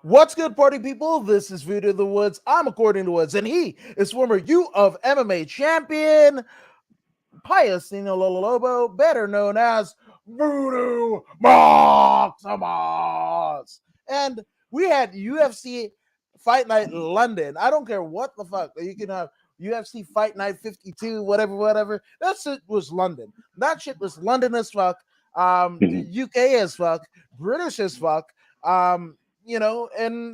What's good, party people? This is Voodoo the Woods. I'm According to Woods, and he is former U of MMA champion Pius Nino Lobo, better known as Voodoo Maximus. And we had UFC Fight Night London. I don't care what the fuck. You can have UFC Fight Night 52, whatever. That shit was London. That shit was London as fuck, Mhm. UK as fuck, British as fuck. And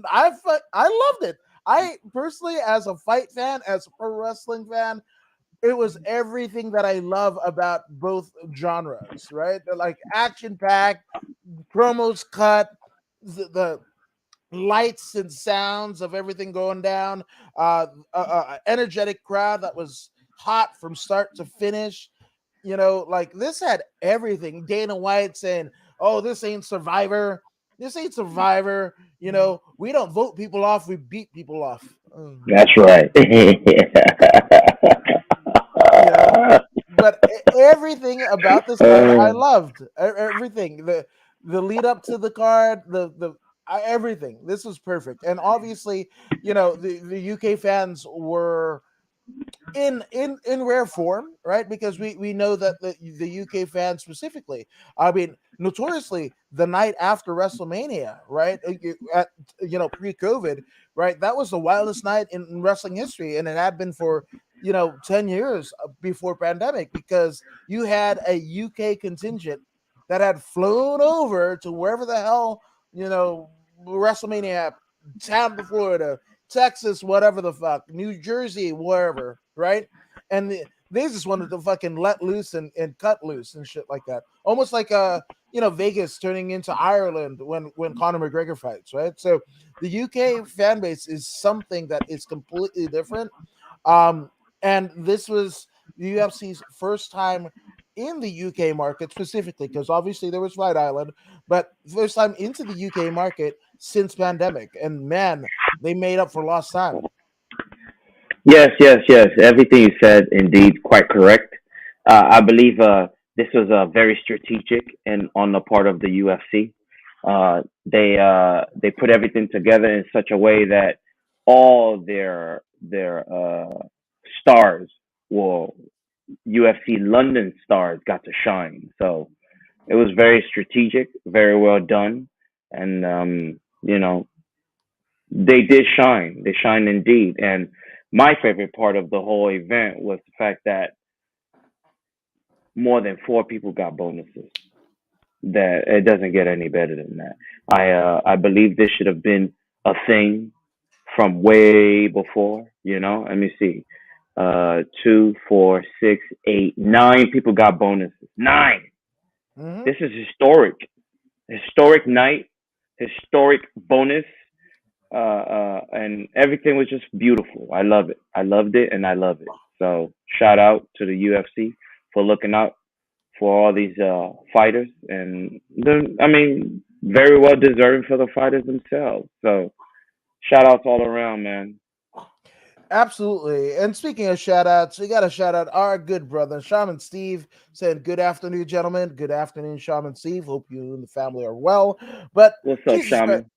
I loved it. I personally, as a fight fan, as a pro wrestling fan, it was everything that I love about both genres, right? They're like action packed, promos cut, the lights and sounds of everything going down, energetic crowd that was hot from start to finish. Like this had everything. Dana White saying, "Oh, this ain't Survivor. This ain't Survivor. We don't vote people off. We beat people off." That's right. Yeah, but everything about this card I loved. Everything, the lead up to the card, everything. This was perfect, and obviously, the UK fans were in rare form, right? Because we know that the UK fans specifically, I mean, notoriously, the night after WrestleMania, right? Pre-COVID, right? That was the wildest night in wrestling history, and it had been for 10 years before pandemic, because you had a UK contingent that had flown over to wherever the hell WrestleMania happened, Tampa, Florida, Texas, whatever the fuck, New Jersey, wherever, right? And they just wanted to fucking let loose and cut loose and shit like that. Almost like Vegas turning into Ireland when Conor McGregor fights, right? So the UK fan base is something that is completely different. Um, and this was the UFC's first time in the UK market specifically, because obviously there was Fight Island, but first time into the UK market since pandemic. And man, they made up for lost time. Yes, yes, yes. Everything you said, indeed, quite correct. I believe this was very strategic and on the part of the UFC. They put everything together in such a way that all their stars, well, UFC London stars, got to shine. So it was very strategic, very well done, and they did shine. They shined indeed. And my favorite part of the whole event was the fact that more than four people got bonuses. That it doesn't get any better than that. I believe this should have been a thing from way before. Let me see. Two, four, six, eight, nine people got bonuses. Nine. Mm-hmm. This is historic. Historic night. Historic bonus. And everything was just beautiful. I love it. I loved it, and I love it. So shout out to the UFC for looking out for all these fighters, and I mean, very well deserving for the fighters themselves. So shout outs all around, man. Absolutely. And speaking of shout outs, we got to shout out our good brother, Shaman Steve, saying, "Good afternoon, gentlemen. Good afternoon, Shaman Steve. Hope you and the family are well." But What's up, Jesus Christ, Shaman?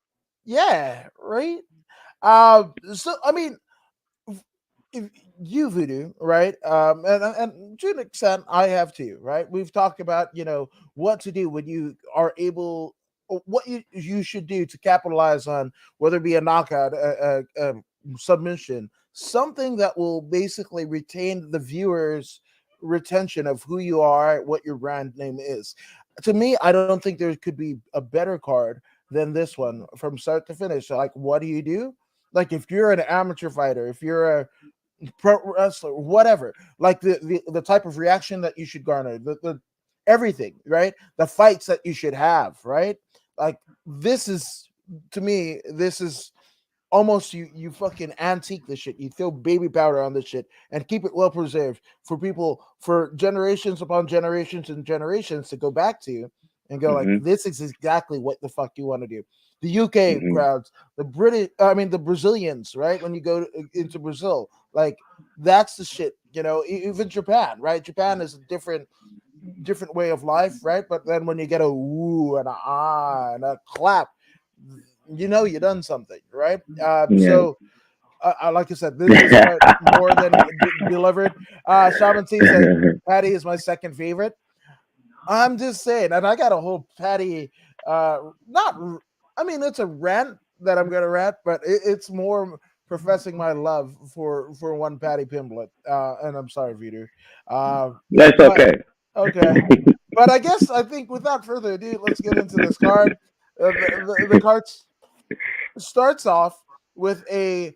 yeah, right? So, I mean, if you voodoo, right? And to an extent, I have too, right? We've talked about what to do when you are able, or what you should do to capitalize on, whether it be a knockout, a submission, something that will basically retain the viewers' retention of who you are, what your brand name is. To me, I don't think there could be a better card than this one from start to finish. So, like, what do you do? Like, if you're an amateur fighter, if you're a pro wrestler, whatever, like the type of reaction that you should garner, the everything, right? The fights that you should have, right? Like, this is, to me, this is almost, you fucking antique this shit. You throw baby powder on this shit and keep it well preserved for people for generations upon generations and generations to go back to and go like, Mhm. this is exactly what the fuck you want to do. The UK Mhm. crowds, the British, I mean the Brazilians, right? When you go into Brazil, like, that's the shit. Even Japan, right? Japan is a different way of life, right? But then when you get a woo and a ah and a clap, you know you done something, right? Yeah. So like I said, this fight more than delivered. Shaman T said Patty is my second favorite. I'm just saying, and I got a whole Patty. Not, I mean, it's a rant that I'm gonna rant, but it's more professing my love for one Patty Pimblett. And I'm sorry, Vidu. Uh, That's but okay. okay, but I think without further ado, let's get into this card. The card starts off with a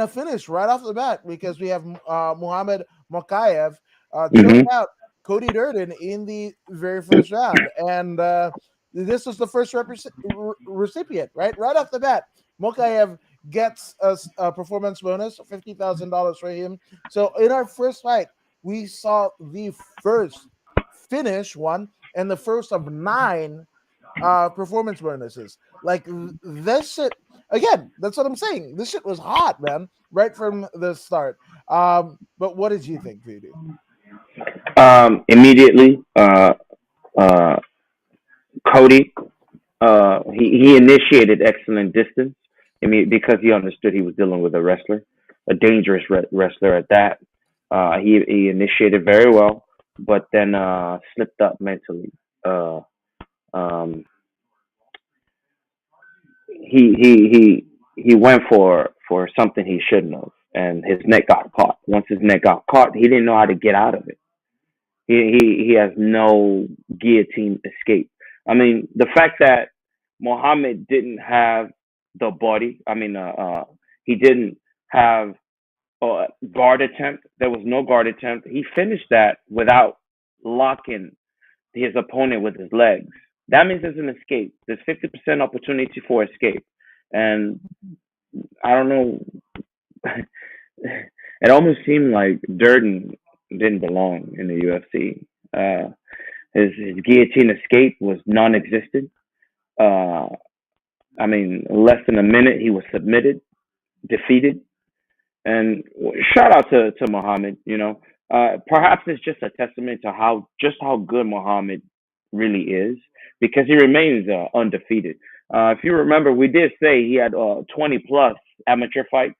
finish right off the bat because we have Muhammad Mokayev choke Hmm. out Cody Durden in the very first round, and this was the first recipient, right off the bat. Mokayev gets a performance bonus, $50,000 for him. So in our first fight, we saw the first finish one and the first of nine performance bonuses. Like this shit again, that's what I'm saying. This shit was hot, man, right from the start. But what did you think, Voodoo? Immediately, uh, Cody, he initiated excellent distance. I mean, because he understood he was dealing with a wrestler, a dangerous wrestler at that. He initiated very well, but then slipped up mentally. Uh, um, he went for something he shouldn't have, and his neck got caught. Once his neck got caught, he didn't know how to get out of it. He has no guillotine escape. I mean, the fact that Mohammed didn't have the body. I mean, he didn't have a guard attempt. There was no guard attempt. He finished that without locking his opponent with his legs. That means there's an escape. There's 50% opportunity for escape, and I don't know. It almost seemed like Durden didn't belong in the UFC. His guillotine escape was non-existent. Uh, I mean, less than a minute, he was submitted, defeated, and shout out to Muhammad. Perhaps it's just a testament to how good Muhammad really is because he remains undefeated. If you remember, we did say he had 20 plus amateur fights,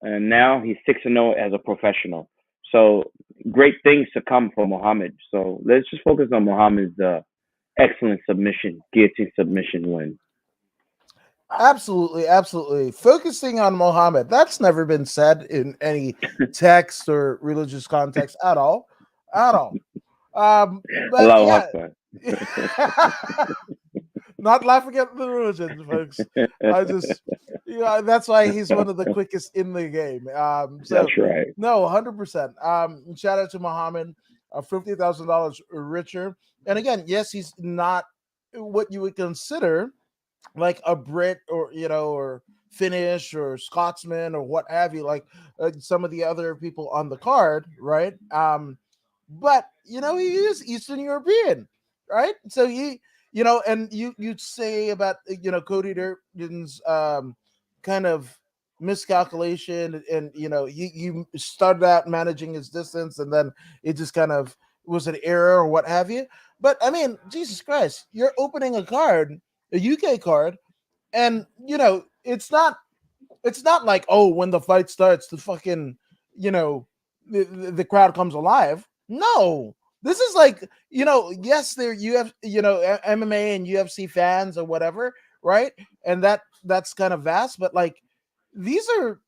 and now he's 6-0 as a professional. So great things to come for Muhammad. So let's just focus on Muhammad's excellent submission, guillotine submission win. Absolutely, absolutely. Focusing on Muhammad, that's never been said in any text or religious context at all, at all. But Allahu yeah, Akbar. not laughing at the religion, folks. I just, that's why he's one of the quickest in the game. So That's right. no, 100%. Shout out to Muhammad, $50,000 richer. And again, yes, he's not what you would consider like a Brit or or Finnish or Scotsman or what have you, like some of the other people on the card, right? But he is Eastern European, right? So and you'd say about Cody Durden's kind of miscalculation, and you started out managing his distance, and then it just kind of was an error or what have you. But I mean, Jesus Christ, you're opening a card, a UK card, and it's not like, oh, when the fight starts, the fucking you know the crowd comes alive. No, this is like, yes, they're MMA and UFC fans or whatever, right? And that's kind of vast, but like these are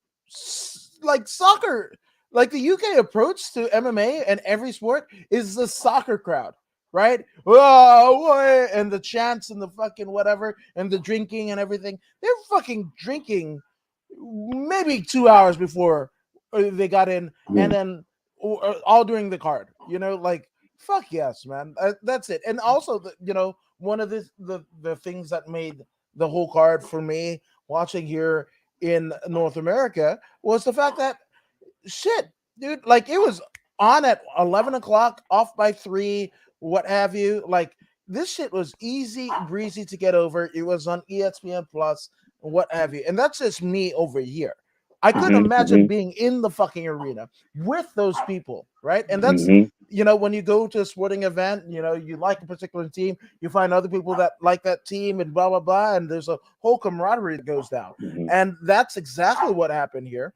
like soccer. Like the UK approach to MMA and every sport is the soccer crowd, right? Oh, and the chants and the fucking whatever and the drinking and everything. They're fucking drinking maybe 2 hours before they got in, and Yeah. then all during the card. Like fuck yes, man. That's it. And also, one of the things that made the whole card for me watching here in North America was the fact that shit, dude, like it was on at 11 o'clock, off by 3, what have you. Like this shit was easy breezy to get over. It was on ESPN Plus, what have you. And that's just me over here, I couldn't Mhm. imagine Mhm. being in the fucking arena with those people, right? And that's, Mhm. when you go to a sporting event, you like a particular team, you find other people that like that team and blah blah blah, and there's a whole camaraderie that goes down. Mhm. And that's exactly what happened here.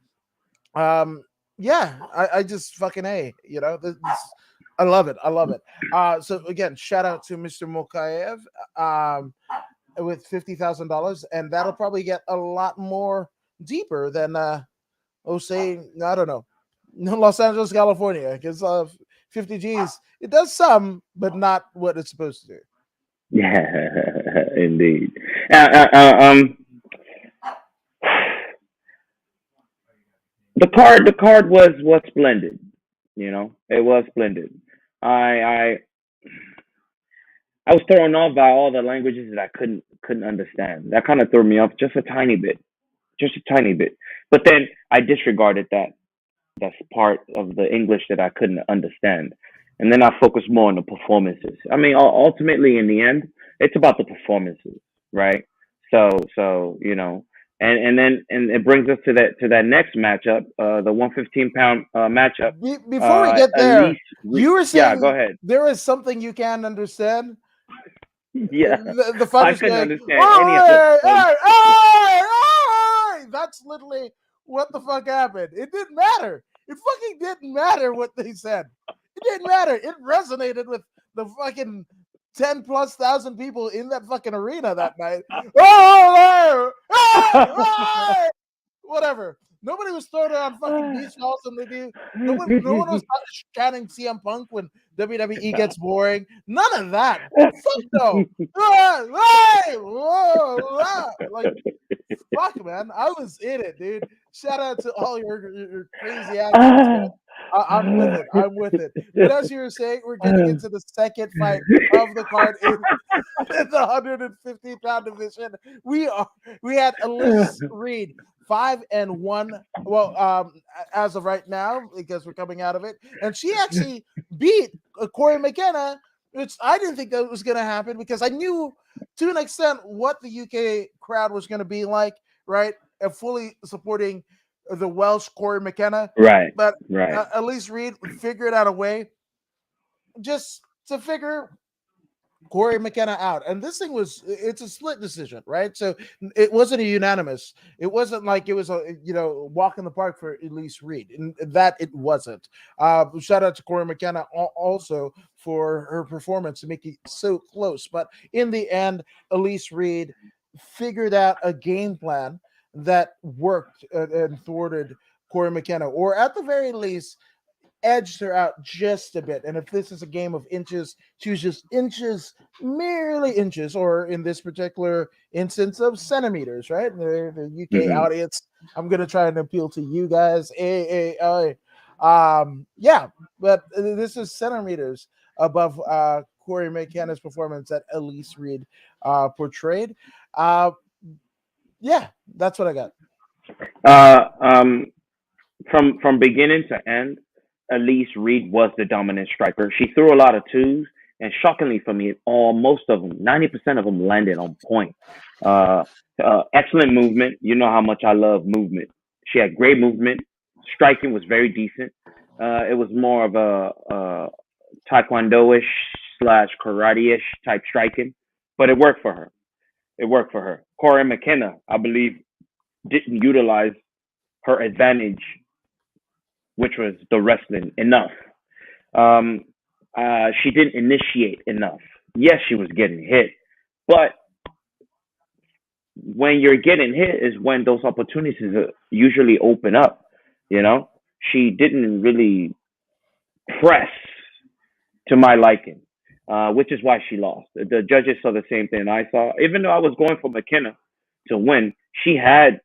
Um, yeah, I just fucking I love it. I love it. So again, shout out to Mr. Mokayev with $50,000, and that'll probably get a lot more deeper than say, I don't know, Los Angeles, California, because 50 G's it does some, but not what it's supposed to do. Yeah, indeed. Uh, uh, uh, um, the card was splendid. It was splendid. I I was thrown off by all the languages that I couldn't understand. That kind of threw me off just a tiny bit, just a tiny bit. But then I disregarded that's part of the English that I couldn't understand, and then I focused more on the performances. I mean, ultimately, in the end, it's about the performances, right? So and it brings us to that next matchup, the 115-pound matchup. Before we get there, Elise, you were yeah, go saying ahead. there is something you can't understand. Yeah, The I fighter's couldn't going, understand any of it. "Hey, hey, hey, hey!" That's literally what the fuck happened. It didn't matter. It fucking didn't matter what they said. It didn't matter. It resonated with the fucking 10 plus thousand people in that fucking arena that night. Oh, hey, hey, hey! Whatever. Nobody was throwing around fucking beach balls and they do. No one was chanting CM Punk when WWE gets boring. None of that. Fuck no. Hey, whoa, like fuck, man. I was in it, dude. Shout out to all your crazy accents, man. I'm with it. I'm with it. But as you were saying, we're getting into the second fight of the card in the 150-pound division. We had Elise Reed 5-1. Well, as of right now, because we're coming out of it, and she actually beat Corey McKenna, which I didn't think that was going to happen because I knew to an extent what the UK crowd was going to be like, right? And fully supporting the Welsh Corey McKenna, Right, but right. Elise Reed figured out a way just to figure Corey McKenna out. And this thing it's a split decision, right? So it wasn't a unanimous. It wasn't like it was a, walk in the park for Elise Reed. And that it wasn't. Shout out to Corey McKenna also for her performance to make it so close. But in the end, Elise Reed figured out a game plan that worked and thwarted Corey McKenna, or at the very least, edged her out just a bit. And if this is a game of inches, she was just inches, merely inches, or in this particular instance of centimeters, right? The UK Hmm. audience, I'm going to try and appeal to you guys. Yeah, but this is centimeters above Corey McKenna's performance that Elise Reed portrayed. Uh, yeah, that's what I got. Uh, um, from beginning to end, Elise Reed was the dominant striker. She threw a lot of twos, and shockingly for me, most of them, 90% of them landed on point. Uh, Excellent movement. You know how much I love movement. She had great movement. Striking was very decent. It was more of a taekwondo-ish slash karate-ish type striking, but it worked for her. It worked for her. Corey McKenna, I believe, didn't utilize her advantage, which was the wrestling, enough. Um, she didn't initiate enough. Yes, she was getting hit, but when you're getting hit is when those opportunities usually open up. You know, she didn't really press to my liking, which is why she lost. The judges saw the same thing I saw. Even though I was going for McKenna to win, she had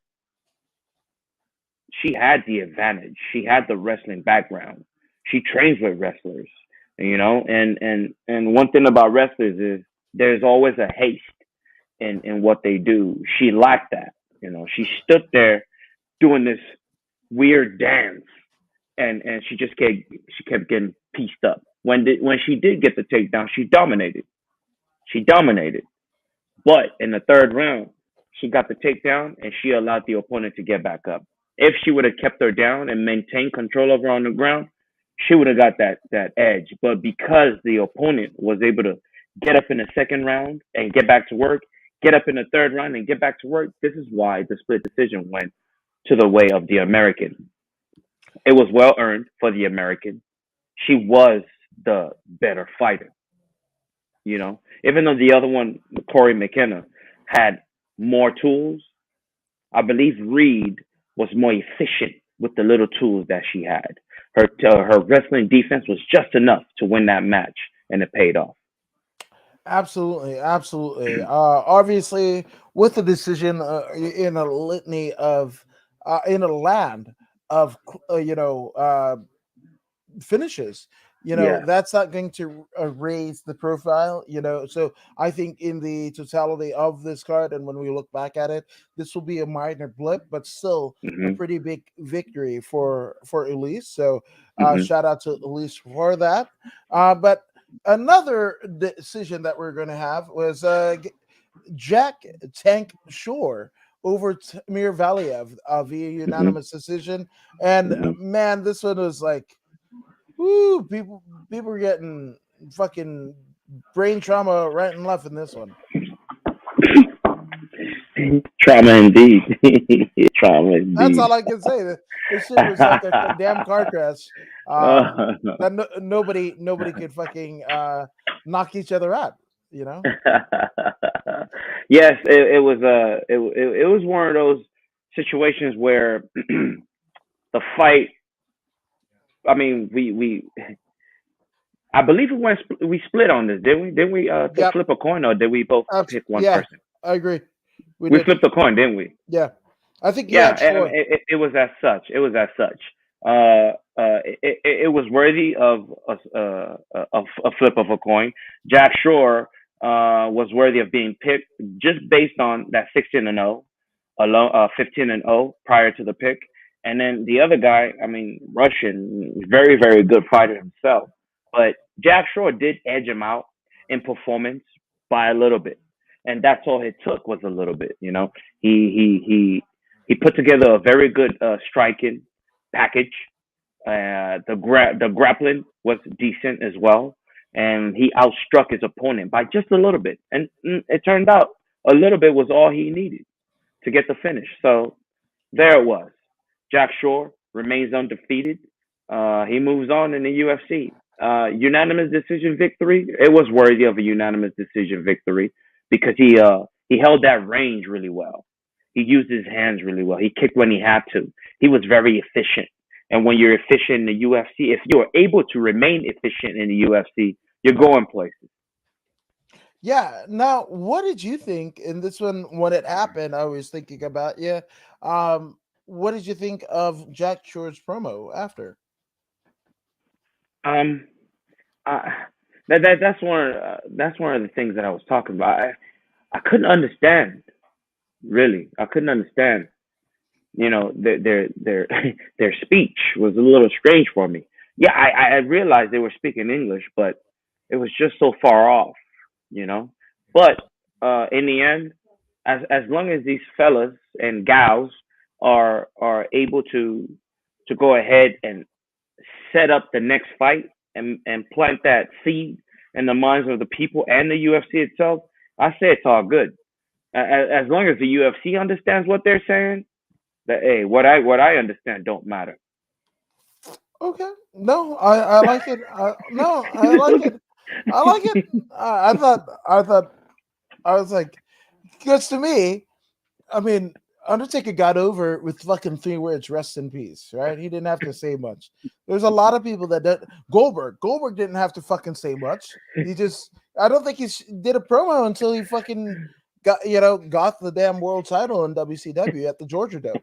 the advantage. She had the wrestling background. She trains with wrestlers, and one thing about wrestlers is there's always a haste in what they do. She lacked that. She stood there doing this weird dance, and she kept getting pieced up. When she did get the takedown, she dominated. She dominated. But in the third round, she got the takedown and she allowed the opponent to get back up. If she would have kept her down and maintained control of her on the ground, she would have got that edge. But because the opponent was able to get up in the second round and get back to work, get up in the third round and get back to work, this is why the split decision went to the way of the American. It was well earned for the American. She was the better fighter, you know. Even though the other one, Corey McKenna, had more tools, I believe Reed was more efficient with the little tools that she had. Her wrestling defense was just enough to win that match, and it paid off. Absolutely, absolutely. Obviously, with the decision in a litany of, in a land of, finishes, Yeah. that's not going to raise the profile. So I think in the totality of this card, and when we look back at it, this will be a minor blip, but still a Mhm. pretty big victory for Elise. So Mhm. shout out to Elise for that. But another decision that we're going to have was Jack Tank Shore over Tamir Valiev via Mhm. unanimous decision. And Mhm. man, this one was like, whoo, people were getting fucking brain trauma right and left in this one. Trauma indeed. Trauma That's indeed. all I can say. This shit was like a damn car crash. Uh, That nobody could fucking knock each other out. You know. yes, it was it was one of those situations where the fight. I mean, we I believe we split on this, didn't we? Didn't we Yep. flip a coin, or did we both pick one Yeah, person? I agree. We We did. flipped a coin, didn't we? Yeah, I think you Yeah, had I mean, Shore. it was as such. It was as such. It was worthy of a flip of a coin. Jack Shore was worthy of being picked just based on that 16-0, alone 15-0 prior to the pick. And then the other guy, I mean, Russian, very very good fighter himself, but Jack Shore did edge him out in performance by a little bit, and that's all it took was a little bit. You know, he put together a very good striking package. The grappling was decent as well, and he outstruck his opponent by just a little bit. And it turned out a little bit was all he needed to get the finish. So there it was. Jack Shore remains undefeated. He moves on in the UFC. Unanimous decision victory. It was worthy of a unanimous decision victory because he held that range really well. He used his hands really well. He kicked when he had to. He was very efficient. And when you're efficient in the UFC, if you're able to remain efficient in the UFC, you're going places. Yeah. Now, what did you think in this one when it happened? I was thinking about you. What did you think of Jack Shore's promo after? Um, I, that's one of the things that I was talking about. I couldn't understand really. I couldn't understand. You know, their their speech was a little strange for me. Yeah, I realized they were speaking English, but it was just so far off. You know, but in the end, as long as these fellas and gals are able to go ahead and set up the next fight and plant that seed in the minds of the people and the UFC itself, I say it's all good. As long as the UFC understands what they're saying, that hey, what I understand don't matter. Okay. No, I like it. No, I like it. I like it. I thought I was like, because to me, I mean, Undertaker got over with fucking 3 words, rest in peace, right? He didn't have to say much. There's a lot of people that did. Goldberg didn't have to fucking say much. He just, I don't think he did a promo until he fucking got the damn world title in WCW at the Georgia Dome.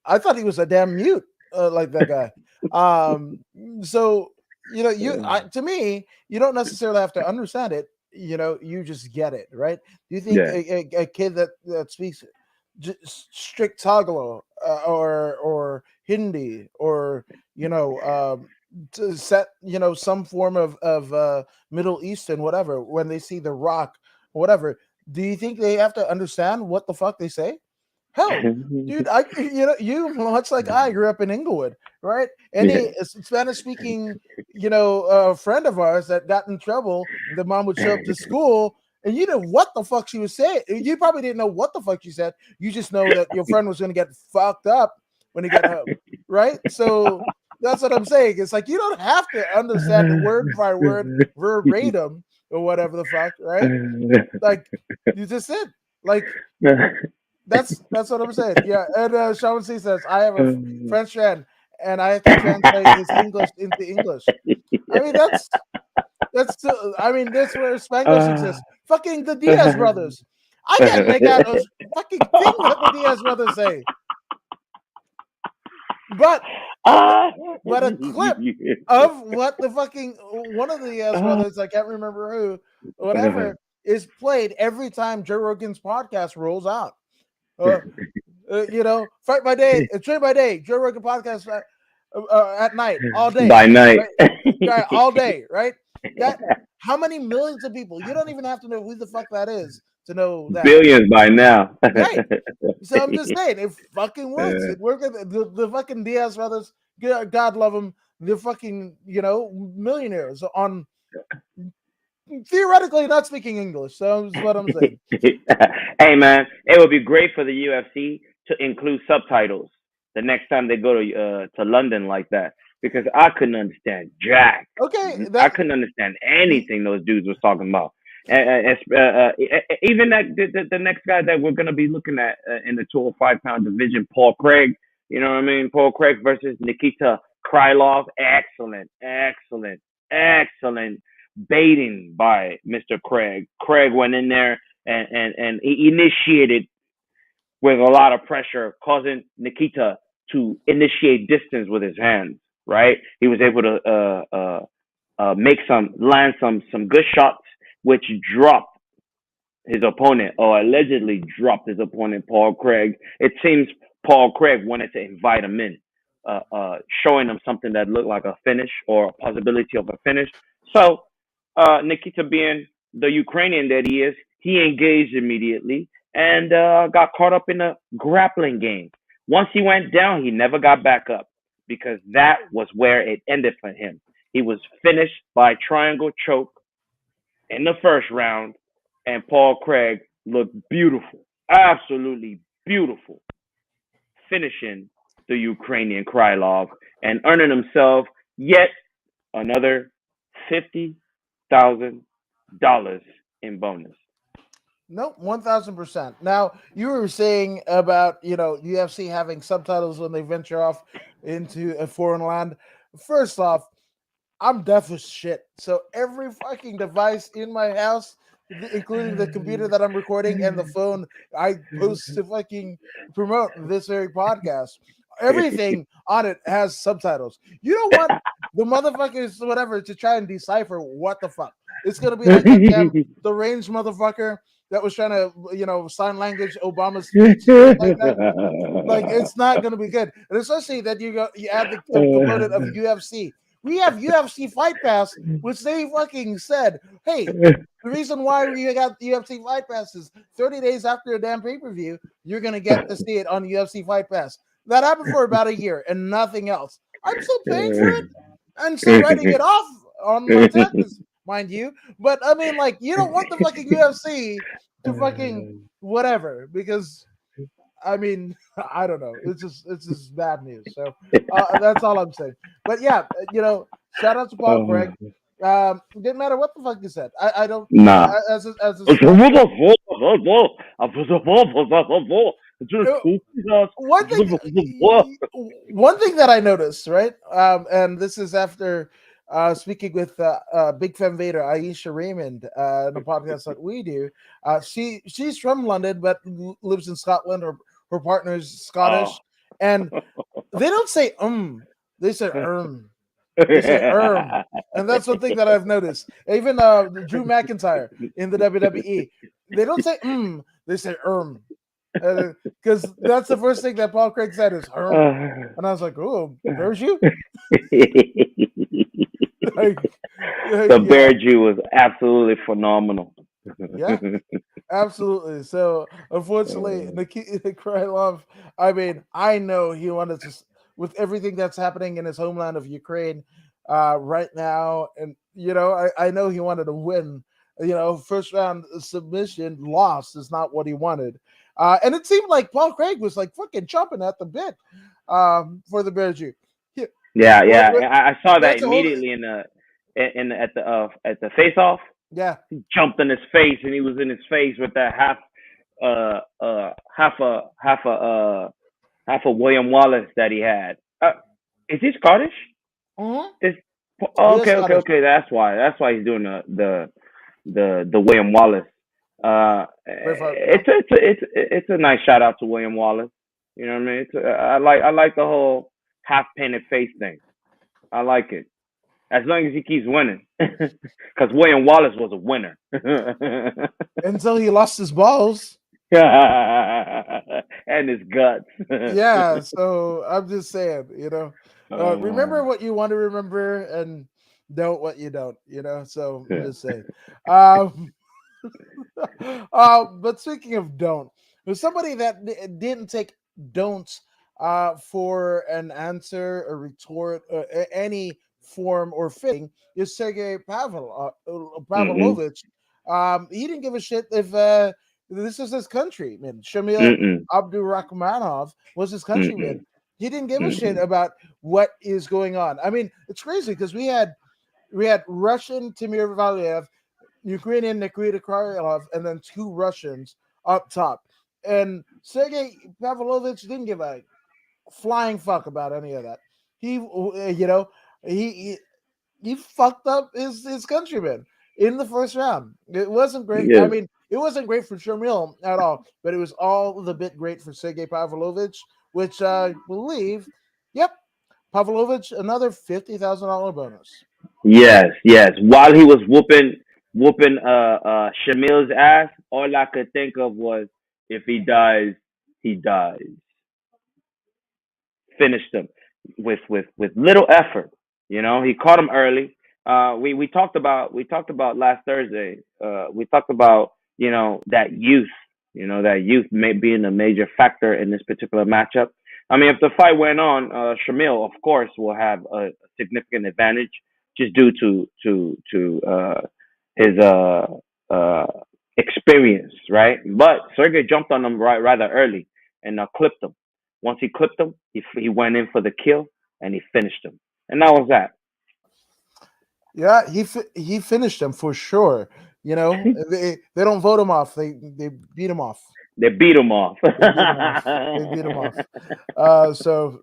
I thought he was a damn mute, like that guy. So to me, you don't necessarily have to understand it. You just get it, right? Do you think Yeah, a kid that speaks strict Tagalog or Hindi or to set some form of Middle Eastern whatever, when they see The Rock, whatever, do you think they have to understand what the fuck they say? Hell, dude, you much like I grew up in Inglewood, right? Any Spanish speaking, friend of ours that got in trouble, the mom would show up to school, and you know what the fuck she was saying. You probably didn't know what the fuck she said. You just know that your friend was going to get fucked up when he got home, right? So that's what I'm saying. It's like you don't have to understand the word by word verbatim or whatever the fuck, right? Like you just said, like that's what I'm saying. Yeah, and Sean C says I have a French friend, and I have to translate his English into English. I mean, I mean, that's where Spanglish uh, exists. Fucking the Diaz brothers. I can't make out a fucking thing that the Diaz brothers say, but ah, but a clip of what the fucking one of the Diaz brothers, I can't remember who, whatever, is played every time Joe Rogan's podcast rolls out. Uh, fight by day, train by day, Joe Rogan podcast at night, all day, by night. right? Right, all day, right? That how many millions of people? You don't even have to know who the fuck that is to know that, Billions by now. right? So I'm just saying, it fucking works. It worked. The fucking Diaz brothers, God love them. They're fucking millionaires on theoretically not speaking English. So that's what I'm saying. Hey man, it would be great for the UFC to include subtitles the next time they go to London like that, because I couldn't understand jack. Okay, I that couldn't understand anything those dudes was talking about. Even that the next guy that we're gonna be looking at in the 205-pound division, Paul Craig. You know what I mean? Paul Craig versus Nikita Krylov. Excellent, excellent, excellent baiting by Mr. Craig. Craig went in there and he initiated with a lot of pressure, causing Nikita to initiate distance with his hands. Right? He was able to land some good shots, which dropped his opponent, or allegedly dropped his opponent, Paul Craig. It seems Paul Craig wanted to invite him in, showing him something that looked like a finish or a possibility of a finish. So Nikita, being the Ukrainian that he is, he engaged immediately and got caught up in a grappling game. Once he went down, he never got back up, because that was where it ended for him. He was finished by triangle choke in the first round, and Paul Craig looked beautiful, absolutely beautiful, finishing the Ukrainian Krylov and earning himself yet another $50,000 in bonus. Nope, 1,000%. Now you were saying about UFC having subtitles when they venture off into a foreign land. First off, I'm deaf as shit, so every fucking device in my house, including the computer that I'm recording and the phone I post to fucking promote this very podcast, everything on it has subtitles. You don't want the motherfuckers, whatever, to try and decipher what the fuck. It's gonna be like that damn deranged motherfucker that was trying to, sign language Obama's speech and shit like that. Like it's not gonna be good, and especially that you add the component of UFC. We have UFC Fight Pass, which they fucking said, hey, the reason why we got the UFC Fight Pass is 30 days after a damn pay-per-view, you're going to get to see it on UFC Fight Pass. That happened for about a year and nothing else. I'm still paying for it. I'm still writing it off on my taxes, mind you. But I mean, like, you don't want the fucking UFC to fucking whatever, because I mean, I don't know. It's just bad news. So that's all I'm saying. But yeah, shout out to Paul Craig. Didn't matter what the fuck you said. I don't. Nah. As a one thing, one thing that I noticed, right? And this is after speaking with Big Fem Vader, Aisha Raymond, in the podcast that we do. She's from London but lives in Scotland. Her partner's Scottish, and they don't say they say they say and that's one thing that I've noticed. Even Drew McIntyre in the WWE, they don't say they say because that's the first thing that Paul Craig said is and I was like, oh, there's you. The Bear Jew was absolutely phenomenal. Yeah. Absolutely. So, unfortunately, Uh, Nikita Krylov, I mean, I know he wanted to, with everything that's happening in his homeland of Ukraine right now, and, I know he wanted to win. First round submission loss is not what he wanted. And it seemed like Paul Craig was like fucking chomping at the bit for the Bear Jew. Yeah, yeah, wait, yeah. wait, I saw we have that to hold. immediately at the face off. Yeah. He jumped in his face, and he was in his face with that half a William Wallace that he had. Is he Scottish? Mm-hmm. Is He oh, is Scottish. okay. That's why he's doing the William Wallace. Braveheart, yeah. It's a nice shout out to William Wallace. You know what I mean? I like the whole half painted face thing. I like it as long as he keeps winning, because William Wallace was a winner. Until he lost his balls. And his guts. Yeah, so I'm just saying, uh, remember what you want to remember and don't what you don't. So I'm just saying. Um, but speaking of don't, there's somebody that didn't take don'ts for an answer, a retort, any form or fitting is Sergei mm-mm, Pavlovich. He didn't give a shit if this is his countryman. Shamil mm-mm, Abdurakhmanov was his countryman. mm-mm, He didn't give a shit mm-mm. about what is going on. I mean, it's crazy because we had Russian Timur Valiev, Ukrainian Nikita Krylov, and then two Russians up top. And Sergei Pavlovich didn't give a flying fuck about any of that. He, he he fucked up his countrymen in the first round. It wasn't great. I Yes, mean, it wasn't great for Shamil at all, but it was all the bit great for Sergei Pavlovich, which I believe, yep, Pavlovich another $50,000 bonus. yes, yes. While he was whooping Shamil's ass, all I could think of was if he dies, he dies. Finished him with little effort. You know, he caught him early. We talked about last Thursday. We talked about that youth. That youth may being a major factor in this particular matchup. I mean, if the fight went on, Shamil, of course, will have a significant advantage just due to his uh, experience, right? But Sergey jumped on him rather early and clipped him. Once he clipped him, he went in for the kill and he finished him, and that was that. Yeah, he finished him for sure. They don't vote him off. They beat him off. They beat him off. They beat him off. They beat him off. So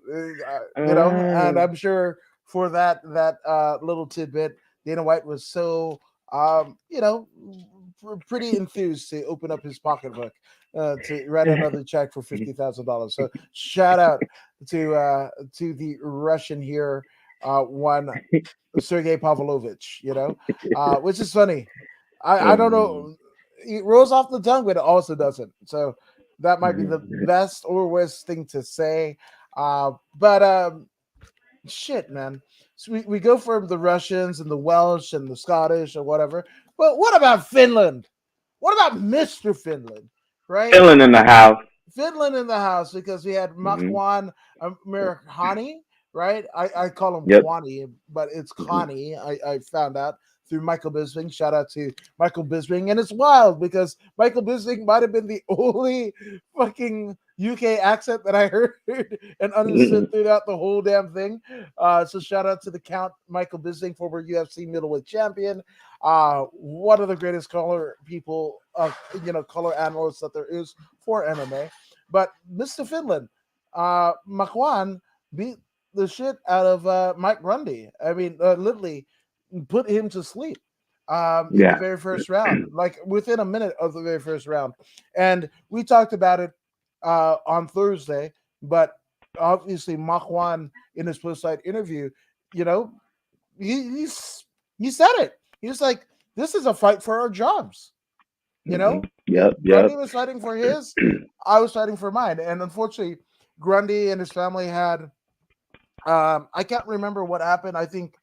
and I'm sure for that little tidbit, Dana White was so pretty enthused to open up his pocketbook to write another check for $50,000. So shout out to the Russian here, one Sergei Pavlovich. Which is funny. I don't know. It rolls off the tongue, but it also doesn't. So that might be the best or worst thing to say. But shit, man. So we go for the Russians and the Welsh and the Scottish or whatever. But what about Finland? What about Mr. Finland? Right? Chilling in the house. Finland in the house because we had Hmm. Makwan Amerikani, right? I call him Yep. Kwani, but it's Hmm. Connie. I found out through Michael Bisping. Shout out to Michael Bisping. And it's wild because Michael Bisping might have been the only fucking UK accent that I heard and understood throughout the whole damn thing. So shout out to the Count Michael Bisping, former UFC middleweight champion. One of the greatest color people, color analysts that there is for MMA. But Mr. Finland, Makwan beat the shit out of Mike Grundy. I mean, literally put him to sleep in the Yeah. very first round, like within a minute of the very first round. And we talked about it on Thursday, but obviously Makwan in his post-fight interview, you know, he said it. He was like, "This is a fight for our jobs." You Hmm. know, Yep. Grundy Yep. was fighting for his, I was fighting for mine, and unfortunately, Grundy and his family had. I can't remember what happened. I think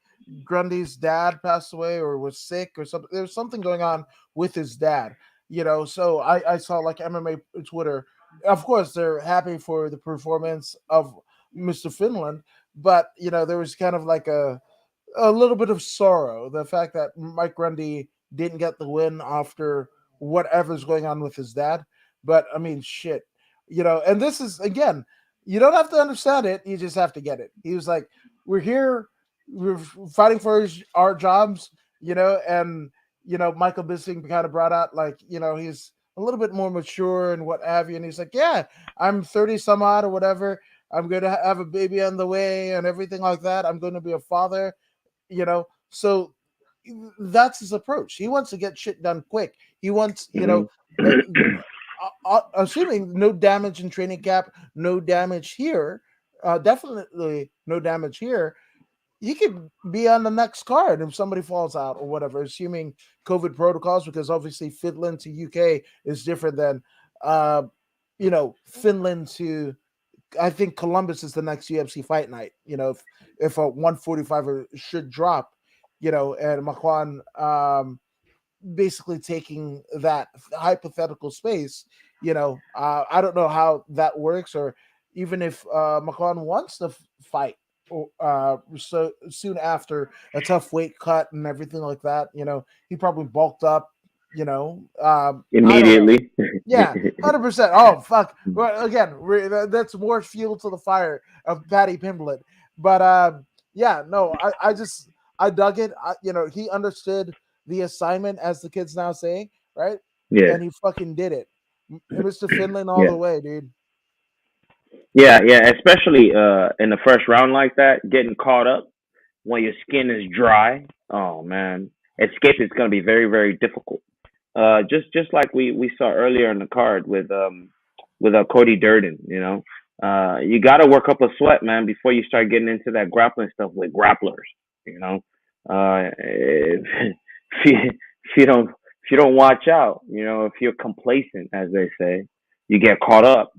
Grundy's dad passed away or was sick or something. There was something going on with his dad. So I saw like MMA Twitter. Of course, they're happy for the performance of Mr. Finland, but there was kind of like a little bit of sorrow. The fact that Mike Grundy didn't get the win after whatever's going on with his dad. But I mean, shit, and this is again, you don't have to understand it. You just have to get it. He was like, we're here, we're fighting for our jobs, and Michael Bisping kind of brought out like, he's a little bit more mature and what have you. And he's like, yeah, I'm 30 some odd or whatever. I'm going to have a baby on the way and everything like that. I'm going to be a father so that's his approach. He wants to get shit done quick. He wants Hmm. assuming no damage in training camp, no damage here, definitely no damage here. He could be on the next card if somebody falls out or whatever, assuming COVID protocols, because obviously Finland to UK is different than uh Finland to, I think Columbus is the next UFC fight night. If a 145 should drop, and Makwan basically taking that hypothetical space. I don't know how that works, or even if Makwan wants to fight. So soon after a tough weight cut and everything like that, he probably bulked up. I don't know. Immediately. Yeah, 100%. Oh fuck! Well, again, that's more fuel to the fire of Patty Pimblett. But yeah, no, I dug it. He understood the assignment, as the kids now say, right? Yeah, And he fucking did it, Mr. Finland, all yeah, the way, dude. yeah, yeah. Especially in the first round like that, getting caught up when your skin is dry. Oh man, escape is going to be very, very difficult. Just like we saw earlier in the card with Cody Durden. You got to work up a sweat, man, before you start getting into that grappling stuff with grapplers. You know, if you don't watch out, if you're complacent, as they say, you get caught up.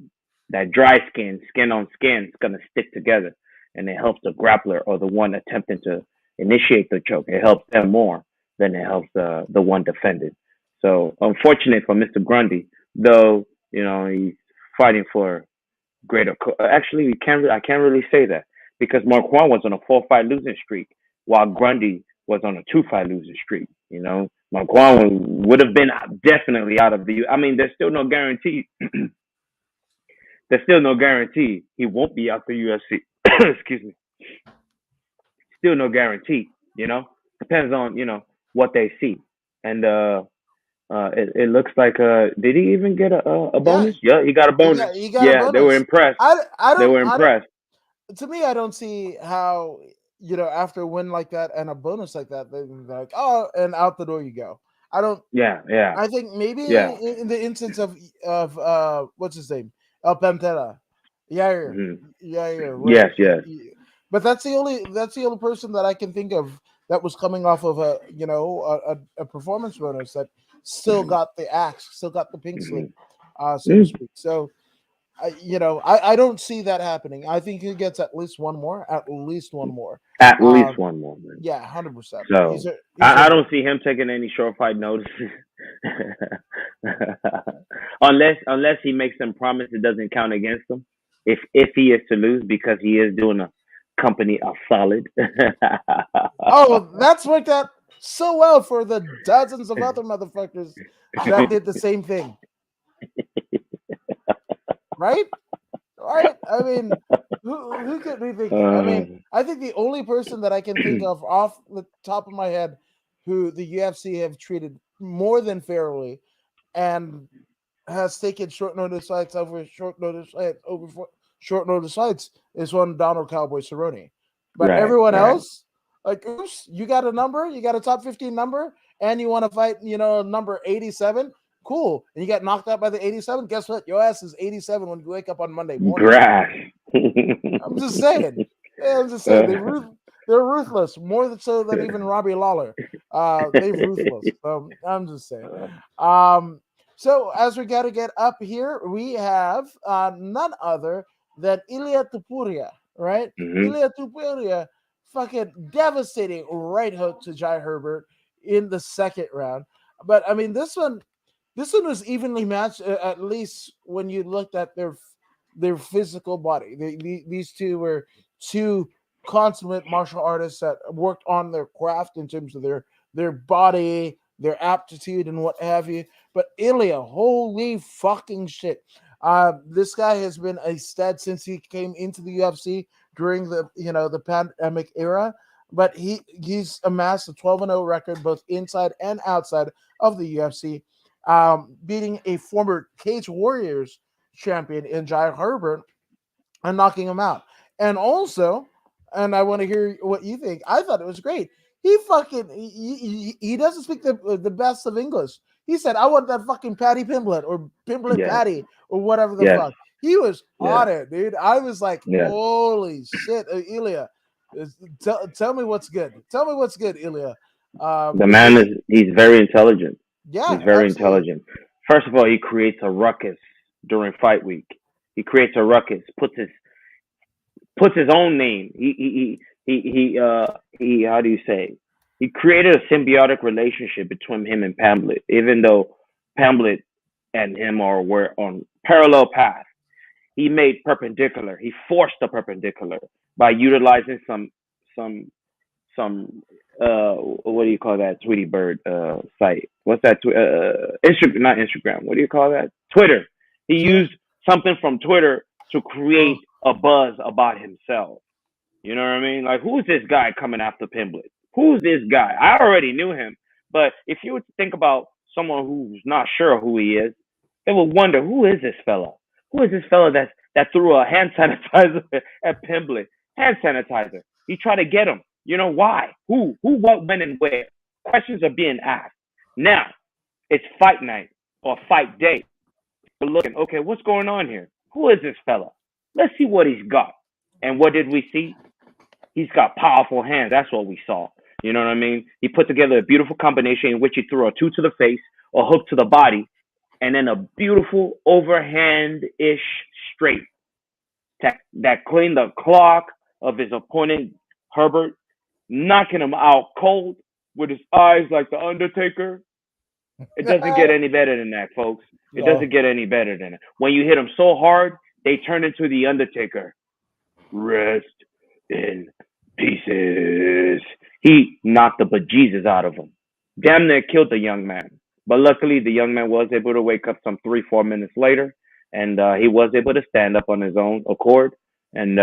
That dry skin on skin, is gonna stick together, and it helps the grappler or the one attempting to initiate the choke. It helps them more than it helps the one defended. So unfortunate for Mr. Grundy, though, he's fighting for greater. Actually, I can't really say that because Marquand was on a 4-fight losing streak, while Grundy was on a 2-fight losing streak. Marquand would have been definitely out of the. I mean, there's still no guarantee. There's still no guarantee he won't be out the UFC. Excuse me. Still no guarantee. Depends on what they see, and it looks like did he even get a Yeah, bonus? Yeah, he got a bonus. he got a Yeah, they were bonus. impressed. They were I don't. impressed. To me, I don't see how after a win like that and a bonus like that, they're like, oh, and out the door you go. I don't. Yeah, yeah, I think maybe yeah. in the instance of what's his name, El Pantera, Yair, Hmm. Yair, Yes, where yes. but that's the only person that I can think of that was coming off of a performance bonus that still got the axe, still got the pink slip, Hmm. so to speak. So I don't see that happening. I think he gets at least one more. At least Um, one more, man. yeah, 100%. He's So he's I earned it. don't see him taking any short fight notices, unless he makes some promise it doesn't count against him. If he is to lose because he is doing a company a solid. Oh, that's worked out so well for the dozens of other motherfuckers that did the same thing, right? Right? I mean, who could be thinking? I mean, uh, I think the only person that I can think of off the top of my head who the UFC have treated more than fairly and has taken short notice fights over short notice fights is one Donald Cowboy Cerrone. But right, everyone right. else, like, oops, you got a number, you got a top 15 number, and you want to fight, number 87. Cool. And you get knocked out by the 87. Guess what? Your ass is 87 when you wake up on Monday morning. Grass. I'm just saying. Yeah, I'm just saying. uh, They're ruthless, more so than even Robbie Lawler. They're ruthless. So I'm just saying. Um, so as we got to get up here, we have none other than Ilya Tupuria, right? hmm Ilya Tupuria, fucking devastating right hook to Jai Herbert in the second round. But I mean, this one, This one was evenly matched, at least when you looked at their physical body. These two were two consummate martial artists that worked on their craft in terms of their body, their aptitude, and what have you. But Ilya, holy fucking shit! This guy has been a stud since he came into the UFC during the pandemic era. But he's amassed a 12-0 record both inside and outside of the UFC, beating a former Cage Warriors champion in Jai Herbert and knocking him out. And also, and I want to hear what you think. I thought it was great. He doesn't speak the best of English. He said, "I want that fucking Patty Pimblet or Pimblet Yes, Patty or whatever the yes, fuck." He was yes, on it, dude. I was like, yes. "Holy shit, Ilya! Tell me what's good. Tell me what's good, Ilya." The man Because he's very intelligent. He's yeah, very absolutely. intelligent. First of all, he creates a ruckus during fight week. He creates a ruckus, puts his own name. He how do you say? He created a symbiotic relationship between him and Pamlet, even though Pamlet and him were on parallel paths. He made perpendicular. He forced the perpendicular by utilizing some what do you call that Tweety Bird site? What's that? Instagram, not Instagram. What do you call that? Twitter. He Sure. used something from Twitter to create a buzz about himself. You know what I mean? Like, who's this guy coming after Pimblet? Who's this guy? I already knew him, but if you were to think about someone who's not sure who he is, they will wonder, who is this fella? Who is this fella that threw a hand sanitizer at Pimblet? Hand sanitizer. He tried to get him. You know why? Who, what, when, and where? Questions are being asked. Now, it's fight night or fight day. We're looking, okay, what's going on here? Who is this fella? Let's see what he's got. And what did we see? He's got powerful hands. That's what we saw. You know what I mean? He put together a beautiful combination in which he threw a two to the face, a hook to the body, and then a beautiful overhand ish straight that cleaned the clock of his opponent, Herbert, knocking him out cold with his eyes like the Undertaker. It doesn't get any better than that, folks. It No. doesn't get any better than that. When you hit them so hard, they turn into the Undertaker. Rest in pieces. He knocked the bejesus out of him. Damn near killed the young man. But luckily, the young man was able to wake up some 3, 4 minutes later, and he was able to stand up on his own accord. And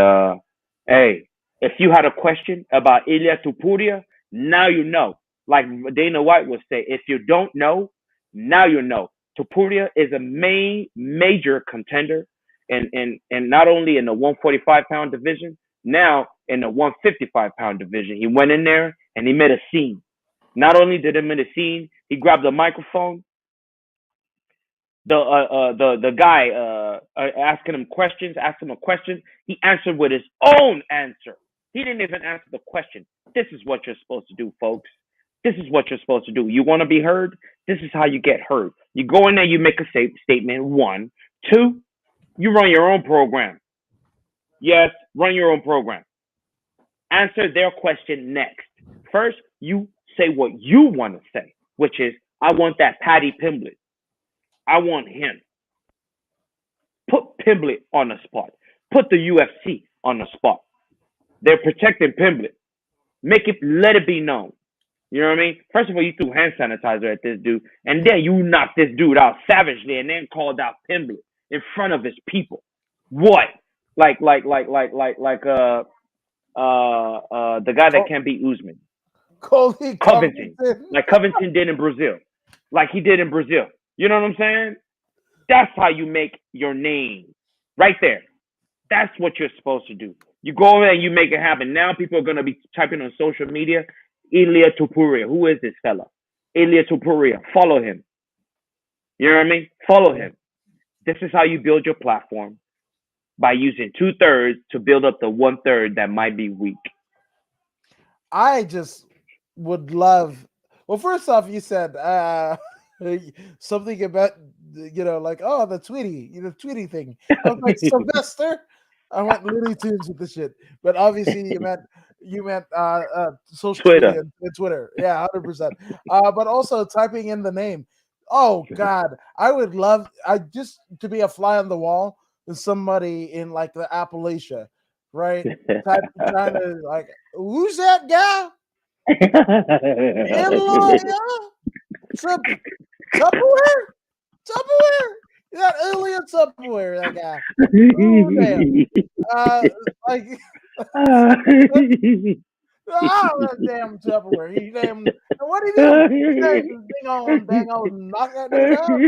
hey, if you had a question about Ilya Tupuria, now you know. Like Dana White would say, if you don't know, now you know. Tupuria is a major contender, and not only in the 145-pound division, now in the 155-pound division. He went in there and he made a scene. Not only did he make a scene, he grabbed the microphone. The guy asking him questions, asked him a question. He answered with his own answer. He didn't even answer the question. This is what you're supposed to do, folks. This is what you're supposed to do. You want to be heard? This is how you get heard. You go in there, you make a statement. One, two, you run your own program. Yes, run your own program. Answer their question next. First, you say what you want to say, which is, I want that Patty Pimblet. I want him. Put Pimblet on the spot. Put the UFC on the spot. They're protecting Pimblet. Let it be known. You know what I mean? First of all, you threw hand sanitizer at this dude, and then you knocked this dude out savagely, and then called out Pimblet in front of his people. What? The guy that Co- can't beat Usman, Colby Covington, Covington. like Covington did in Brazil, like he did in Brazil. You know what I'm saying? That's how you make your name, right there. That's what you're supposed to do. You go over there and you make it happen. Now people are gonna be typing on social media, Ilya Tupuria. Who is this fella? Ilya Tupuria. Follow him. You know what I mean? Follow him. This is how you build your platform, by using 2/3 to build up the 1/3 that might be weak. I just would love. Well, first off, you said something about like, oh, the Tweety thing. I was like, Sylvester. I went Looney Tunes with the shit, but obviously you meant social Twitter. media and Twitter. Yeah, 100%. But also typing in the name. Oh God, I would love I just to be a fly on the wall with somebody in like the Appalachia, right? Type trying to like, who's that guy in lawyer? Tupperware? Tupperware? That alien Tupperware, that guy. Oh damn. Uh like oh that damn Tupperware. He damn what did he do? He said dang on knock that nigga out.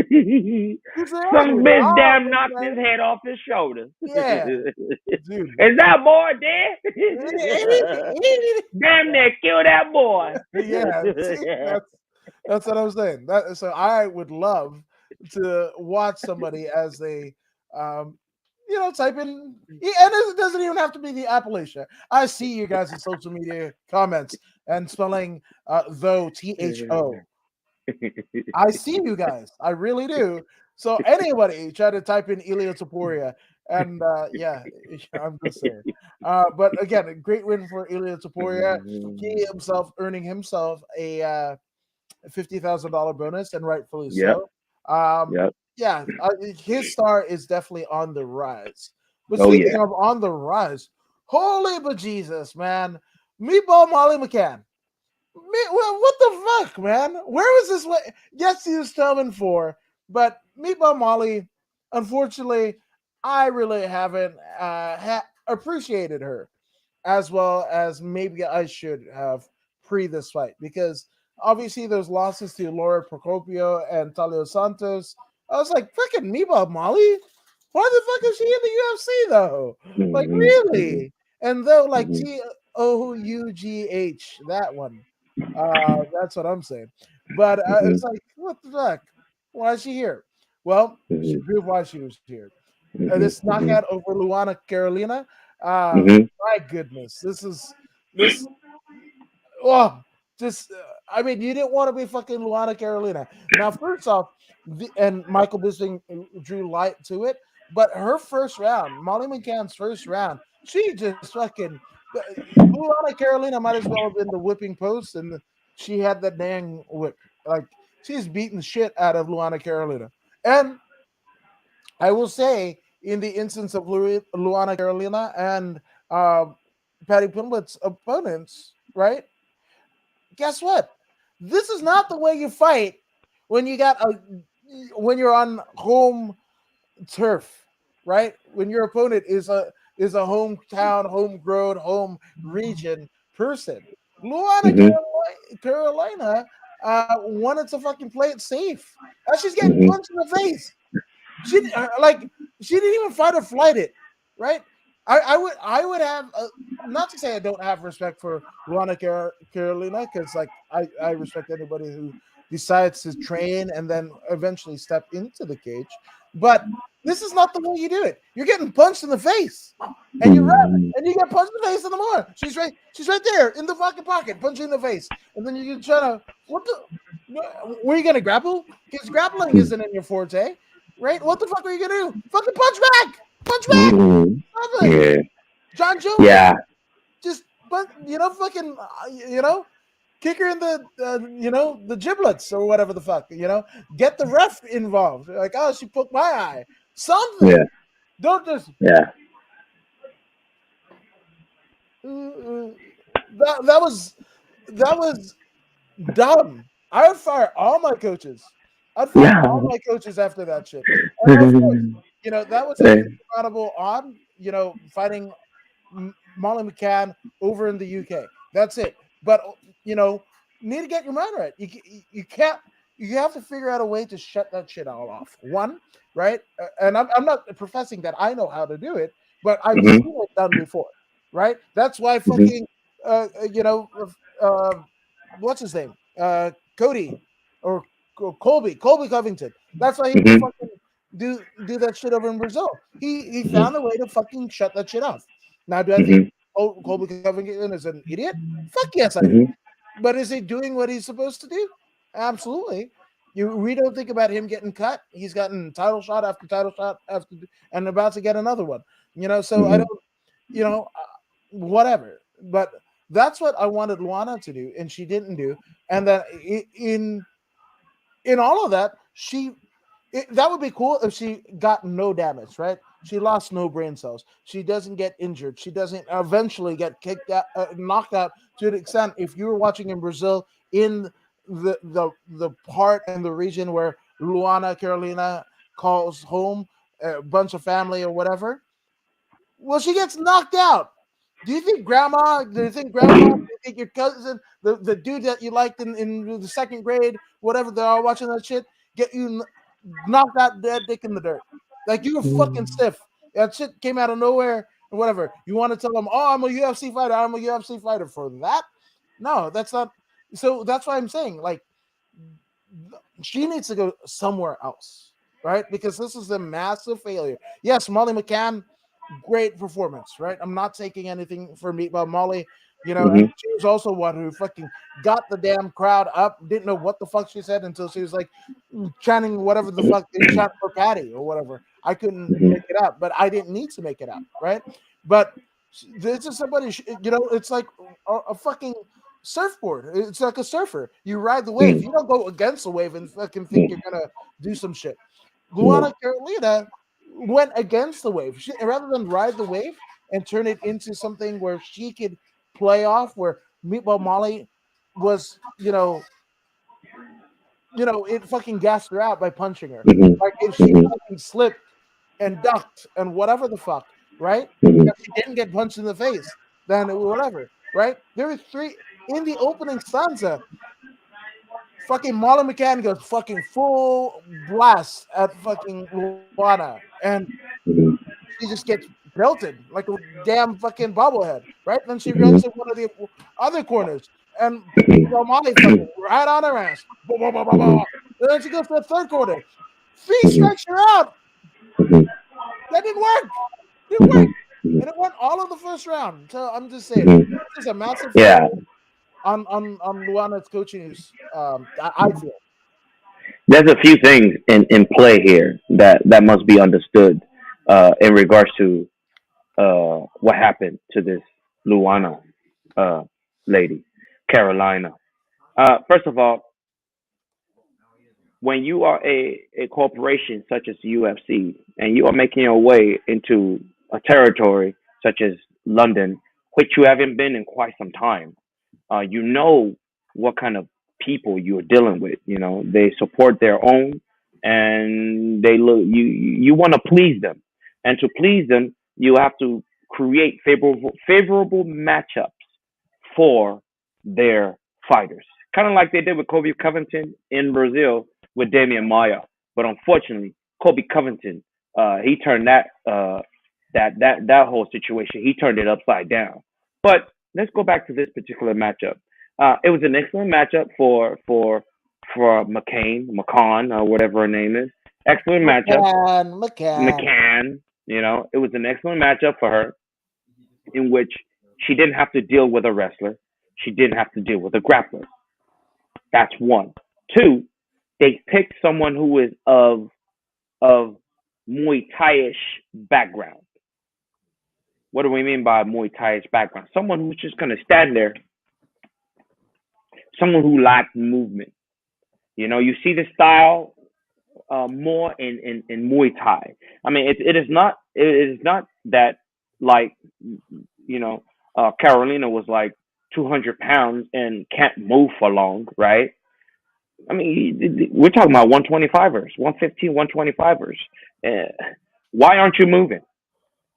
He said, Some oh, bitch oh, damn knocked his man. head off his shoulder. Yeah, dude. Is that boy dead? Damn near kill that boy. Yeah, see, that's what I'm saying. That so I would love to watch somebody as they, um, type in, yeah, and it doesn't even have to be the Appalachia. I see you guys in social media comments and spelling though THO. I see you guys. I really do. So anybody try to type in Ilya Taporia, and yeah, I'm just saying. But again, a great win for Ilya Taporia. He himself earning himself a $50,000 bonus, and rightfully Yep, so. Um, yep. yeah, his star is definitely on the rise. But Oh speaking yeah. of on the rise, holy bejesus, man, Meatball Molly McCann. What the fuck, man? Where was this? Yes, he was coming for, but Meatball Molly, unfortunately, I really haven't appreciated her as well as maybe I should have pre this fight because obviously those losses to Laura Procopio and Talio Santos. I was like, freaking Meatball Molly? Why the fuck is she in the UFC though? Like, Mhm, mhm, really? And though, like, mhm, TOUGH, that one. That's what I'm saying. But mhm, it's like, what the fuck? Why is she here? Well, she mhm, proved why she was here. mhm, This knockout mhm, over Luana Carolina. mhm, My goodness, this. Oh, just I mean, you didn't want to be fucking Luana Carolina. Now, first off, and Michael Bisping drew light to it, but her first round, Molly McCann's first round, she just fucking Luana Carolina might as well have been the whipping post, and she had that dang whip. Like she's beating the shit out of Luana Carolina, and I will say, in the instance of Luana Carolina and uh, Patty Pimblett's opponents, right? Guess what? This is not the way you fight when you got a when you're on home turf, right? When your opponent is a hometown, homegrown, home region person. Luana mhm, Carolina wanted to fucking play it safe. She's getting mhm, punched in the face. Like she didn't even fight or flight it, right? I would have not to say I don't have respect for Luana Carolina because like I respect anybody who decides to train and then eventually step into the cage, but this is not the way you do it. You're getting punched in the face, and you run, mhm, and you get punched in the face in the more. She's right there in the fucking pocket, punching in the face, and then you're trying to what the. Were you gonna grapple? Because grappling mhm, isn't in your forte, right? What the fuck are you gonna do? Fucking punch back! Punch back! mhm. Something. Yeah, Jon Jones, yeah, just but fucking kick her in the the giblets or whatever the fuck. Get the ref involved. Like, oh, she poked my eye. yeah, Something. Don't just yeah. that was dumb. I would fire all my coaches. I'd fire Yeah. all my coaches after that shit. And of course, that was an insurmountable odd. Fighting Molly McCann over in the UK. That's it. But you know, need to get your mind right. You can't. You have to figure out a way to shut that shit all off. One, right? And I'm not professing that I know how to do it, but I've Mhm, seen it done before, right? That's why mhm, fucking uh, what's his name? Cody or Colby Covington. That's why he could mhm, fucking do that shit over in Brazil. He found a way to fucking shut that shit off. Now, do I think mhm, Colby Covington is an idiot? Fuck yes, I do. mhm, But is he doing what he's supposed to do? Absolutely. We don't think about him getting cut. He's gotten title shot after title shot after, and about to get another one. So I mhm, don't, whatever. But that's what I wanted Luana to do, and she didn't do. And that in all of that, she that would be cool if she got no damage, right? She lost no brain cells. She doesn't get injured. She doesn't eventually get kicked out, knocked out to the extent. If you were watching in Brazil, in the part and the region where Luana Carolina calls home, a bunch of family or whatever, well, she gets knocked out. Do you think grandma? Do you think grandpa? Do you think your cousin, the dude that you liked in the second grade, whatever, they're all watching that shit, get you knocked out dead, dick in the dirt? Like you were fucking stiff. That shit came out of nowhere and whatever. You want to tell them, oh, I'm a UFC fighter. I'm a UFC fighter for that? No, that's not. So that's why I'm saying, like, she needs to go somewhere else, right? Because this is a massive failure. Yes, Molly McCann, great performance, right? I'm not taking anything from Meatball Molly, and Mhm. she was also one who fucking got the damn crowd up, didn't know what the fuck she said until she was like chanting whatever the fuck they chant for Patty or whatever. I couldn't Mhm. make it out, but I didn't need to make it out, right? But this is somebody, it's like a fucking surfboard. It's like a surfer. You ride the wave. Mhm. You don't go against the wave and fucking think you're Mhm. gonna do some shit. Mhm. Luana Carolina went against the wave. Rather than ride the wave and turn it into something where she could play off, where Meatball Molly was, it fucking gassed her out by punching her. Mhm. Like if she Mhm. fucking slipped and ducked and whatever the fuck, right? Mhm. If she didn't get punched in the face, then whatever, right? There were three in the opening stanza. Fucking Marlon McCann goes fucking full blast at fucking Luana, and Mhm. she just gets belted like a damn fucking bobblehead, right? Then she runs Mhm. to one of the other corners, and Mhm. Romani fucking right on her ass. Bah, bah, bah, bah, bah. Mhm. And then she goes to the third corner. Three Mhm. strikes her out. Mhm. That didn't work. Didn't Mhm. work. Mhm. And it went all of the first round. So I'm just saying, Mhm. this is a massive failure Yeah, on Luana's coaching. I feel. there's a few things in play here that must be understood in regards to what happened to this Luana uh, lady, Carolina. First of all, when you are a corporation such as UFC and you are making your way into a territory such as London, which you haven't been in quite some time, you know what kind of people you're dealing with. You know, they support their own, and they look you want to please them, and to please them, you have to create favorable matchups for their fighters, kind of like they did with Kobe Covington in Brazil with Damian Maya. But unfortunately, Kobe Covington, he turned that whole situation, he turned it upside down. But let's go back to this particular matchup. It was an excellent matchup for McCann, or whatever her name is. Excellent matchup. McCann. McCann, it was an excellent matchup for her in which she didn't have to deal with a wrestler. She didn't have to deal with a grappler. That's one. Two, they picked someone who is of Muay Thai-ish background. What do we mean by Muay Thai-ish background? Someone who's just gonna stand there. Someone who lacks movement. You see the style more in Muay Thai. I mean, it is not that like Carolina was like 200 pounds and can't move for long, right? I mean, we're talking about 125ers, 115, 125ers. Uh, why aren't you moving?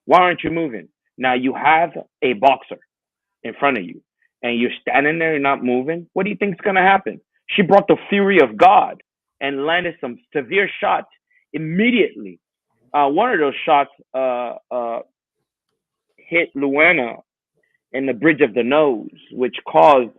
Why aren't you moving? Now you have a boxer in front of you, and you're standing there, you're not moving. What do you think is going to happen? She brought the fury of God and landed some severe shots immediately. One of those shots hit Luana in the bridge of the nose, which caused,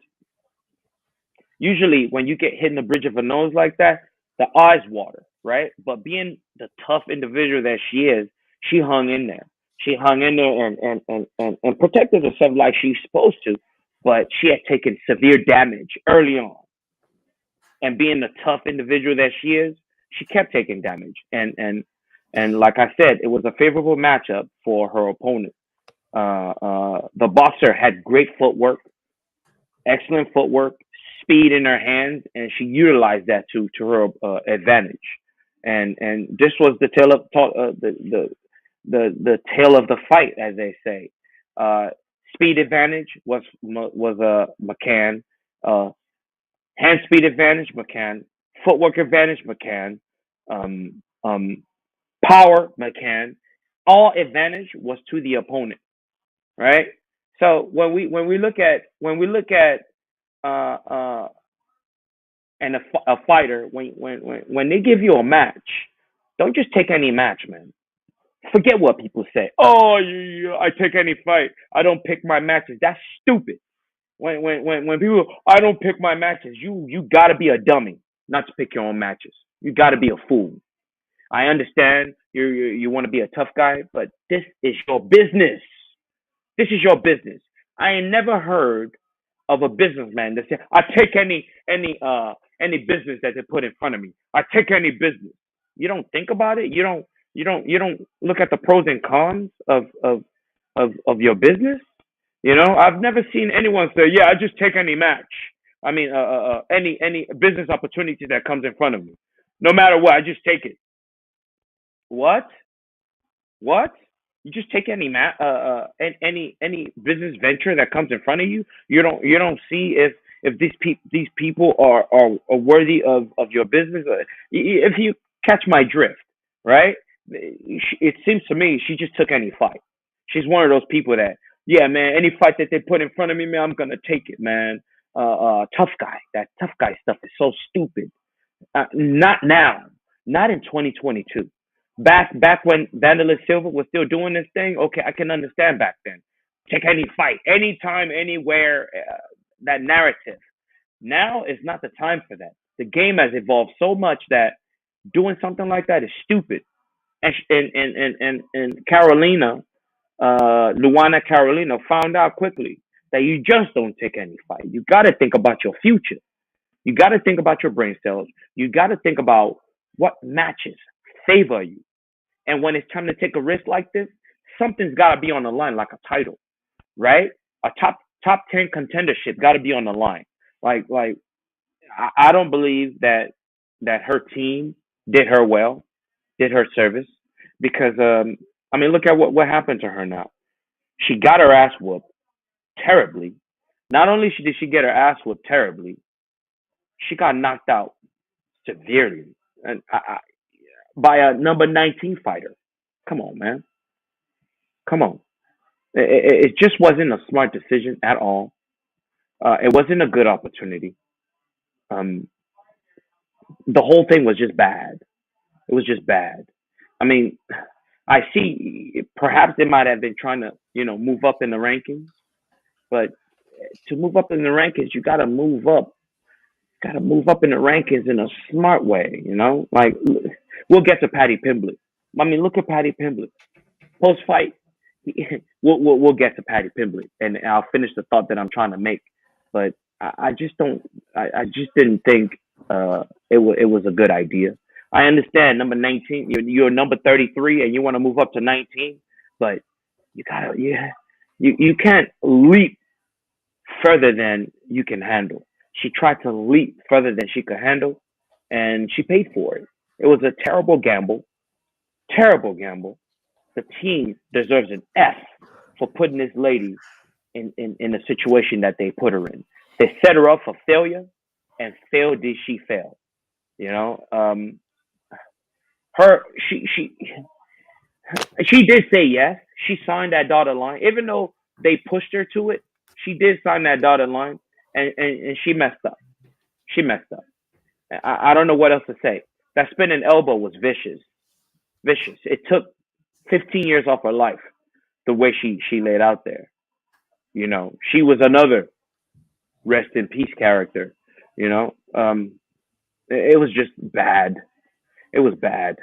usually when you get hit in the bridge of a nose like that, the eyes water, right? But being the tough individual that she is, she hung in there. She hung in there and protected herself like she's supposed to, but she had taken severe damage early on. And being the tough individual that she is, she kept taking damage. And like I said, it was a favorable matchup for her opponent. The boxer had great footwork, excellent footwork, speed in her hands, and she utilized that to her advantage. And this was the tail of the tail of the fight, as they say. Uh, Speed advantage was a McCann. Uh, Hand speed advantage, McCann. Footwork advantage, McCann. Um, um, Power, McCann. All advantage was to the opponent, right? So when we look at uh, uh, a fighter, when they give you a match, don't just take any match, man. Forget what people say. Oh, I take any fight. I don't pick my matches. That's stupid. When people, I don't pick my matches. You gotta be a dummy not to pick your own matches. You gotta be a fool. I understand you want to be a tough guy, but this is your business. This is your business. I ain't never heard of a businessman that said, I take any business that they put in front of me. I take any business. You don't think about it. You don't look at the pros and cons of your business. I've never seen anyone say, "Yeah, I just take any match." I mean, any business opportunity that comes in front of me, no matter what, I just take it. What? What? You just take any business venture that comes in front of you. You don't see if these people are worthy of your business. If you catch my drift, right? It seems to me she just took any fight. She's one of those people that, yeah, man, any fight that they put in front of me, man, I'm gonna take it, man. Tough guy. That tough guy stuff is so stupid. Not now. Not in 2022. Back when Vanderlei Silva was still doing this thing, okay, I can understand back then. Take any fight, anytime, anywhere. That narrative. Now is not the time for that. The game has evolved so much that doing something like that is stupid. And Carolina, Luana Carolina, found out quickly that you just don't take any fight. You got to think about your future. You got to think about your brain cells. You got to think about what matches favor you. And when it's time to take a risk like this, something's got to be on the line, like a title, right? A top 10 contendership got to be on the line. Like I don't believe that her team did her well, did her service, because I mean, look at what happened to her now. She got her ass whooped terribly. Not only did she get her ass whooped terribly, she got knocked out severely, and by a number 19 fighter. Come on, man. Come on. It just wasn't a smart decision at all. It wasn't a good opportunity. Um, the whole thing was just bad. It was just bad. I mean, I see. Perhaps they might have been trying to, move up in the rankings, but to move up in the rankings, you got to move up. Got to move up in the rankings in a smart way. Like we'll get to Patty Pimblett. I mean, look at Patty Pimblett. Post fight, we'll get to Patty Pimblett, and I'll finish the thought that I'm trying to make. But I just don't. I just didn't think it was a good idea. I understand number 19. You're number 33, and you want to move up to 19, but you gotta you can't leap further than you can handle. She tried to leap further than she could handle, and she paid for it. It was a terrible gamble. Terrible gamble. The team deserves an F for putting this lady in a situation that they put her in. They set her up for failure, and fail did she fail. You know, her she did say yes. She signed that dotted line, even though they pushed her to it. She did sign that dotted line, and she messed up. She messed up. I don't know what else to say. That spinning elbow was vicious, vicious. It took 15 years off her life the way she laid out there. She was another rest in peace character. You know, it was just bad. It was bad.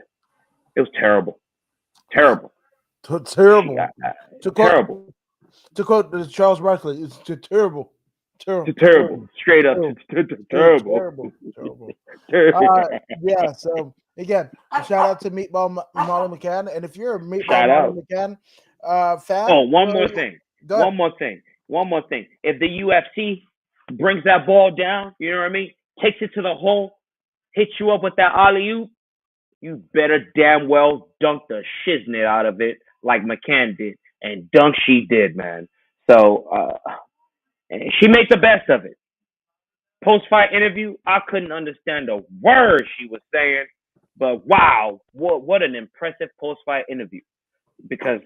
It was terrible, terrible. She Terrible. got To quote terrible, to quote Charles Barkley, it's terrible, terrible, terrible, terrible, straight up terrible, terrible. terrible, terrible. Yeah. So again, shout out to Molly McCann, and if you're a Meatball Shout Molly out. McCann Oh, fan, one more thing. go One ahead. more thing. One more thing. If the UFC brings that ball down, you know what I mean? Takes it to the hole, hits you up with that alley oop, you better damn well dunk the shiznit out of it like McCann did. And dunk she did, man. So she made the best of it. Post fight interview, I couldn't understand a word she was saying, but wow, what an impressive post fight interview. Because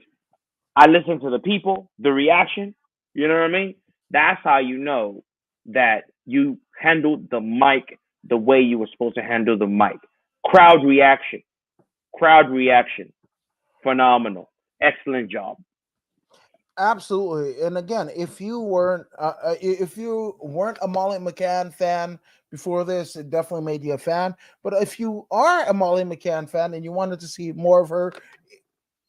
I listened to the people, the reaction. You know what I mean? That's how you know that you handled the mic the way you were supposed to handle the mic. Crowd reaction, crowd reaction, phenomenal, excellent job. Absolutely. And again, if you weren't a Molly McCann fan before this, it definitely made you a fan. But if you are a Molly McCann fan and you wanted to see more of her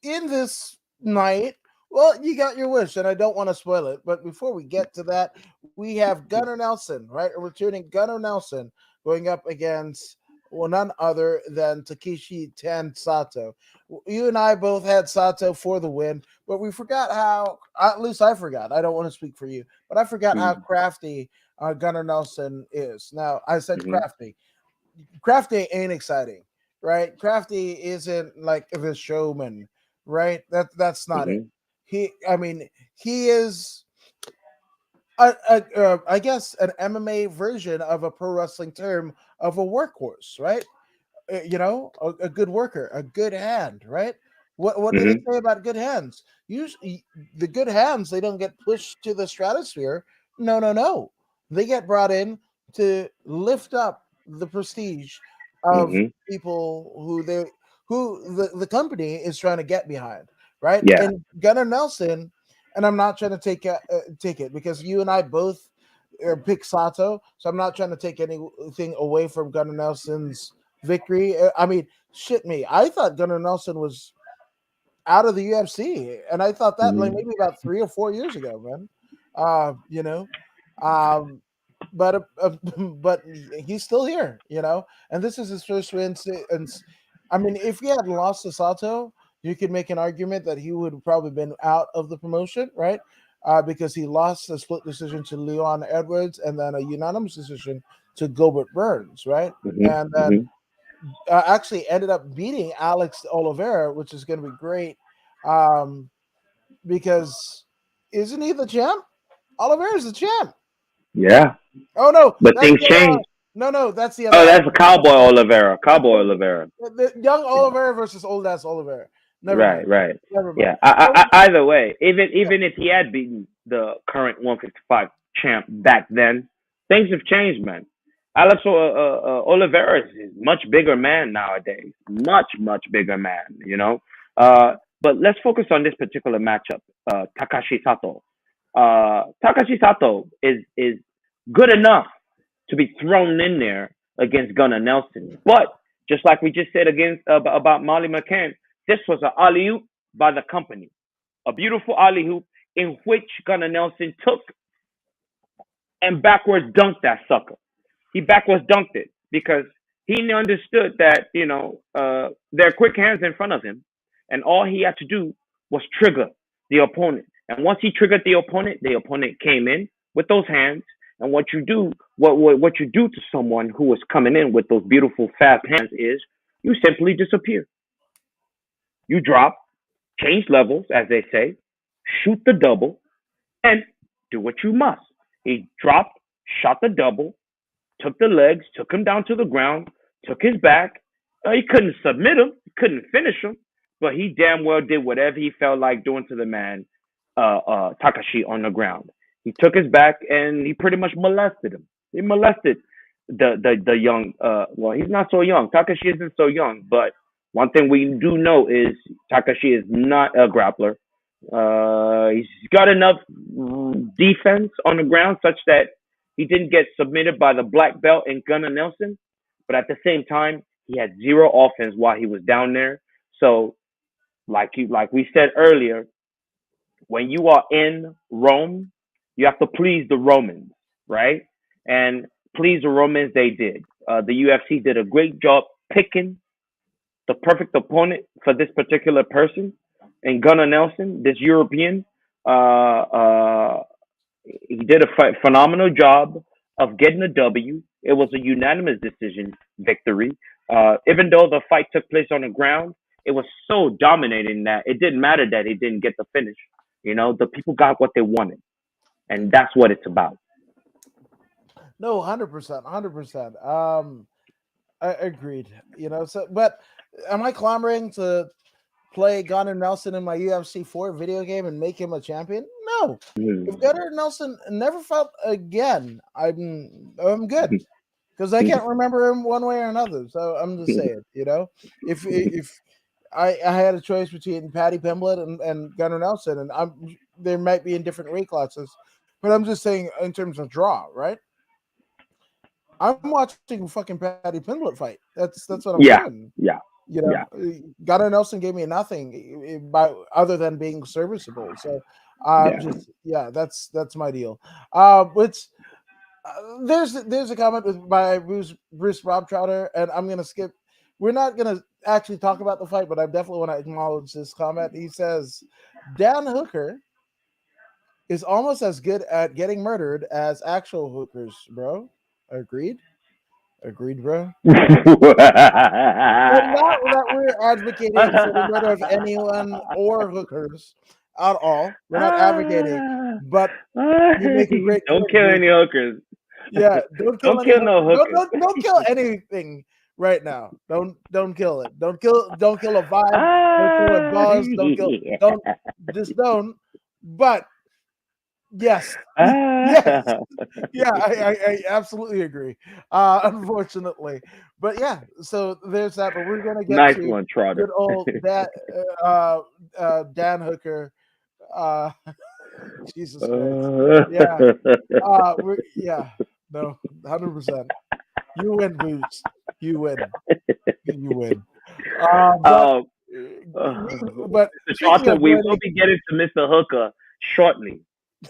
in this night, well, you got your wish, and I don't want to spoil it. But before we get to that, we have Gunnar Nelson, right? A returning Gunnar Nelson going up against, well, none other than Takashi Ten Sato. You and I both had Sato for the win, but we forgot how, at least I forgot. I don't want to speak for you, but I forgot how Mm-hmm. crafty Gunnar Nelson is. Now, I said Mm-hmm. crafty. Crafty ain't exciting, right? Crafty isn't like the showman, right? That's not it. Mm-hmm. I mean, he is, I guess, an MMA version of a pro wrestling term of a workhorse, right? A good worker, a good hand, right? What do they Mm-hmm. say about good hands? Usually, the good hands, they don't get pushed to the stratosphere. No, no, no. They get brought in to lift up the prestige of Mm-hmm. people who the company is trying to get behind, right? Yeah. And Gunnar Nelson, and I'm not trying to take it because you and I both pick Sato, so I'm not trying to take anything away from Gunnar Nelson's victory. I mean, shit me. I thought Gunnar Nelson was out of the UFC, and I thought that like Mm-hmm. maybe about 3 or 4 years ago, man. Uh, you know, um, but but he's still here, and this is his first win. And I mean, if he had lost to Sato, you could make an argument that he would have probably been out of the promotion, right? Because he lost a split decision to Leon Edwards and then a unanimous decision to Gilbert Burns, right? And Mm-hmm. then Mm-hmm. actually ended up beating Alex Oliveira, which is going to be great um, because isn't he the champ? Oliveira's the champ. Yeah. Oh no, But that's things the other. change. No, that's the other Oh, that's a Oliveira. Cowboy Oliveira. That's Cowboy Oliveira. the young Yeah. Oliveira versus old ass Oliveira. Never Right, mind. right. Never mind. Yeah. So Either way, even yeah, even if he had beaten the current 155 champ back then, things have changed, man. Alex Oliveira is much bigger man nowadays. Much bigger man. You know. But let's focus on this particular matchup. Takashi Sato. Takashi Sato is good enough to be thrown in there against Gunnar Nelson, but just like we just said against about Molly McCann, this was an alley oop by the company, a beautiful alley oop in which Gunnar Nelson took and backwards dunked that sucker. He backwards dunked it because he understood that there are quick hands in front of him, and all he had to do was trigger the opponent. And once he triggered the opponent came in with those hands. And what you do, what you do to someone who is coming in with those beautiful fast hands is you simply disappear. You drop, change levels, as they say, shoot the double, and do what you must. He dropped, shot the double, took the legs, took him down to the ground, took his back. He couldn't submit him, he couldn't finish him, but he damn well did whatever he felt like doing to the man, Takashi, on the ground. He took his back and he pretty much molested him. He molested the young. Well, he's not so young. Takashi isn't so young, but one thing we do know is Takashi is not a grappler. He's got enough defense on the ground such that he didn't get submitted by the black belt in Gunnar Nelson, but at the same time, he had zero offense while he was down there. So, like we said earlier, when you are in Rome, you have to please the Romans, right? And please the Romans, they did. The UFC did a great job picking the perfect opponent for this particular person, and Gunnar Nelson, this European, uh, uh, He did a phenomenal job of getting a W. It was a unanimous decision victory. Even though the fight took place on the ground, it was so dominating that it didn't matter that he didn't get the finish. You know, the people got what they wanted, and that's what it's about. No, 100%, 100%. I agreed. So but am I clamoring to play Gunnar Nelson in my UFC 4 video game and make him a champion? No. If Mm. Gunnar Nelson never fought again, I'm good because I can't remember him one way or another. So I'm just saying, if I had a choice between Paddy Pimblett and Gunnar Nelson, and they might be in different weight classes, but I'm just saying in terms of draw, right? I'm watching fucking Paddy Pimblett fight. That's what I'm Yeah, doing. yeah, yeah, Gunnar Nelson gave me nothing by other than being serviceable. So yeah. just yeah, that's my deal. Which there's a comment by Bruce Rob Trotter, and I'm gonna skip. We're not gonna actually talk about the fight, but I definitely want to acknowledge this comment. He says Dan Hooker is almost as good at getting murdered as actual hookers, bro. Agreed. Agreed, bro. And not that we're advocating for the murder of anyone or hookers at all. We're not advocating, but you make a great Don't point, kill Bruce. any hookers. Yeah, don't kill Don't any kill hookers. no Don't, hookers. don't don't kill anything right now. Don't kill it. Don't kill a vibe. Don't kill a Ah, buzz. Don't just don't. But yes, yes, ah. yeah, I absolutely agree. Unfortunately, but yeah, so there's that. But we're gonna get Nice to one, Trotter. good old Dan Hooker. Uh, Jesus Christ, yeah, yeah, no, 100%. You win, Boots. You win. You win. But um, but Mr. speaking Trotter, of we will winning, be getting to Mr. Hooker shortly.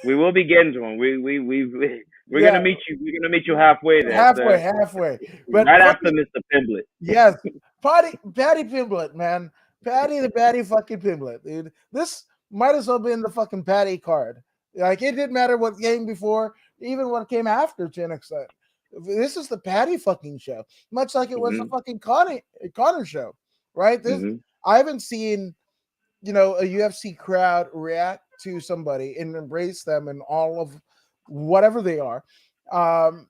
We will be getting to him. We're yeah, gonna meet you. We're gonna meet you halfway there, halfway, sir. halfway. But Right after fucking Mr. Pimblett. yes, Patty Pimblett, man, Patty the Patty fucking Pimblett, dude. This might as well be in the fucking Patty card. Like it didn't matter what came before, even what came after to an extent. This is the Patty fucking show, much like it was the Mhm. fucking Connor show, right? This Mhm. I haven't seen a UFC crowd react to somebody and embrace them and all of whatever they are. Um,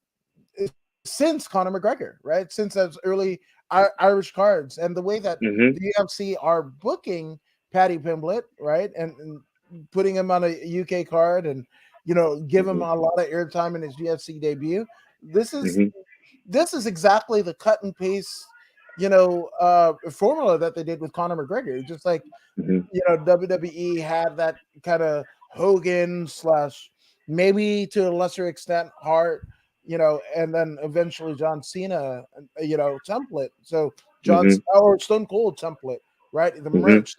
since Conor McGregor, right? Since those early Irish cards and the way that Mhm. the UFC are booking Paddy Pimblett, right, and putting him on a UK card and give him Mhm. a lot of airtime in his UFC debut. This is Mhm. this is exactly the cut and paste, formula that they did with Conor McGregor. Just like Mhm. WWE had that kind of Hogan slash maybe to a lesser extent Hart, and then eventually John Cena, template. So John's Mhm. or Stone Cold template, right? The Mhm. merch,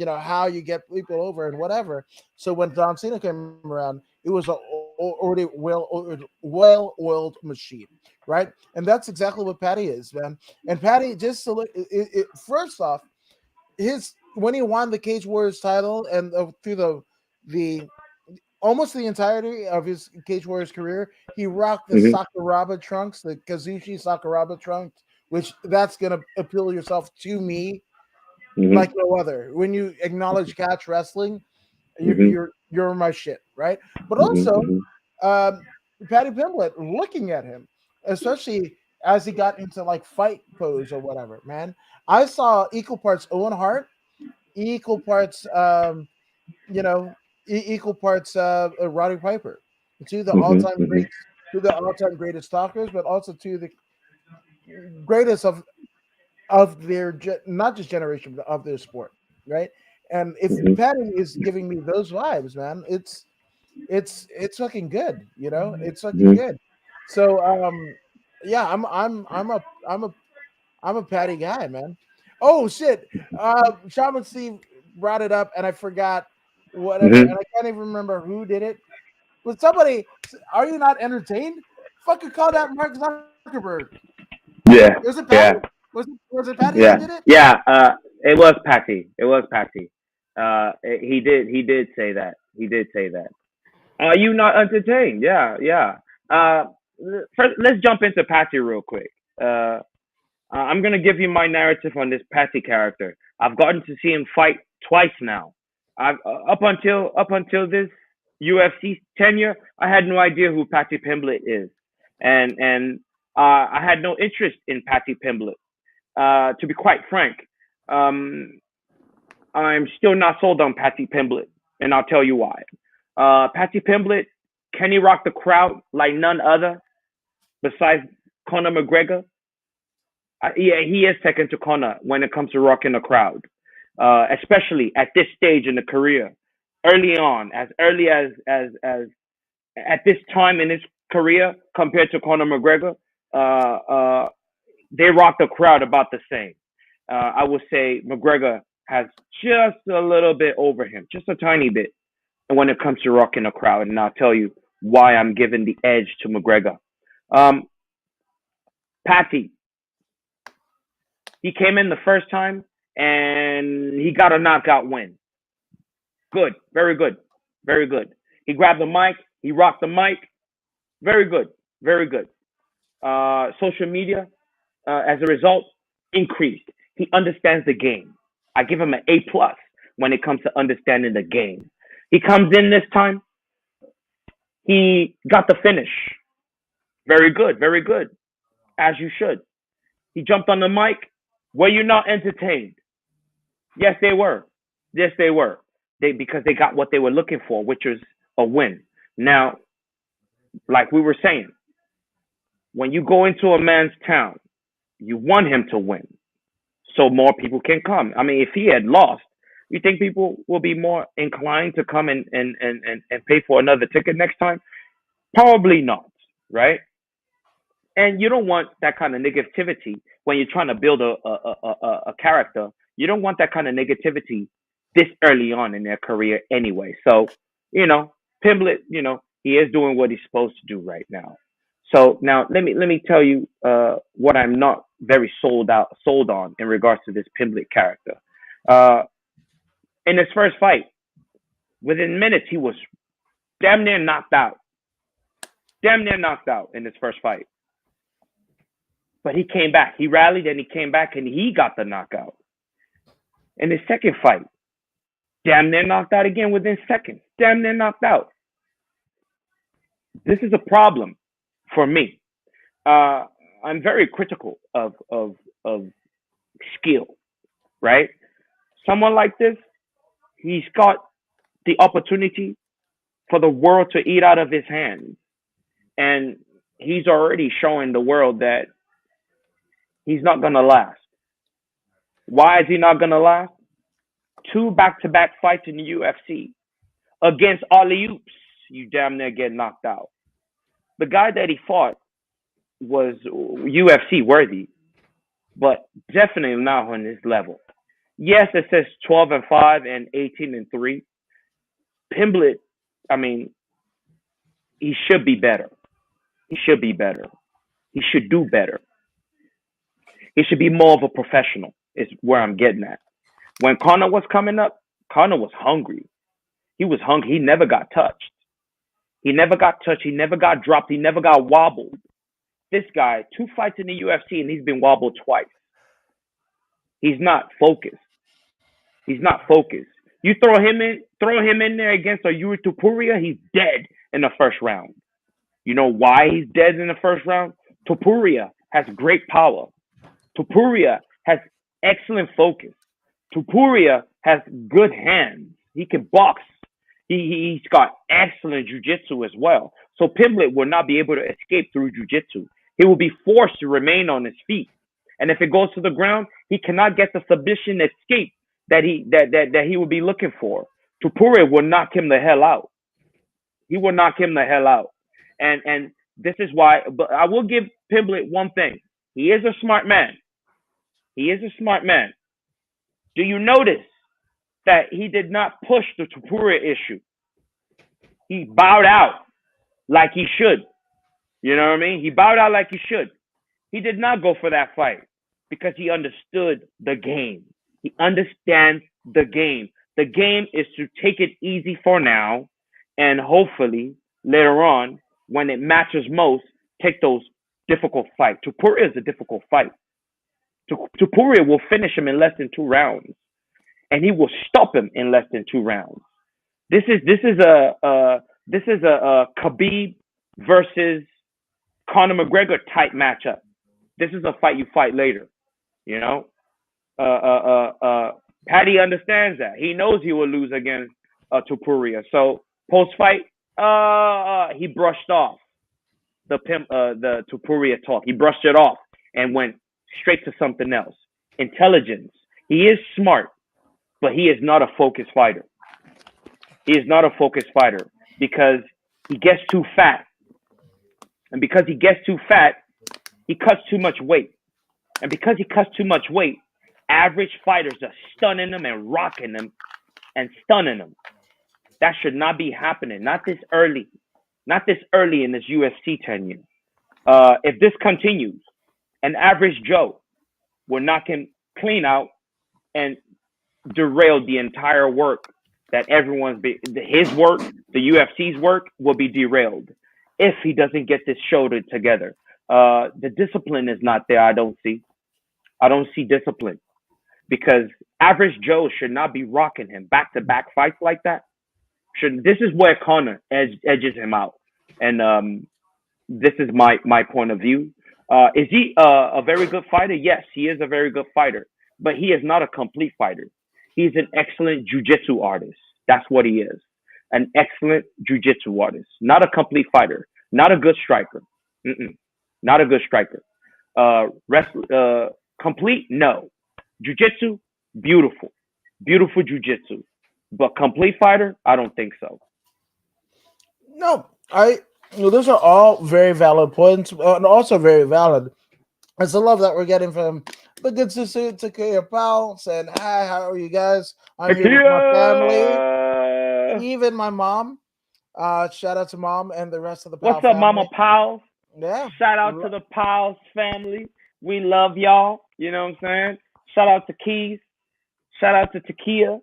how you get people over and whatever. So when John Cena came around, it was already well-oiled machine, right? And that's exactly what Patty is, man. And Patty just first off, his when he won the Cage Warriors title and through the almost the entirety of his Cage Warriors career, he rocked the Mhm. Sakuraba trunks, the Kazushi Sakuraba trunks, which that's gonna appeal yourself to me Mhm. like no other. When you acknowledge catch wrestling, you're Mhm. you're, you're my shit, right? But Mhm. also, Mhm. um, Patty Pimblett looking at him, especially as he got into like fight pose or whatever. Man, I saw equal parts Owen Hart, equal parts, you know, equal parts Roddy Piper, two of the Mhm. all-time Mhm. greats, two of the all-time greatest talkers, but also two of the greatest of their not just generation but of their sport, right? And if Mhm. Patty is giving me those vibes, man, it's fucking good, it's fucking Mhm. good. So yeah, I'm a Patty guy, man. Oh shit, Shaman Steve brought it up, and I forgot whatever, and Mhm. I can't even remember who did it. But somebody, are you not entertained? Fucking call that Mark Zuckerberg. Was Yeah. it Patty? Yeah. Was it Patty that did Yeah. it? Yeah. It was Patty. It was Patty. He did say that. He did say that. Are you not entertained? Yeah, yeah. Uh, First, let's jump into Patty real quick. Uh, I'm gonna give you my narrative on this Patty character. I've gotten to see him fight twice now. I've up until this UFC tenure, I had no idea who Patty Pimblett is, and I had no interest in Patty Pimblett. To be quite frank, um, I'm still not sold on Patty Pimblett, and I'll tell you why. Patty Pimblett, can he rock the crowd like none other besides Conor McGregor? Yeah, he is second to Conor when it comes to rocking a crowd, especially at this stage in the career. Early as at this time in his career compared to Conor McGregor, uh, uh, they rock the crowd about the same. I would say McGregor has just a little bit over him, just a tiny bit, when it comes to rocking a crowd, and I'll tell you why I'm giving the edge to McGregor. Um, Patty, he came in the first time and he got a knockout win. Good, very good, very good. He grabbed the mic, he rocked the mic, very good, very good. Social media, as a result, increased. He understands the game. I give him an A+ when it comes to understanding the game. He comes in this time, he got the finish. Very good, as you should. He jumped on the mic. Were you not entertained? Yes, they were. Yes, they were. Because they got what they were looking for, which was a win. Now, like we were saying, when you go into a man's town, you want him to win, so more people can come. I mean, if he had lost, you think people will be more inclined to come and pay for another ticket next time? Probably not, right? And you don't want that kind of negativity when you're trying to build a character. You don't want that kind of negativity this early on in their career anyway. So, you know, Pimblett, he is doing what he's supposed to do right now. So now let me tell you what I'm not very sold on in regards to this Pimblett character. Uh, in his first fight, within minutes he was damn near knocked out, damn near knocked out in his first fight. But he came back. He rallied and he came back and he got the knockout. In his second fight, damn near knocked out again within seconds. Damn near knocked out. This is a problem for me. Uh, I'm very critical of skill, right? Someone like this, he's got the opportunity for the world to eat out of his hands. And he's already showing the world that he's not going to last. Why is he not going to last? Two back-to-back fights in the UFC against alley oops, you damn near get knocked out. The guy that he fought was UFC worthy, but definitely not on his level. Yes, it says 12-5 and 18-3. Pimblett, I mean, he should be better. He should be better. He should do better. He should be more of a professional. Is where I'm getting at. When Conor was coming up, Conor was hungry. He was hungry. He never got touched. He never got touched. He never got dropped. He never got wobbled. This guy, two fights in the UFC, and he's been wobbled twice. He's not focused. He's not focused. You throw him in there against a Yuri Tupuria, he's dead in the first round. You know why he's dead in the first round? Tupuria has great power. Tupuria has excellent focus. Tupuria has good hands. He can box. He's got excellent jujitsu as well. So Pimblett will not be able to escape through jujitsu. He will be forced to remain on his feet. And if it goes to the ground, he cannot get the submission escape that he would be looking for. Tupuria will knock him the hell out. He will knock him the hell out. And this is why, but I will give Pimblett one thing. He is a smart man. He is a smart man. Do you notice that he did not push the Tupuria issue? He bowed out like he should. You know what I mean? He bowed out like he should. He did not go for that fight because he understood the game. He understands the game. The game is to take it easy for now, and hopefully later on, when it matters most, take those difficult fights. Tupuria is a difficult fight. Tupuria will finish him in less than 2 rounds, and he will stop him in less than 2 rounds. This is a Khabib versus Conor McGregor type matchup. This is a fight you fight later. You know, Paddy understands that. He knows he will lose against Tupuria. So post fight, he brushed off the Tupuria talk. He brushed it off and went straight to something else. Intelligence. He is smart, but he is not a focused fighter. He is not a focused fighter because he gets too fat. And because he gets too fat, he cuts too much weight. And because he cuts too much weight, average fighters are stunning him and rocking him and stunning him. That should not be happening. Not this early. Not this early in this UFC tenure. If this continues, an average Joe will knock him clean out and derail the entire work that his work, the UFC's work, will be derailed if he doesn't get this shoulder together. The discipline is not there. I don't see discipline because average Joe should not be rocking him back-to-back fights like that. This is where Conor edges him out, and this is my point of view. Is he a very good fighter? Yes, he is a very good fighter, but he is not a complete fighter. He's an excellent jiu-jitsu artist. That's what he is. An excellent jiu-jitsu artist. Not a complete fighter. Not a good striker. Not a good striker. Complete? No. Jiu-jitsu? Beautiful. Beautiful jiu-jitsu. But complete fighter? I don't think so. No, those are all very valid points, and also very valid. It's the love that we're getting from the good sister Takaya Powell saying, "Hi, how are you guys? I'm here with my family, even my mom. Shout out to mom and the rest of the Powell What's up, family. Mama Powell? Yeah, Shout out to the Powell's family. We love y'all. You know what I'm saying? Shout out to Keys. Shout out to Takia.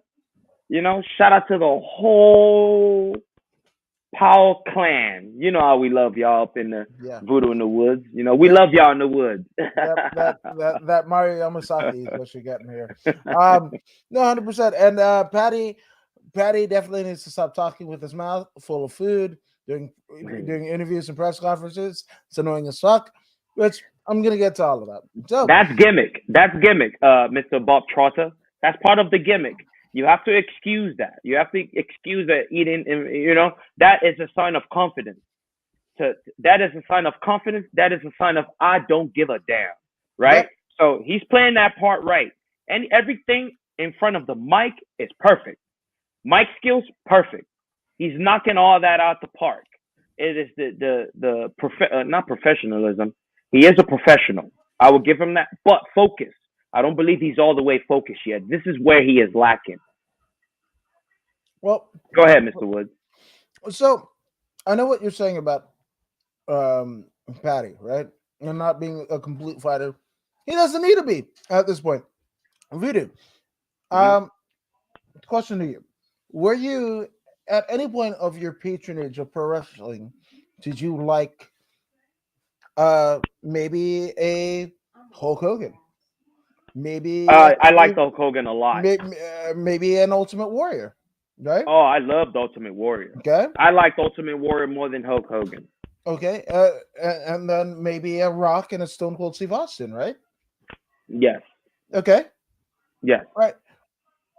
You know, shout out to the whole Powell clan. You know how we love y'all up in the voodoo in the woods. You know, we love y'all in the woods. that Mario Yamasaki is what you're getting here. No, 100%. And Patty definitely needs to stop talking with his mouth full of food, doing interviews and press conferences. It's annoying as fuck, which I'm going to get to all of that. So that's gimmick. Mr. Bob Trotter. That's part of the gimmick. You have to excuse that. You have to excuse that eating, you know, that is a sign of confidence. That is a sign of confidence. That is a sign of I don't give a damn, right? Yep. So he's playing that part right. And everything in front of the mic is perfect. Mic skills, perfect. He's knocking all that out the park. It is not professionalism. He is a professional. I will give him that. But focus. I don't believe he's all the way focused yet. This is where he is lacking. Well, go ahead, Mr. Woods. So, I know what you're saying about Patty, right? And not being a complete fighter. He doesn't need to be at this point. We do. Question to you. Were you, at any point of your patronage of pro wrestling, did you like maybe a Hulk Hogan? Maybe I liked Hulk Hogan a lot. Maybe an Ultimate Warrior, right? Oh, I loved Ultimate Warrior. Okay. I liked Ultimate Warrior more than Hulk Hogan. Okay. And then maybe a Rock and a Stone Cold Steve Austin, right? Yes. Okay. Yes. Right.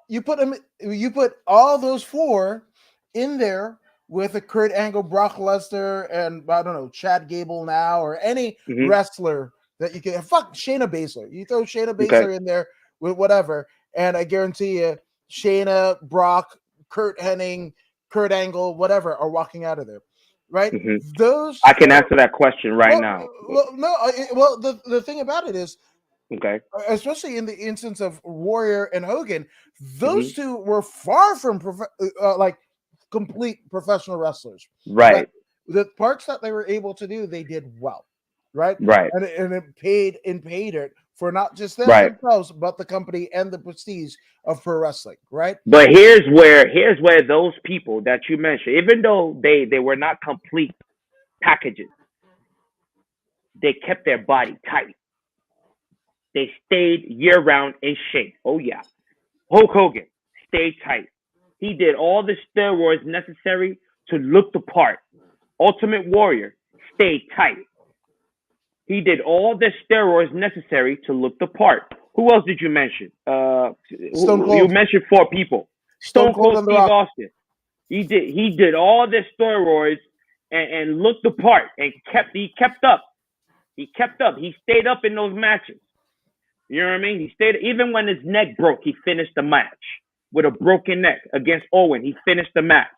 You put all those four in there with a Kurt Angle, Brock Lesnar, and I don't know, Chad Gable now, or any wrestler that you can. Fuck Shayna Baszler. You throw Shayna Baszler in there with whatever, and I guarantee you, Shayna, Brock, Kurt Hennig, Kurt Angle, whatever, are walking out of there, right? Those I can answer that question now. Well, the thing about it is, okay, especially in the instance of Warrior and Hogan, those two were far from like complete professional wrestlers, right? But the parts that they were able to do, they did well. Right, right, and it paid it for not just them Right. themselves, but the company and the prestige of pro wrestling, right? But here's where those people that you mentioned, even though they were not complete packages, they kept their body tight. They stayed year round in shape. Oh yeah. Hulk Hogan stayed tight. He did all the steroids necessary to look the part. Ultimate Warrior stayed tight. He did all the steroids necessary to look the part. Who else did you mention? Stone You Cold, mentioned four people. Stone Stone Cold Cold and The Steve Rock. Austin. He did all the steroids and looked the part and kept up. He kept up. He stayed up in those matches. You know what I mean? He stayed even when his neck broke. He finished the match with a broken neck against Owen. He finished the match.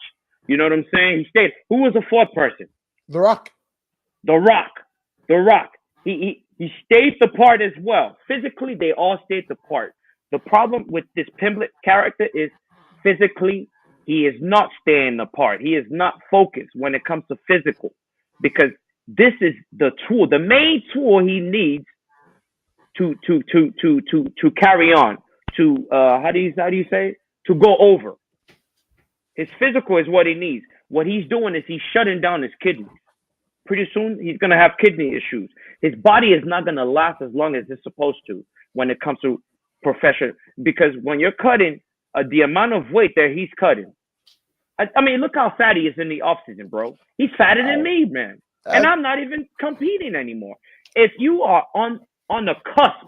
You know what I'm saying? He stayed. Who was the fourth person? The Rock. The Rock. The Rock. He stayed the part as well. Physically, they all stayed the part. The problem with this Pimblett character is physically, he is not staying the part. He is not focused when it comes to physical, because this is the tool, the main tool he needs to carry on. To how do you say it? To go over. His physical is what he needs. What he's doing is he's shutting down his kidneys. Pretty soon he's gonna have kidney issues. His body is not gonna last as long as it's supposed to when it comes to profession. Because when you're cutting the amount of weight that he's cutting, I mean, look how fat he is in the off season, bro. He's fatter than me, man. And I, I'm not even competing anymore. If you are on the cusp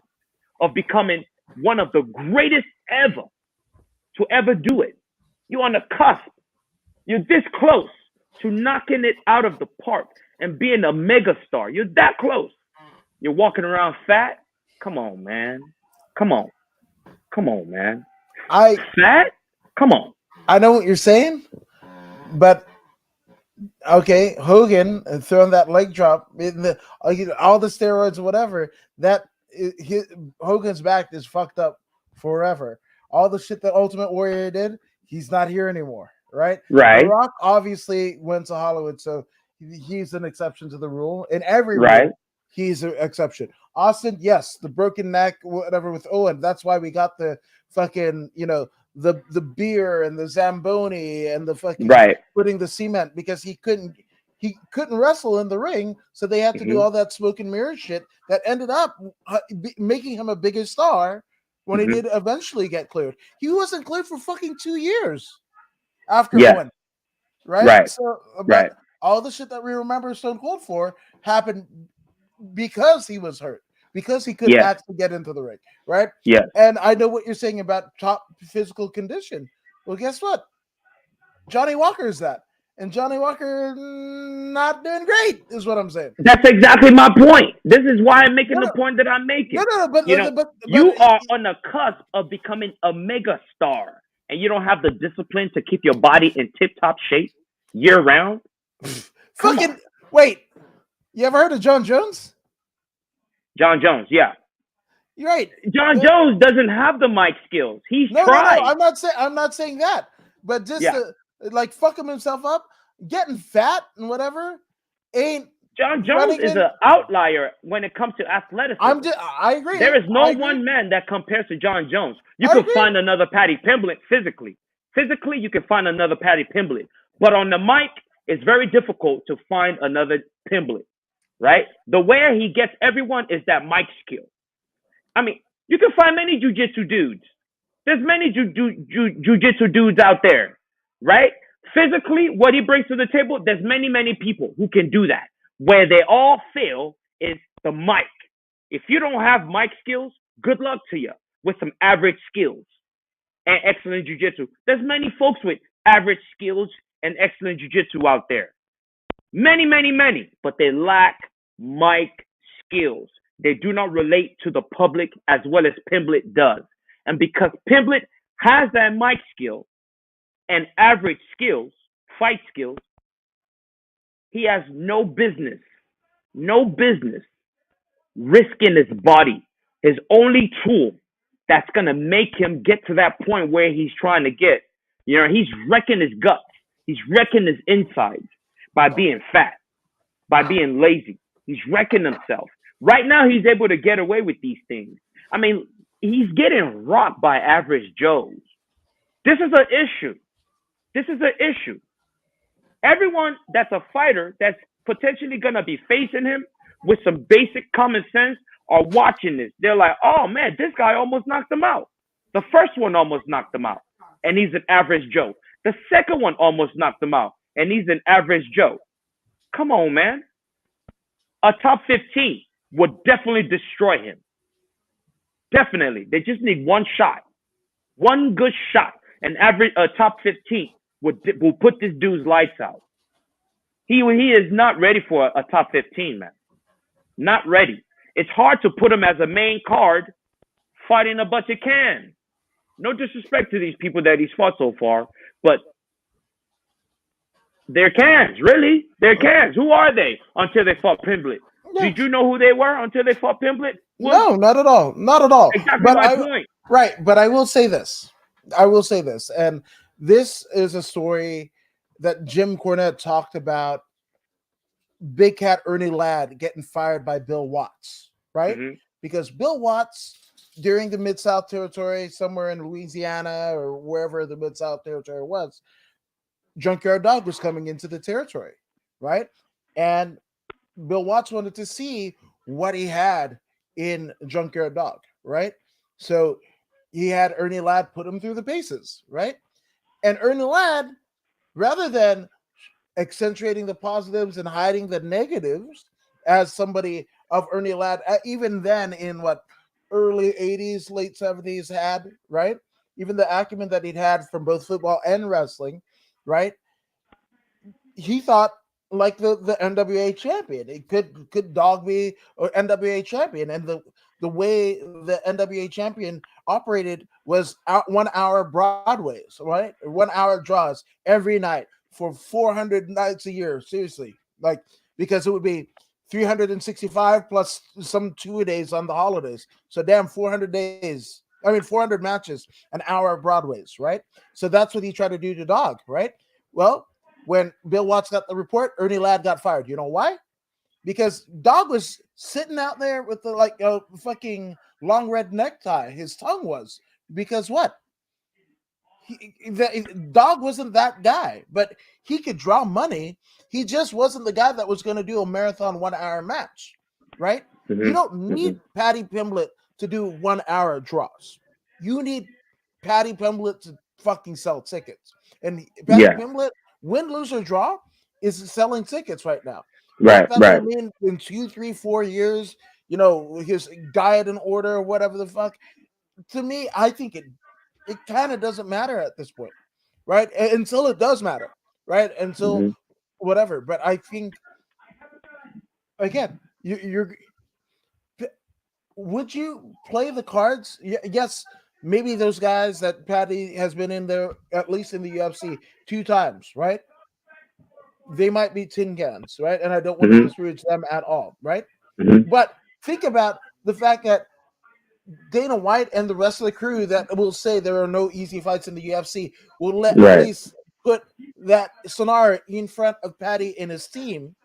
of becoming one of the greatest ever to ever do it, you're on the cusp. You're this close to knocking it out of the park and being a mega star. You're that close. You're walking around fat. Come on, man. Come on. Come on, man. I Fat? Come on. I know what you're saying, but okay, Hogan throwing that leg drop in the all the steroids, whatever. Hogan's back is fucked up forever. All the shit that Ultimate Warrior did, he's not here anymore, right? The Right. Rock obviously went to Hollywood, so he's an exception to the rule. In every Right. rule, he's an exception. Austin, yes, the broken neck, whatever with Owen. That's why we got the fucking, the beer and the Zamboni and the fucking Right. putting the cement, because he couldn't wrestle in the ring, so they had to do Mhm. all that smoke and mirror shit that ended up making him a bigger star when he Mhm. did eventually get cleared. He wasn't cleared for fucking 2 years after Yes. Owen, right? Right. So, but Right. all the shit that we remember Stone Cold for happened because he was hurt, because he couldn't Yes. actually get into the ring, right? Yes. And I know what you're saying about top physical condition. Well, guess what? Johnny Walker is that. And Johnny Walker not doing great, is what I'm saying. That's exactly my point. This is why I'm making No, the no, point that I'm no, making. no, but You know, but you are on the cusp of becoming a mega star, and you don't have the discipline to keep your body in tip top shape year round. Come on. fucking wait. You ever heard of Jon Jones? Jon Jones, yeah. You're right. Jon The- Jones doesn't have the mic skills. He's no. tried. I'm not saying that. But just Yeah. to like fuck himself up, getting fat and whatever ain't Jon Jones running is in. an outlier when it comes to athleticism. I agree. There is I no agree. one man that compares to Jon Jones. You I could agree. find another Patty Pimblett physically. Physically, you can find another Patty Pimblett. But on the mic, it's very difficult to find another Pimblett, right? The way he gets everyone is that mic skill. I mean, you can find many jujitsu dudes. There's many jujitsu dudes out there, right? Physically, what he brings to the table, there's many people who can do that. Where they all fail is the mic. If you don't have mic skills, good luck to you with some average skills and excellent jujitsu. There's many folks with average skills and excellent jujitsu out there. Many, but they lack mic skills. They do not relate to the public as well as Pimblett does. And because Pimblett has that mic skill and average skills, fight skills, he has no business risking his body. His only tool that's going to make him get to that point where he's trying to get. You know, he's wrecking his guts. He's wrecking his insides by being fat, by being lazy. He's wrecking himself Right now, he's able to get away with these things. I mean, he's getting rocked by average Joes. This is an issue. This is an issue. Everyone that's a fighter that's potentially going to be facing him with some basic common sense are watching this. They're like, oh man, this guy almost knocked him out. The first one almost knocked him out, and he's an average Joe. The second one almost knocked him out, and he's an average Joe. Come on, man. A top 15 would definitely destroy him. Definitely. They just need one shot. One good shot. An average top 15 will put this dude's lights out. He is not ready for a top 15, man. Not ready. It's hard to put him as a main card fighting a bunch of cans. No disrespect to these people that he's fought so far, but they're cans, really. They're cans. Who are they until they fought Pimblett? Yeah. Did you know who they were until they fought Pimblett? No, not at all. Not at all. Exactly But my point. Right, but I will say this. And this is a story that Jim Cornette talked about. Big Cat Ernie Ladd getting fired by Bill Watts, right? Mm-hmm. Because Bill Watts, during the Mid-South Territory, somewhere in Louisiana or wherever the Mid-South Territory was, Junkyard Dog was coming into the territory, right? And Bill Watts wanted to see what he had in Junkyard Dog, right? So he had Ernie Ladd put him through the paces, right? And Ernie Ladd, rather than accentuating the positives and hiding the negatives, as somebody of Ernie Ladd, even then in early 80s, late 70s had, right? Even the acumen that he'd had from both football and wrestling, right? He thought like the NWA champion. It could Dog be or NWA champion, and the way the NWA champion operated was 1 hour Broadways, right? 1 hour draws every night for 400 nights a year. Seriously, like, because it would be 365 plus some 2 days on the holidays. So damn, 400 days. I mean, 400 matches, an hour of Broadways, right? So that's what he tried to do to Dog, right? Well, when Bill Watts got the report, Ernie Ladd got fired. You know why? Because Dog was sitting out there with the fucking long red necktie. His tongue was. Because what? Dog wasn't that guy, but he could draw money. He just wasn't the guy that was going to do a marathon 1 hour match, right? Mm-hmm. You don't need Paddy Pimblett to do 1 hour draws. You need Paddy Pimblett to fucking sell tickets. And Paddy Pimblett, win, lose, or draw, is selling tickets right now. Right. I mean, in 2, 3, 4 years, his diet in order, or whatever the fuck. To me, I think it kind of doesn't matter at this point, right? Until it does matter, right? Until whatever. But I think, again, would you play the cards? Yes, maybe those guys that Paddy has been in there, at least in the UFC 2 times, right? They might be tin cans, right? And I don't want to discourage them at all, right? But think about the fact that Dana White and the rest of the crew that will say there are no easy fights in the UFC will at least put that scenario in front of Paddy and his team,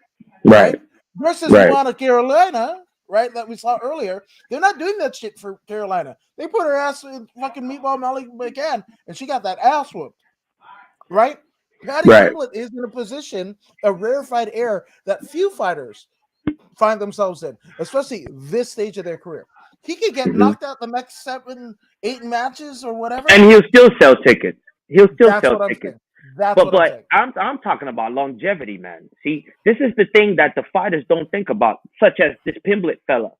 right? Versus Juana Carolina, right, that we saw earlier. They're not doing that shit for Carolina. They put her ass in fucking Meatball Molly McCann, and she got that ass whooped, right? Paddy Pimblett is in a position, a rarefied air that few fighters find themselves in, especially this stage of their career. He could get knocked out the next 7, 8 matches or whatever, and he'll still sell tickets. That's but I'm talking about longevity, man. See, this is the thing that the fighters don't think about, such as this Pimblett fella.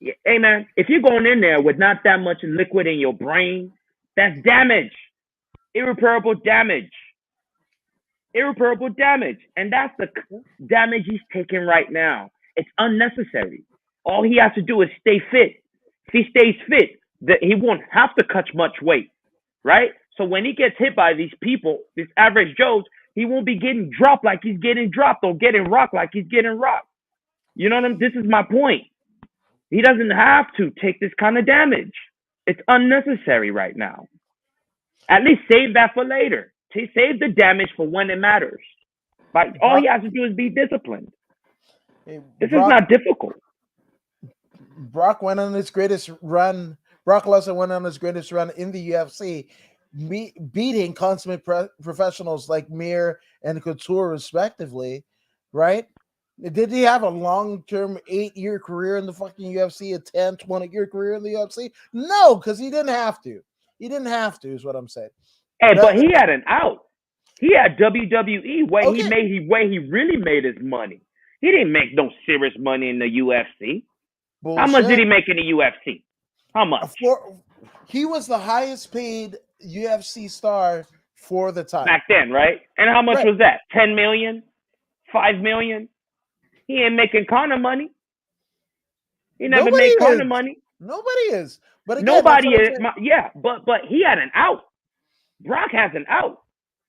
Hey, man, if you're going in there with not that much liquid in your brain, that's damage, irreparable damage. And that's the damage he's taking right now. It's unnecessary. All he has to do is stay fit. If he stays fit, he won't have to cut much weight, right? So when he gets hit by these people, these average Joes, he won't be getting dropped like he's getting dropped or getting rocked like he's getting rocked. You know what I mean? This is my point. He doesn't have to take this kind of damage. It's unnecessary right now. At least save that for later. Save the damage for when it matters. But all he has to do is be disciplined. This is not difficult. Brock went on his greatest run. Brock Lesnar went on his greatest run in the UFC, beating consummate professionals like Mir and Couture, respectively. Right? Did he have a long-term 8-year career in the fucking UFC, a 10, 20-year career in the UFC? No, because he didn't have to. He didn't have to, is what I'm saying. Hey, but he had an out. He had WWE Okay, where he really made his money. He didn't make no serious money in the UFC. How much did bullshit. he make in the UFC? How much? He was the highest paid UFC star for the time. Back then, right? And how much Right. was that? 10 million? 5 million? He ain't making Conor money. He never Nobody made Conor is. money. Nobody is. But again, that's Nobody what I'm is. saying. Yeah, but he had an out. Brock has an out.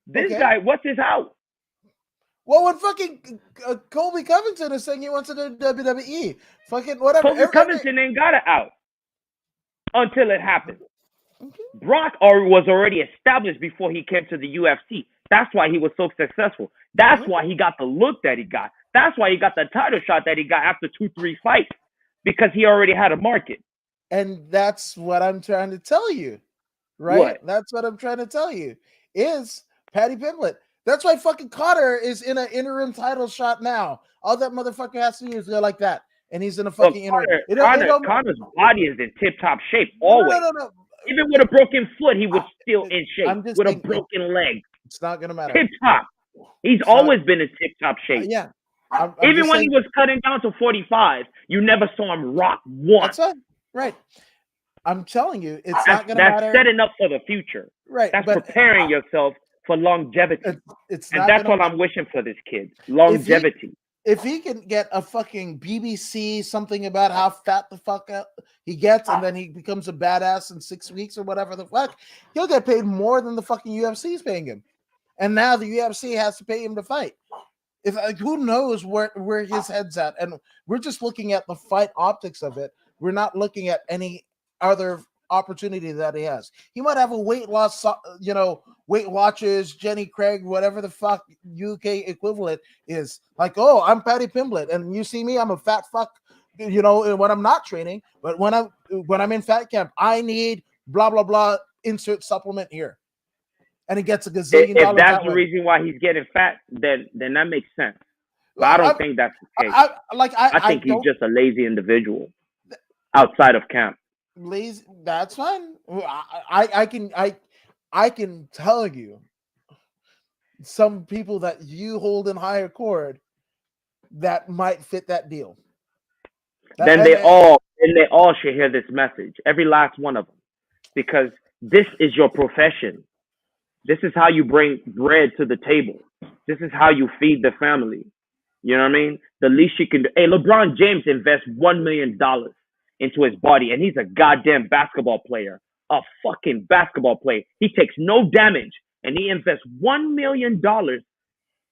This Okay. guy, what's his out? Well, when fucking Colby Covington is saying he wants to do WWE, fucking whatever. Kobe Covington ain't got an out until it happened. Brock was already established before he came to the UFC. That's why he was so successful. That's why he got the look that he got. That's why he got the title shot that he got after 2-3 fights, because he already had a market. And that's what I'm trying to tell you, right? What? That's what I'm trying to tell you is Paddy Pimblett. That's why fucking Cotter is in an interim title shot now. All that motherfucker has to do is go like that, and he's in a But fucking interim. It don't. Connor's body is in tip-top shape No, no, no, always. no, no. Even with a broken foot, he was still in shape. I'm just With a saying broken leg, it's not gonna matter. tip-top. He's It's not. always been in tip-top shape. Yeah, I'm Even just when saying. he was cutting down to 45, you never saw him rock once. That's fine, right? I'm telling you, it's not gonna That's matter, setting up for the future. right? That's But preparing yourself for longevity. it's And not that's gonna what matter I'm wishing for this kid. if he Longevity. if he can get a fucking BBC something about how fat the fuck up he gets, and then he becomes a badass in 6 weeks or whatever the fuck, he'll get paid more than the fucking UFC is paying him. And now the UFC has to pay him to fight. If who knows where his head's at, and we're just looking at the fight optics of it. We're not looking at any other opportunity that he has. He might have a weight loss, Weight Watchers, Jenny Craig, whatever the fuck UK equivalent is. Like, oh, I'm Paddy Pimblett, and you see me, I'm a fat fuck. When I'm not training, but when I'm in fat camp, I need blah blah blah. Insert supplement here, and he gets a gazillion If dollars that's that the way. reason why he's getting fat, then that makes sense. But I Well, don't think that's the case. I I think he's don't just a lazy individual outside of camp. lazy. That's fine. I can tell you some people that you hold in higher court that might fit that deal. Then they all should hear this message. Every last one of them. Because this is your profession. This is how you bring bread to the table. This is how you feed the family. You know what I mean? The least you can do. Hey, LeBron James invests $1 million into his body, and he's a goddamn basketball player. A fucking basketball player. He takes no damage, and he invests $1 million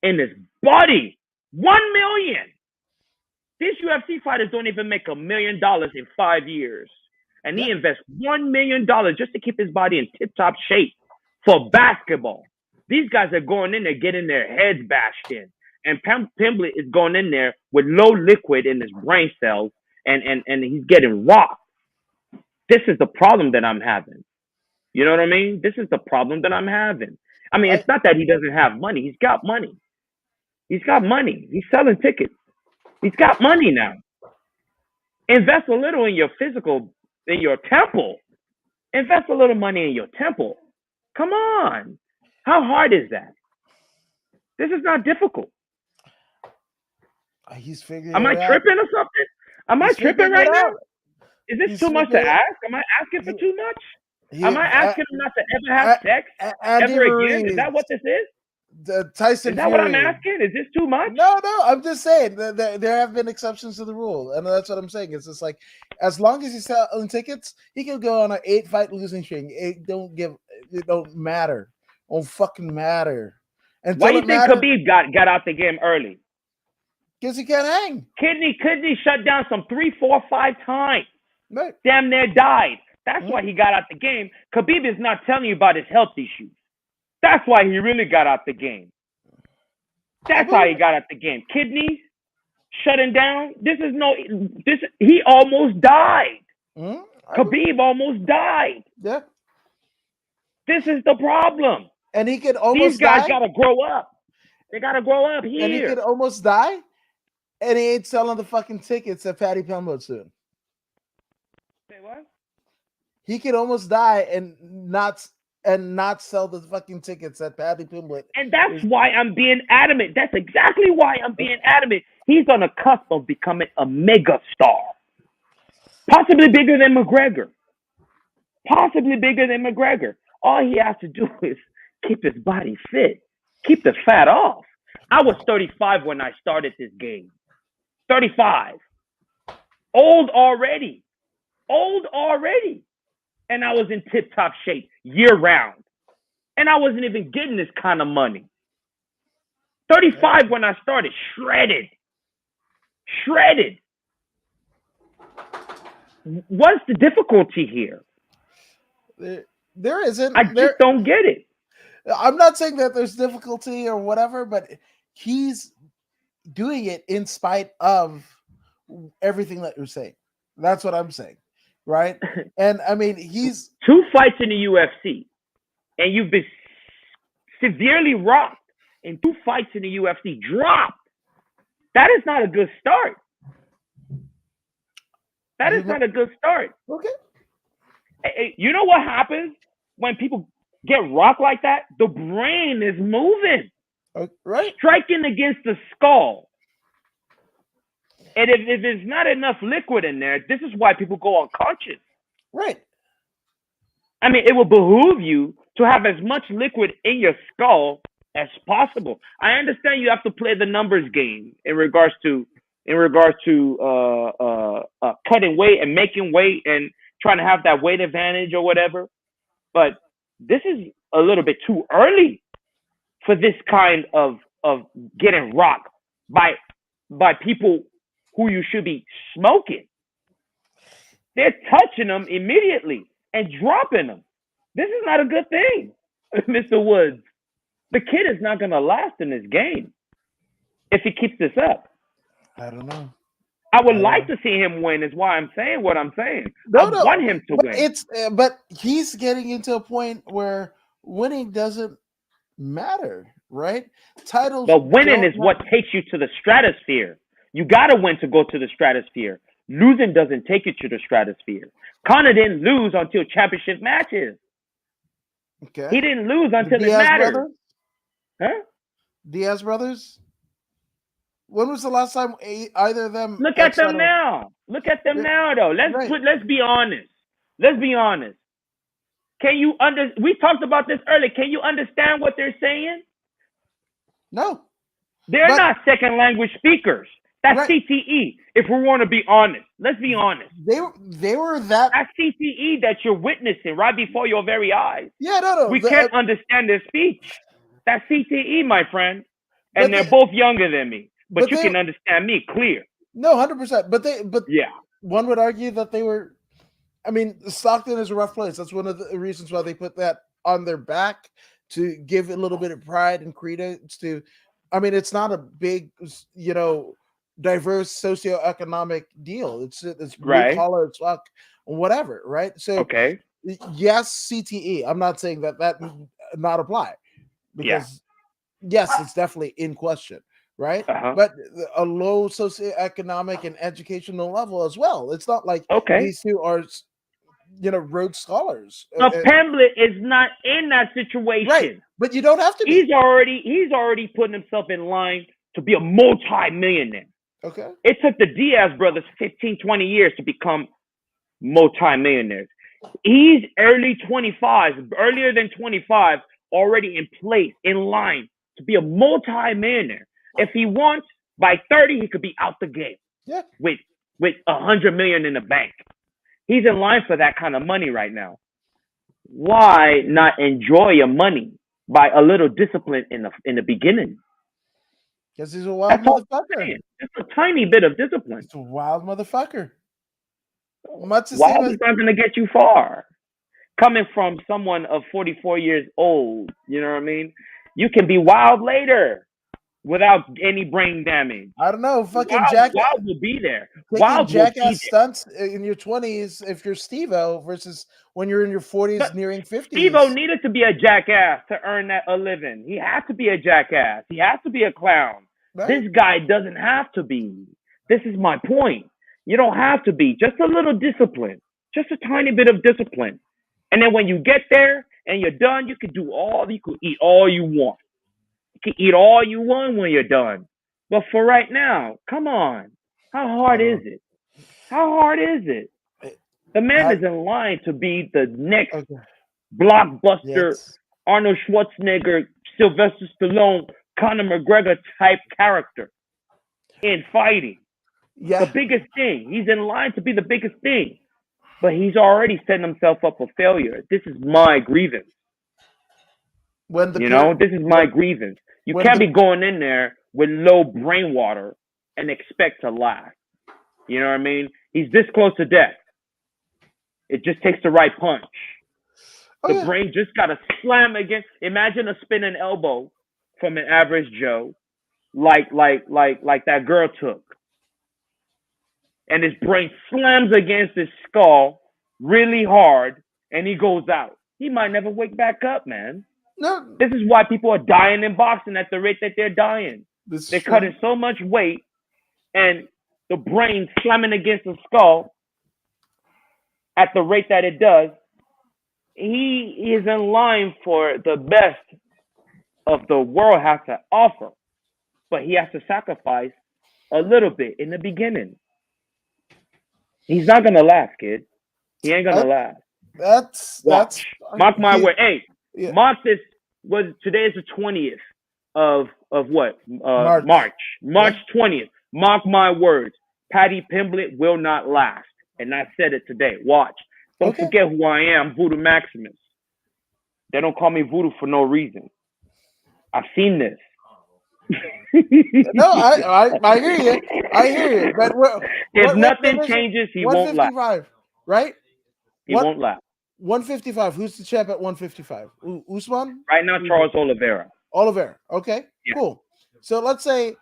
in his body. 1 million. These UFC fighters don't even make $1 million in 5 years. And Yeah, he invests $1 million just to keep his body in tip-top shape for basketball. These guys are going in there getting their heads bashed in. And Pimblett is going in there with low liquid in his brain cells, and he's getting rocked. This is the problem that I'm having. You know what I mean? This is the problem that I'm having. I mean, I it's not that he doesn't have money. He's got money. He's got money. He's selling tickets. He's got money now. Invest a little in your temple. Invest a little money in your temple. Come on. How hard is that? This is not difficult. he's figuring Am I it out. tripping or something? Am I He's tripping figuring right it now? out. Is this He's too much to figuring it out. ask? Am I asking for too much? He, Am I asking him not to ever have sex Andy ever again? Is that Ruiz, what this is? the Is Tyson that what I'm Fury. asking? Is this too much? No, I'm just saying that there have been exceptions to the rule, and that's what I'm saying. It's just like as long as he's selling tickets, he can go on an 8-fight losing streak. It don't matter. It don't fucking matter Why until do it you think matters Khabib got out the game early? because he can't hang. Kidney shut down some 3, 4, 5 times. Right. Damn near died. That's Mhm. why he got out the game. Khabib is not telling you about his health issues. That's why he really got out the game. I That's how believe he it. got out the game. Kidneys, shutting down. He almost died. Mm, I agree. Khabib almost died. Yeah, This is the problem. and he could These almost guys die, gotta grow up. They gotta grow up and he could here. almost die, and he ain't selling the fucking tickets at Patty Pumbo soon. Say what? He could almost die and not sell the fucking tickets at Paddy Pimblett. And that's why I'm being adamant. That's exactly why I'm being adamant. He's on the cusp of becoming a mega star. Possibly bigger than McGregor. Possibly bigger than McGregor. All he has to do is keep his body fit. Keep the fat off. I was 35 when I started this game. 35. Old already. Old already. And I was in tip-top shape year round. And I wasn't even getting this kind of money. 35 when I started, shredded. Shredded. What's the difficulty here? There isn't. I just don't get it. I'm not saying that there's difficulty or whatever, but he's doing it in spite of everything that you're saying. That's what I'm saying, right? And I mean, he's 2 fights in the UFC, and you've been severely rocked in 2 fights in the UFC. Dropped. That is not a good start. That is not a good start. Okay. You know what happens when people get rocked like that? The brain is moving. Right. Striking against the skull. And if there's not enough liquid in there, this is why people go unconscious. Right. I mean, it will behoove you to have as much liquid in your skull as possible. I understand you have to play the numbers game in regards to cutting weight and making weight and trying to have that weight advantage or whatever. But this is a little bit too early for this kind of getting rocked by people who you should be smoking. They're touching them immediately and dropping them. This is not a good thing, Mr. Woods. The kid is not going to last in this game if he keeps this up. I don't know. I would like to see him win. Is why I'm saying what I'm saying. I want him to win. But he's getting into a point where winning doesn't matter, right? Titles. But winning is what takes you to the stratosphere. You got to win to go to the stratosphere. Losing doesn't take you to the stratosphere. Conor didn't lose until championship matches. Okay. He didn't lose until it mattered. Brothers? Huh? Diaz brothers? When was the last time either of them? Look at them now. Look at them now, though. Let's be honest. Let's be honest. Can you we talked about this earlier. Can you understand what they're saying? No. They're not second language speakers. That's CTE. If we want to be honest, let's be honest. They were that. That's CTE that you're witnessing right before your very eyes. Yeah, no. We can't understand their speech. That's CTE, my friend. And they're both younger than me. But you can understand me clear. No, 100%. But yeah, one would argue that they were. I mean, Stockton is a rough place. That's one of the reasons why they put that on their back, to give a little bit of pride and credence to. I mean, it's not a big, diverse socioeconomic deal. It's blue collar, it's fuck, whatever, right? So yes, CTE. I'm not saying that not apply, because yes, it's definitely in question. Right, but a low socioeconomic and educational level as well. It's not like these two are, Rhodes scholars. Pemblett is not in that situation, right? But you don't have to be. He's already putting himself in line to be a multi-millionaire. Okay. It took the Diaz brothers 15, 20 years to become multi-millionaires. He's earlier than 25, already in place, in line to be a multi-millionaire. If he wants, by 30, he could be out the game. Yeah. With $100 million in the bank. He's in line for that kind of money right now. Why not enjoy your money by a little discipline in the beginning? Because he's a wild motherfucker. Just a tiny bit of discipline. It's a wild motherfucker. Wild is not going to get you far. Coming from someone of 44 years old, you know what I mean? You can be wild later. without any brain damage. I don't know. Fucking Wild will be there. taking Wild will be jackass stunts in your 20s if you're Steve-O versus when you're in your 40s there. nearing Steve-O 50s. needed to be a jackass to earn a living. He has to be a jackass. He has to be a clown. Right? This guy doesn't have to be. This is my point. You don't have to be. Just a little discipline. Just a tiny bit of discipline. And then when you get there and you're done, you could eat all you want. You can eat all you want when you're done. But for right now, come on. How hard is it? How hard is it? The man is in line to be the next blockbuster Yes. Arnold Schwarzenegger, Sylvester Stallone, Conor McGregor type character in fighting. Yeah. The biggest thing. He's in line to be the biggest thing. But he's already setting himself up for failure. This is my grievance. This is my grievance. You can't be going in there with low brain water and expect to last. You know what I mean? He's this close to death. It just takes the right punch. The brain just got to slam against. Imagine a spinning elbow from an average Joe, like that girl took, and his brain slams against his skull really hard, and he goes out. He might never wake back up, man. No. This is why people are dying in boxing at the rate that they're dying. They're cutting so much weight, and the brain slamming against the skull at the rate that it does. He is in line for the best of the world has to offer, but he has to sacrifice a little bit in the beginning. He's not gonna last, kid. He ain't gonna last. Watch. Mark my word. Hey, mark this. Today is the 20th of what? March 20th. Mark my words. Paddy Pimblett will not last, and I said it today. Watch. Don't forget who I am, Voodoo Maximus. They don't call me Voodoo for no reason. I've seen this. No, I hear you. I hear you. But if nothing changes, he won't last. Right? He won't last. 155. Who's the champ at 155? Usman? Right now, Charles Oliveira. Okay, yeah. Cool. So let's say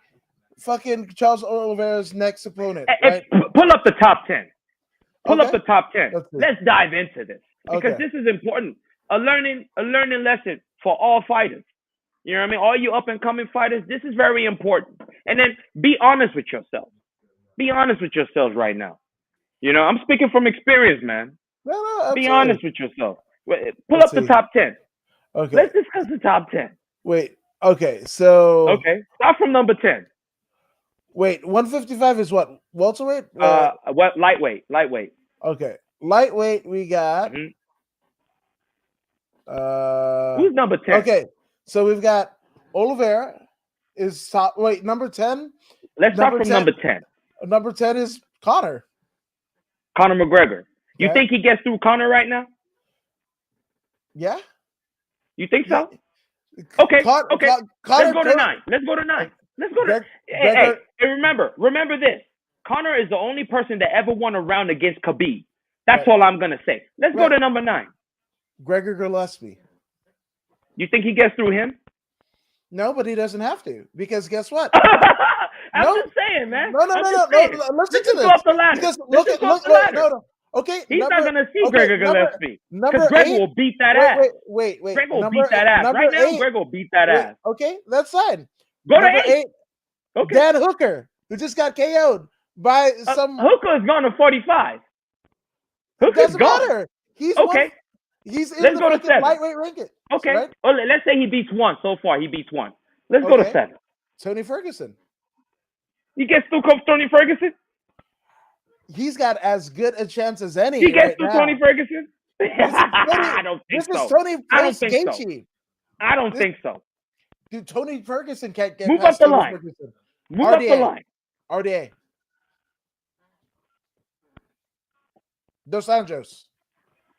fucking Charles Oliveira's next opponent. Right? Pull up the top 10. Pull up the top 10. Let's dive into this because this is important. A learning lesson for all fighters. You know what I mean? All you up and coming fighters, this is very important. And then be honest with yourself. Be honest with yourselves right now. You know, I'm speaking from experience, man. No, be honest with yourself. Pull up the top 10. Okay. Let's discuss the top 10. Wait. Okay. So. Okay. Start from number 10. Wait. 155 is what? Welterweight? What? Lightweight. Okay. Lightweight. We got. Mm-hmm. Who's number 10? Okay. So we've got Oliveira is top. Wait, number 10. Let's start from number 10. Number 10 is Conor McGregor. You think he gets through Conor right now? Yeah. You think so? Okay. Okay. Let's go to 9. Let's go to 9. Hey, remember this. Conor is the only person that ever won a round against Khabib. That's all I'm gonna say. Let's go to number 9. Gregor Gillespie. You think he gets through him? No, but he doesn't have to because guess what? I'm just saying, man. No. Listen to this. Go up the ladder. Look. No. Okay. He's not gonna see Gregor Gillespie because Greg will beat that ass. Wait. Greg will beat that ass. Right now, Greg will beat that ass. Okay, that's fine. Go to 8. Okay. Dan Hooker, who just got KO'd by some. Hooker is gone to 45. Hooker's gone. Matter. He's okay. He's in let's the go to 7. Lightweight ranking. Okay. Right? Well, let's say he beats 1 so far. He beats 1. Let's go to 7. Tony Ferguson. He gets through Tony Ferguson? He's got as good a chance as any. He gets through Tony Ferguson? I don't think so. This is Tony Gaethje. I don't think so. Dude, Tony Ferguson can't get Move past up the Tony line. Ferguson. Move up the line. RDA. Dos Anjos.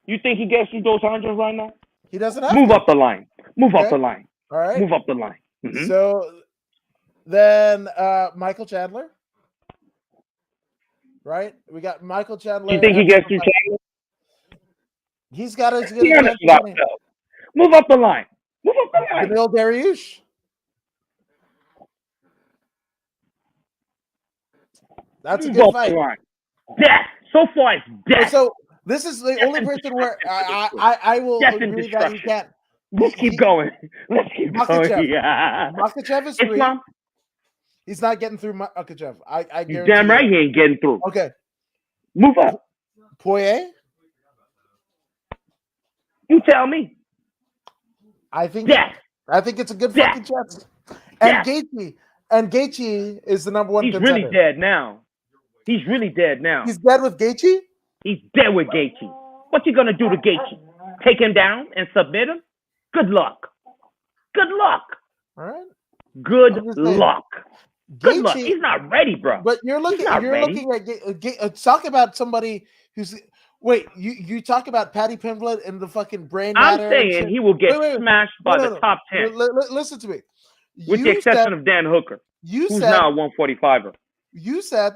You think he gets through Dos Anjos right now? He doesn't have Move to. up the line. Move up the line. All right. Move up the line. Mm-hmm. So then Michael Chandler. Right? We got Michael Chandler. You think he gets through Chandler? He's got as good a chance. Move up the line. Move up the line. Beneil Dariush. That's a good Vote fight. line. Death. So far, it's death. So this is the Death only and person where destruction for this I will Death and agree that he destruction. can't. Let's keep going. Let's keep going. Makachev. Yeah. Makachev is 3. Islam, He's not getting through Makachev. I you guarantee damn you right that. he ain't getting through. Okay. Move up. Poirier. You tell me. I think Death. it's a good Death. fucking chance. And Death. Gaethje is the number 1 He's contender. really dead now. He's really dead now. He's dead with Gaethje? He's dead with Gaethje. What you gonna do to Gaethje? Take him down and submit him? Good luck. Good luck. All right. Good luck. Good luck. Gaethje, He's not ready, bro. but you're looking at talk about somebody who's wait, you talk about Paddy Pimblett and the fucking brain matter. I'm saying he will get smashed by the top 10. Listen to me. With the exception of Dan Hooker, who's now a 145er. You said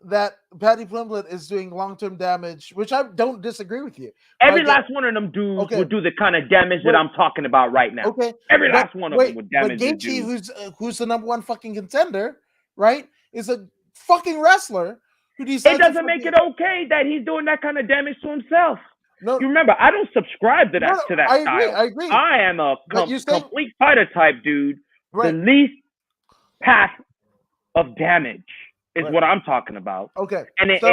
that Paddy Pimblett is doing long-term damage, which I don't disagree with you. Every last one of them dudes would do the kind of damage that I'm talking about right now. Okay. Every last one of them would damage But Gaethje, who's the number 1 fucking contender, right, is a fucking wrestler who decides. It doesn't make it okay that he's doing that kind of damage to himself. No, you remember, I don't subscribe to that style. I agree. I am a complete fighter type dude. Right. The least path of damage is what I'm talking about. Okay. And there's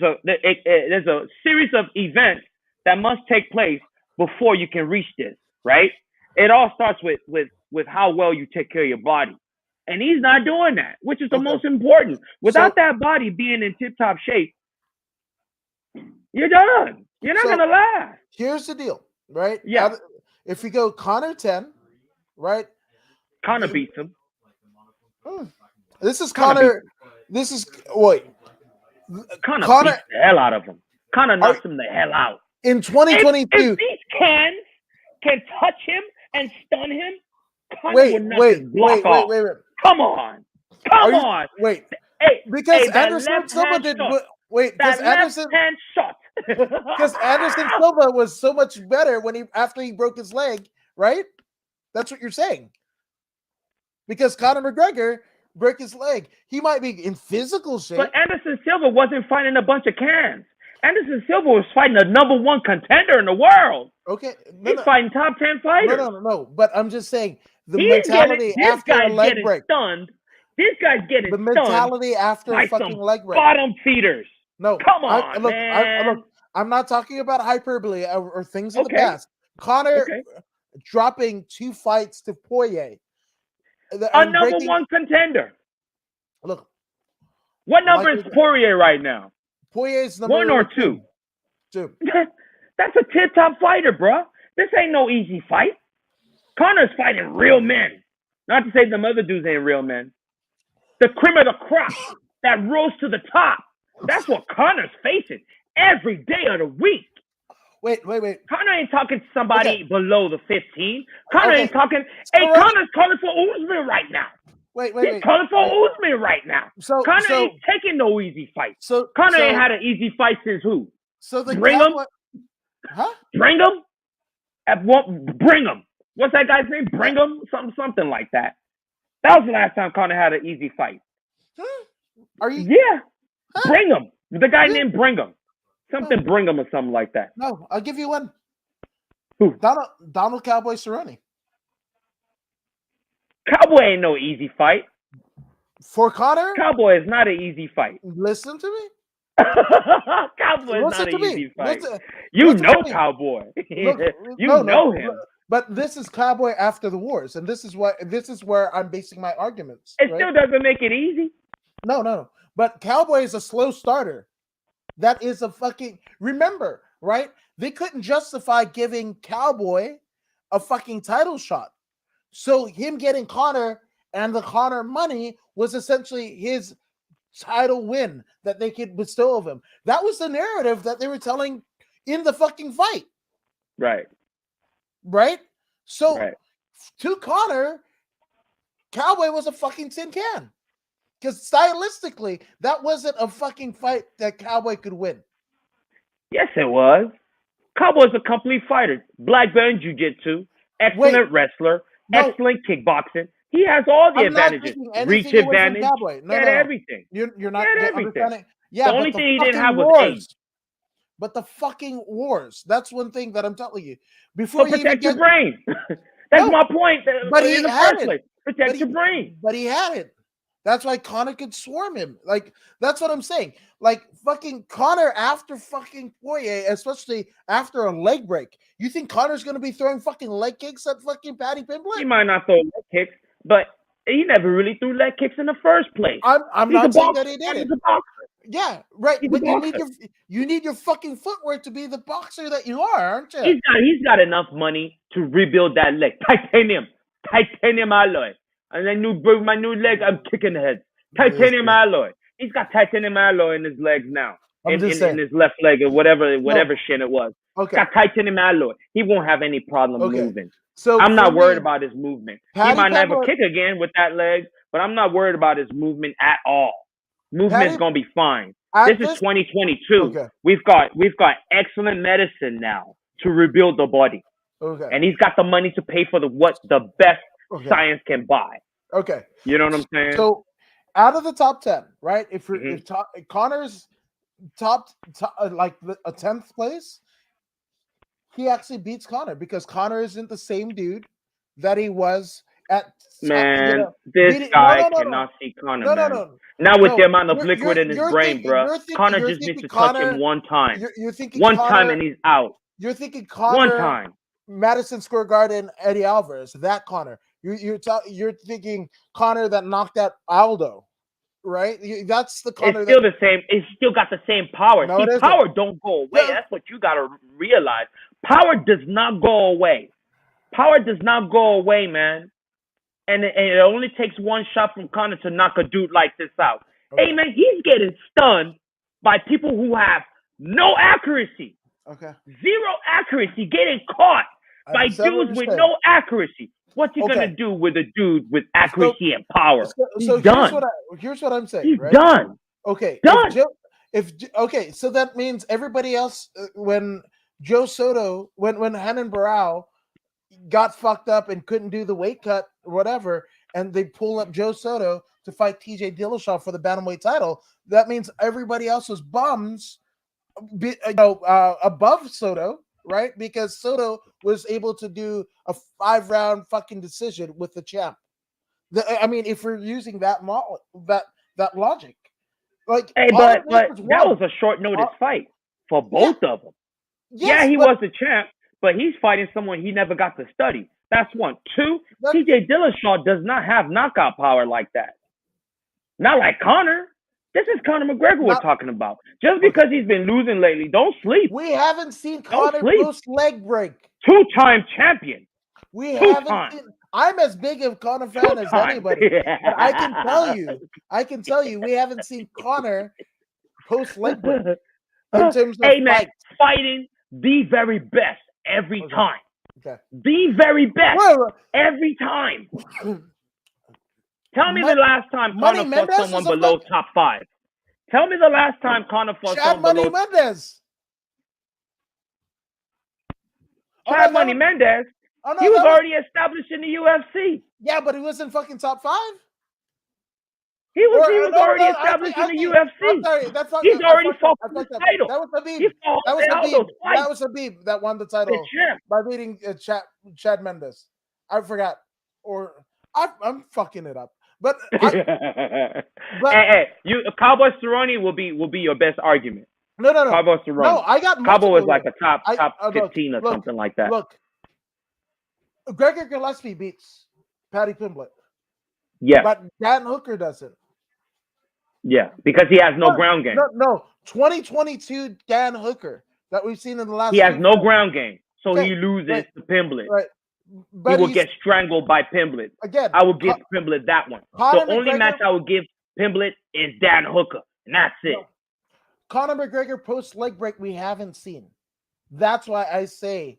a series of events that must take place before you can reach this, right? It all starts with how well you take care of your body. And he's not doing that, which is the most important. Without that body being in tip-top shape, you're done. You're not going to last. Here's the deal, right? Yeah. If we go Conor 10, right? Conor beats him. This is Conor. This is wait. Conor beats the hell out of him. Conor knocks him the hell out. In 2022, if these cans can touch him and stun him, Conor would knock his block off. Wait. Come on. Wait. Hey, because Anderson Silva did. Wait, because Anderson hand shot. Because Anderson Silva was so much better after he broke his leg, right? That's what you're saying. Because Conor McGregor broke his leg. He might be in physical shape. But Anderson Silva wasn't fighting a bunch of cans. Anderson Silva was fighting the number 1 contender in the world. Okay. He's fighting top 10 fighters. No. But I'm just saying the mentality after a leg break. Stunned. This guy's getting the mentality after a fucking leg break. Bottom feeders. No. Come on, man. I'm not talking about hyperbole or things in the past. Conor dropping 2 fights to Poirier. A number 1 contender. Look. What number is Poirier right now? Poirier's number 1 or 2? 2. That's a tip-top fighter, bro. This ain't no easy fight. Conor's fighting real men. Not to say them other dudes ain't real men. The cream of the crop that rose to the top. That's what Conor's facing every day of the week. Wait. Conor ain't talking to somebody below the 15. Conor ain't talking. Hey, Conor's calling for Usman right now. He's calling for Usman right now. Conor ain't taking no easy fight. Conor ain't had an easy fight since who? Brigham? Huh? Brigham? Brigham. What's that guy's name? Brigham? Something like that. That was the last time Conor had an easy fight. Huh? Are you? Yeah. Huh? Brigham. The guy named Brigham. Something Brigham or something like that. No, I'll give you one. Who? Donald Cowboy Cerrone. Cowboy ain't no easy fight. For Conor? Cowboy is not an easy fight. Listen to me. Cowboy is not an easy fight. You know Cowboy. You know him. But this is Cowboy after the wars, and this is where I'm basing my arguments. It still doesn't make it easy. No. But Cowboy is a slow starter. That is a fucking remember, right? They couldn't justify giving Cowboy a fucking title shot. So him getting Conor and the Conor money was essentially his title win that they could bestow of him. That was the narrative that they were telling in the fucking fight. Right? So to Conor, Cowboy was a fucking tin can. Because stylistically, that wasn't a fucking fight that Cowboy could win. Yes, it was. Cowboy's a complete fighter. Black belt in jiu-jitsu, excellent wrestler, excellent kickboxing, He has all the I'm not advantages. taking Reach anything away from advantage. Cowboy. He No, had no, no. everything. You're He not had everything. understanding. The Yeah, but only the thing he didn't fucking have was age. wars. But the fucking wars. That's one thing that I'm telling you. So Before you even protect your get brain. That's no, my point but in he the had first it. place. But Protect he your brain. but he had it. That's why Connor could swarm him. Like, that's what I'm saying. Like, fucking Connor after fucking Poirier, especially after a leg break. You think Connor's going to be throwing fucking leg kicks at fucking Paddy He Pimblett? might not throw leg kicks, but he never really threw leg kicks in the first place. I'm He's a not saying boxer. that he Man. He's didn't. a boxer. Yeah, right. He's a But boxer. you need your fucking footwork to be the boxer that you are, aren't you? He's got enough money to rebuild that leg. Titanium alloy. And then my new leg, I'm kicking the head. Titanium alloy. He's got titanium alloy in his legs now. I'm just saying. In his left leg or whatever No. shit it was. Okay. He's got titanium alloy. He won't have any problem Okay. moving. So I'm not for worried me, about his movement. He Paddy might never Pimblett- kick again with that leg, but I'm not worried about his movement at all. Movement's gonna be fine. This is 2022. Okay. We've got excellent medicine now to rebuild the body, Okay. and he's got the money to pay for what the best Okay. science can buy. Okay. You know what I'm saying? So, out of the top 10, right? If Mhm. if Connor's top like a 10th place, he actually beats Connor because Connor isn't the same dude that he was at. Man, this guy cannot see Connor, man. Now with the amount of liquid in his brain, bro, Connor just needs to touch him one time. You're thinking One Connor, time and he's out. You're thinking Connor. One time. Madison Square Garden, Eddie Alvarez. That Connor. You're thinking Connor that knocked out Aldo, right? That's the Connor. It's still the same. It's still got the same power. No, See, power don't go away. Yeah. That's what you gotta realize. Power does not go away. Power does not go away, man. And it only takes one shot from Connor to knock a dude like this out. Okay. Hey, man, he's getting stunned by people who have no accuracy. Okay. Zero accuracy, getting caught by dudes with no accuracy. What's he gonna do with a dude with accuracy and power? So done. Here's what I'm saying. He's right? done. Okay. Done. Okay, so that means everybody else when Joe Soto, when Renan Barao got fucked up and couldn't do the weight cut or whatever, and they pull up Joe Soto to fight TJ Dillashaw for the bantamweight title, that means everybody else was bums above Soto, right? Because Soto was able to do a 5-round fucking decision with the champ. I mean, if we're using that logic, like, hey, but that was a short notice fight for both of them. Yes, he was the champ, but he's fighting someone he never got to study. That's one. Two, TJ Dillashaw does not have knockout power like that. Not like Conor. This is Conor McGregor we're talking about. Just because he's been losing lately, don't sleep. We haven't seen Conor post leg break. 2-time champion. We haven't seen. I'm as big of Conor fan as anybody. But I can tell you, we haven't seen Conor post leg break in terms of fighting the very best every time. Okay. The very best every time. Tell me the last time Conor fought someone below top 5. Tell me the last time Conor fought someone below. Mendes. Chad Money Mendes. He was already established in the UFC. Yeah, but he wasn't fucking top 5. He was already established in the UFC. I'm sorry, he's already fought for the title. That was Habib. That was Habib that won the title by beating Chad Mendes. I forgot, or I'm fucking it up. But hey, Cowboy Cerrone will be your best argument. No. Cowboy Cerrone. No, I got Cowboy was like a top 15 or something like that. Look, Gregor Gillespie beats Paddy Pimblett. Yeah, but Dan Hooker doesn't. Yeah, because he has no ground game. No, 2022 Dan Hooker that we've seen in the last. He has no ground game, so he loses to Pimblett. Right. But he will get strangled by Pimblett. Again, I will give Pimblett that one. The only match I will give Pimblett is Dan Hooker, and that's it. No. Conor McGregor post leg break we haven't seen. That's why I say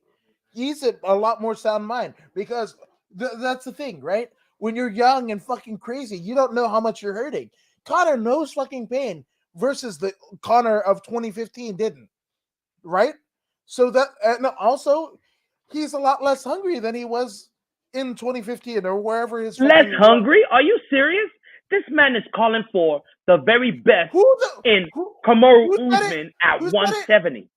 he's a lot more sound mind because that's the thing, right? When you're young and fucking crazy, you don't know how much you're hurting. Conor knows fucking pain versus the Conor of 2015 didn't, right? So that and also he's a lot less hungry than he was in 2015 or wherever his Less fucking hungry? Are you serious? This man is calling for the very best who the in who Kamaru who said it? Usman at Who said it? 170.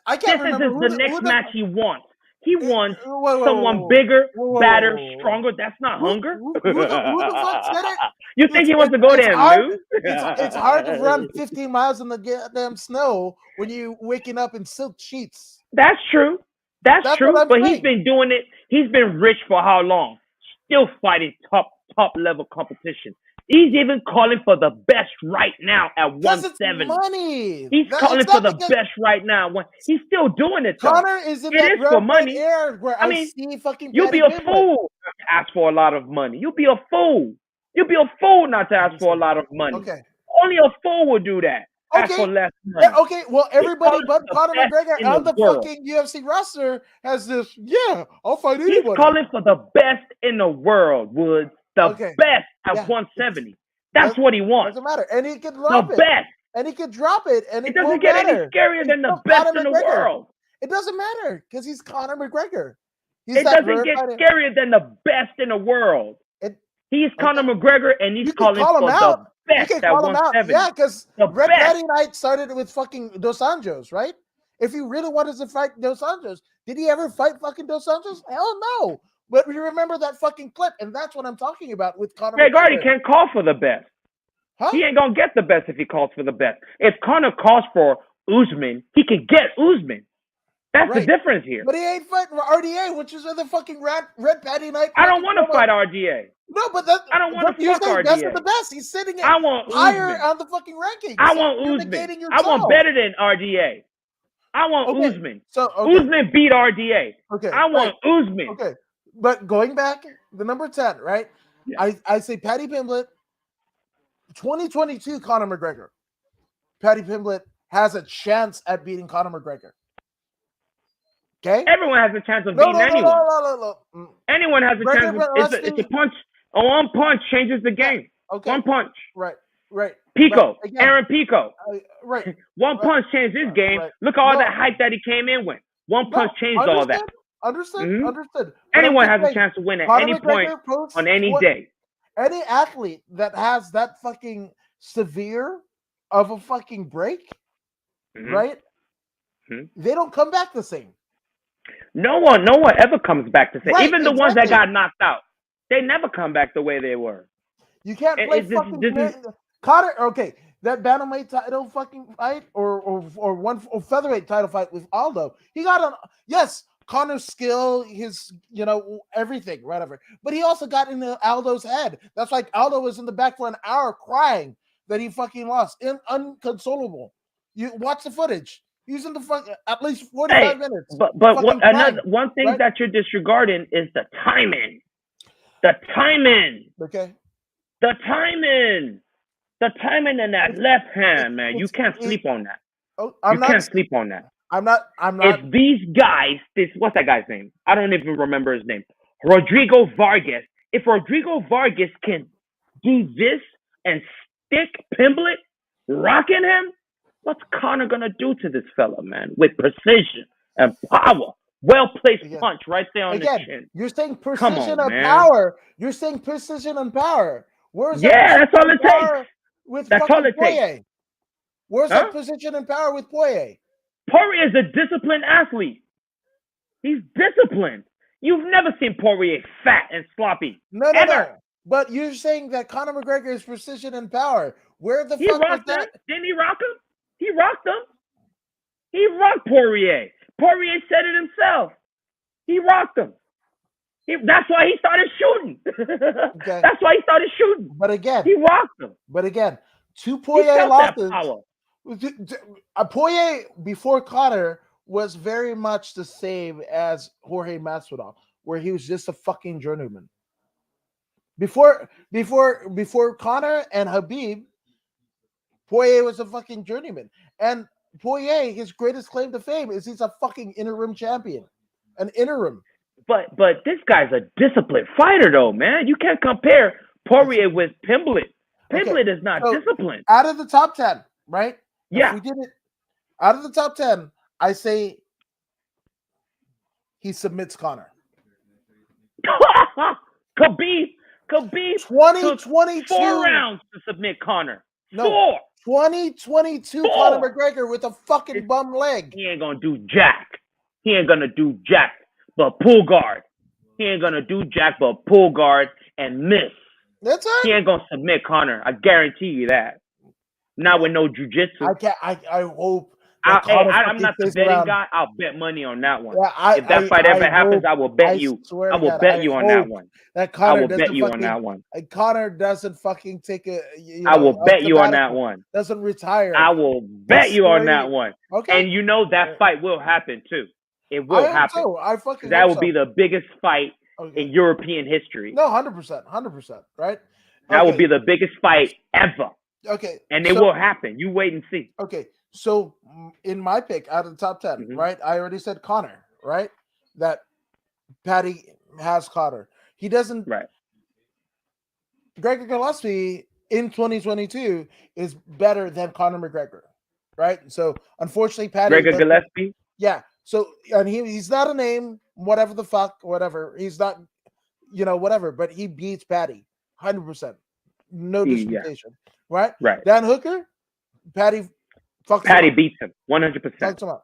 I can't This is remember the next match he wants. He wants someone bigger, badder, stronger. That's not hunger. Who the fuck said it? You think he wants to go It's there and hard. lose? It's hard to run 15 miles in the goddamn snow when you waking up in silk sheets. That's true. That's That's what true. I'm But he's saying. been doing it. He's been rich for how long? Still fighting top level competition. He's even calling for the best right now at Because it's 170. money. He's calling for the best right now. He's still doing it though. Connor is in It that is for red money. air where I I mean, see fucking you'll be Patty a Pimblett. fool not to ask for a lot of money. You'll be a fool. You'll be a fool not to ask for a lot of money. Okay. Only a fool would do that. Ask for less money. Yeah, okay, well, everybody but Conor McGregor on the world. fucking UFC roster has this, yeah, I'll fight anybody. He's calling for the best in the world, Woods. The best at 170. That's what he wants. Doesn't matter. And he can drop it. The best. And he can drop it. And it doesn't get any scarier than the best in the world. It doesn't matter because he's Conor McGregor. It doesn't get scarier than the best in the world. He's Conor McGregor, and he's calling for the best at 170. Yeah, because Red Patty Night started with fucking Dos Anjos, right? If he really wanted to fight Dos Anjos, did he ever fight fucking Dos Anjos? Hell no. But you remember that fucking clip, and that's what I'm talking about with Conor McGregor. McGregor can't call for the best. Huh? He ain't gonna get the best if he calls for the best. If Conor calls for Usman, he can get Usman. That's the difference here. But he ain't fighting RDA, which is the fucking Red Patty Night. I don't want to fight RDA. No, but I don't want to fuck RDA. That's the best. He's sitting higher on the fucking rankings. I want Usman. I want better than RDA. I want Usman. So Usman beat RDA. Okay. I want Usman. Okay. But going back, the number 10, right? Yeah. I say Patty Pimblett, 2022 Conor McGregor. Patty Pimblett has a chance at beating Conor McGregor. Okay? Everyone has a chance of beating anyone. No. Anyone has a chance. It's a punch. One punch changes the game. Okay. One punch. Right. Pico. Again, Aaron Pico. Right. One punch changed his game. Right. Look at all that hype that he came in with. One punch changed all that. Understood. Anyone has a chance to win at any point on any day. Any athlete that has that fucking severe of a fucking break, right? They don't come back the same. No one ever comes back the same. Right, even the ones that got knocked out, they never come back the way they were. You can't play fucking Conor. Okay, that bantamweight title fucking fight or featherweight title fight with Aldo. He got on. Yes. Conor's skill, his, everything, whatever. But he also got into Aldo's head. That's like Aldo was in the back for an hour crying that he fucking lost. Unconsolable. You watch the footage. He's in the at least 45 minutes. But one thing that you're disregarding is the timing. The timing. Okay. The timing. The timing in that left hand, man. You can't sleep on that. You can't sleep on that. I'm not. If these guys, what's that guy's name? I don't even remember his name. Rodrigo Vargas. If Rodrigo Vargas can do this and stick Pimblett rocking him, what's Conor gonna do to this fella, man? With precision and power, well-placed punch right there on the chin. You're saying precision and power. You're saying precision and power. Where's that's all it takes. With that's all it takes. Where's that precision and power with Poirier? Poirier is a disciplined athlete. He's disciplined. You've never seen Poirier fat and sloppy. No. But you're saying that Conor McGregor is precision and power. Where the fuck was that? Didn't he rock him? He rocked him. He rocked Poirier. Poirier said it himself. He rocked him. That's why he started shooting. Okay. That's why he started shooting. But again, he rocked him. But again, two Poirier losses. Poirier before Conor was very much the same as Jorge Masvidal, where he was just a fucking journeyman. Before Conor and Khabib, Poirier was a fucking journeyman. And Poirier, his greatest claim to fame is he's a fucking interim champion. An interim. But this guy's a disciplined fighter, though, man. You can't compare Poirier with Pimblett. Pimblett is not disciplined. Out of the top 10, right? Yeah. If we did it out of the top 10, I say he submits Conor. Khabib took 2022. 4 rounds to submit Conor. No. 2022 Conor 4. McGregor with a fucking bum leg. He ain't gonna do jack. He ain't gonna do jack but pull guard. He ain't gonna do jack but pull guard and miss. That's it. He ain't gonna submit Conor. I guarantee you that. Not with no jujitsu. I hope. I'm not the betting guy. I'll bet money on that one. Yeah, if that fight ever happens, I will bet you. I will bet you on that one. That Conor I will bet you on that one. Conor doesn't fucking take a. I will bet you on that one. Doesn't retire. I will bet you on that one. Okay. And you know that fight will happen too. It will happen. So. I fucking. That will be the biggest fight in European history. No, 100%, right? That will be the biggest fight ever. Okay. And it will happen. You wait and see. Okay. So in my pick out of the top 10, right? I already said Conor, right? That Paddy has Conor. He doesn't. Right. Gregor Gillespie in 2022 is better than Conor McGregor, right? So unfortunately, Paddy. Gregor Gillespie. Yeah. So and he's not a name, whatever the fuck, whatever. He's not, whatever. But he beats Paddy, 100%. No disputation, right? Right. Dan Hooker, Paddy beats him 100%.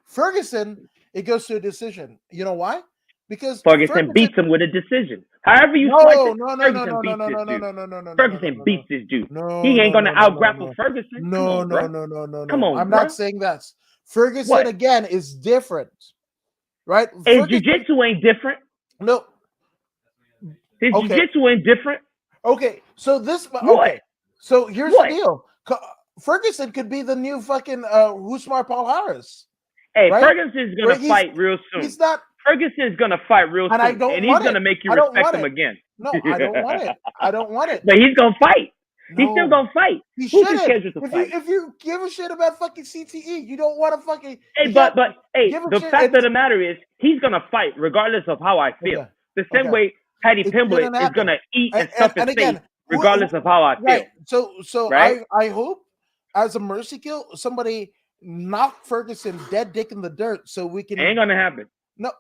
Ferguson, it goes to a decision. You know why? Because Ferguson beats him with a decision. However you slice it, Ferguson beats this dude. He ain't gonna out-grapple Ferguson. No. Come on, I'm not saying that. Ferguson again is different, right? His jiu-jitsu ain't different. No. His jiu-jitsu ain't different. Okay, so this. What? Okay, so here's the deal. Ferguson could be the new fucking Usman Paul Harris. Hey, right? Ferguson's gonna fight real soon. He's not. Ferguson's gonna fight real soon, and he's gonna make you respect him again. No, I don't want it. I don't want it. But he's gonna fight. No. He's still gonna fight. He shouldn't. If you give a shit about fucking CTE, you don't want to fucking. Hey, but the fact of the matter is, he's gonna fight regardless of how I feel. The same way Paddy Pimblett is gonna eat and stuff his face, regardless of how I feel. Right. So right? I hope as a mercy kill, somebody knock Ferguson dead dick in the dirt so we can. It ain't gonna happen. No.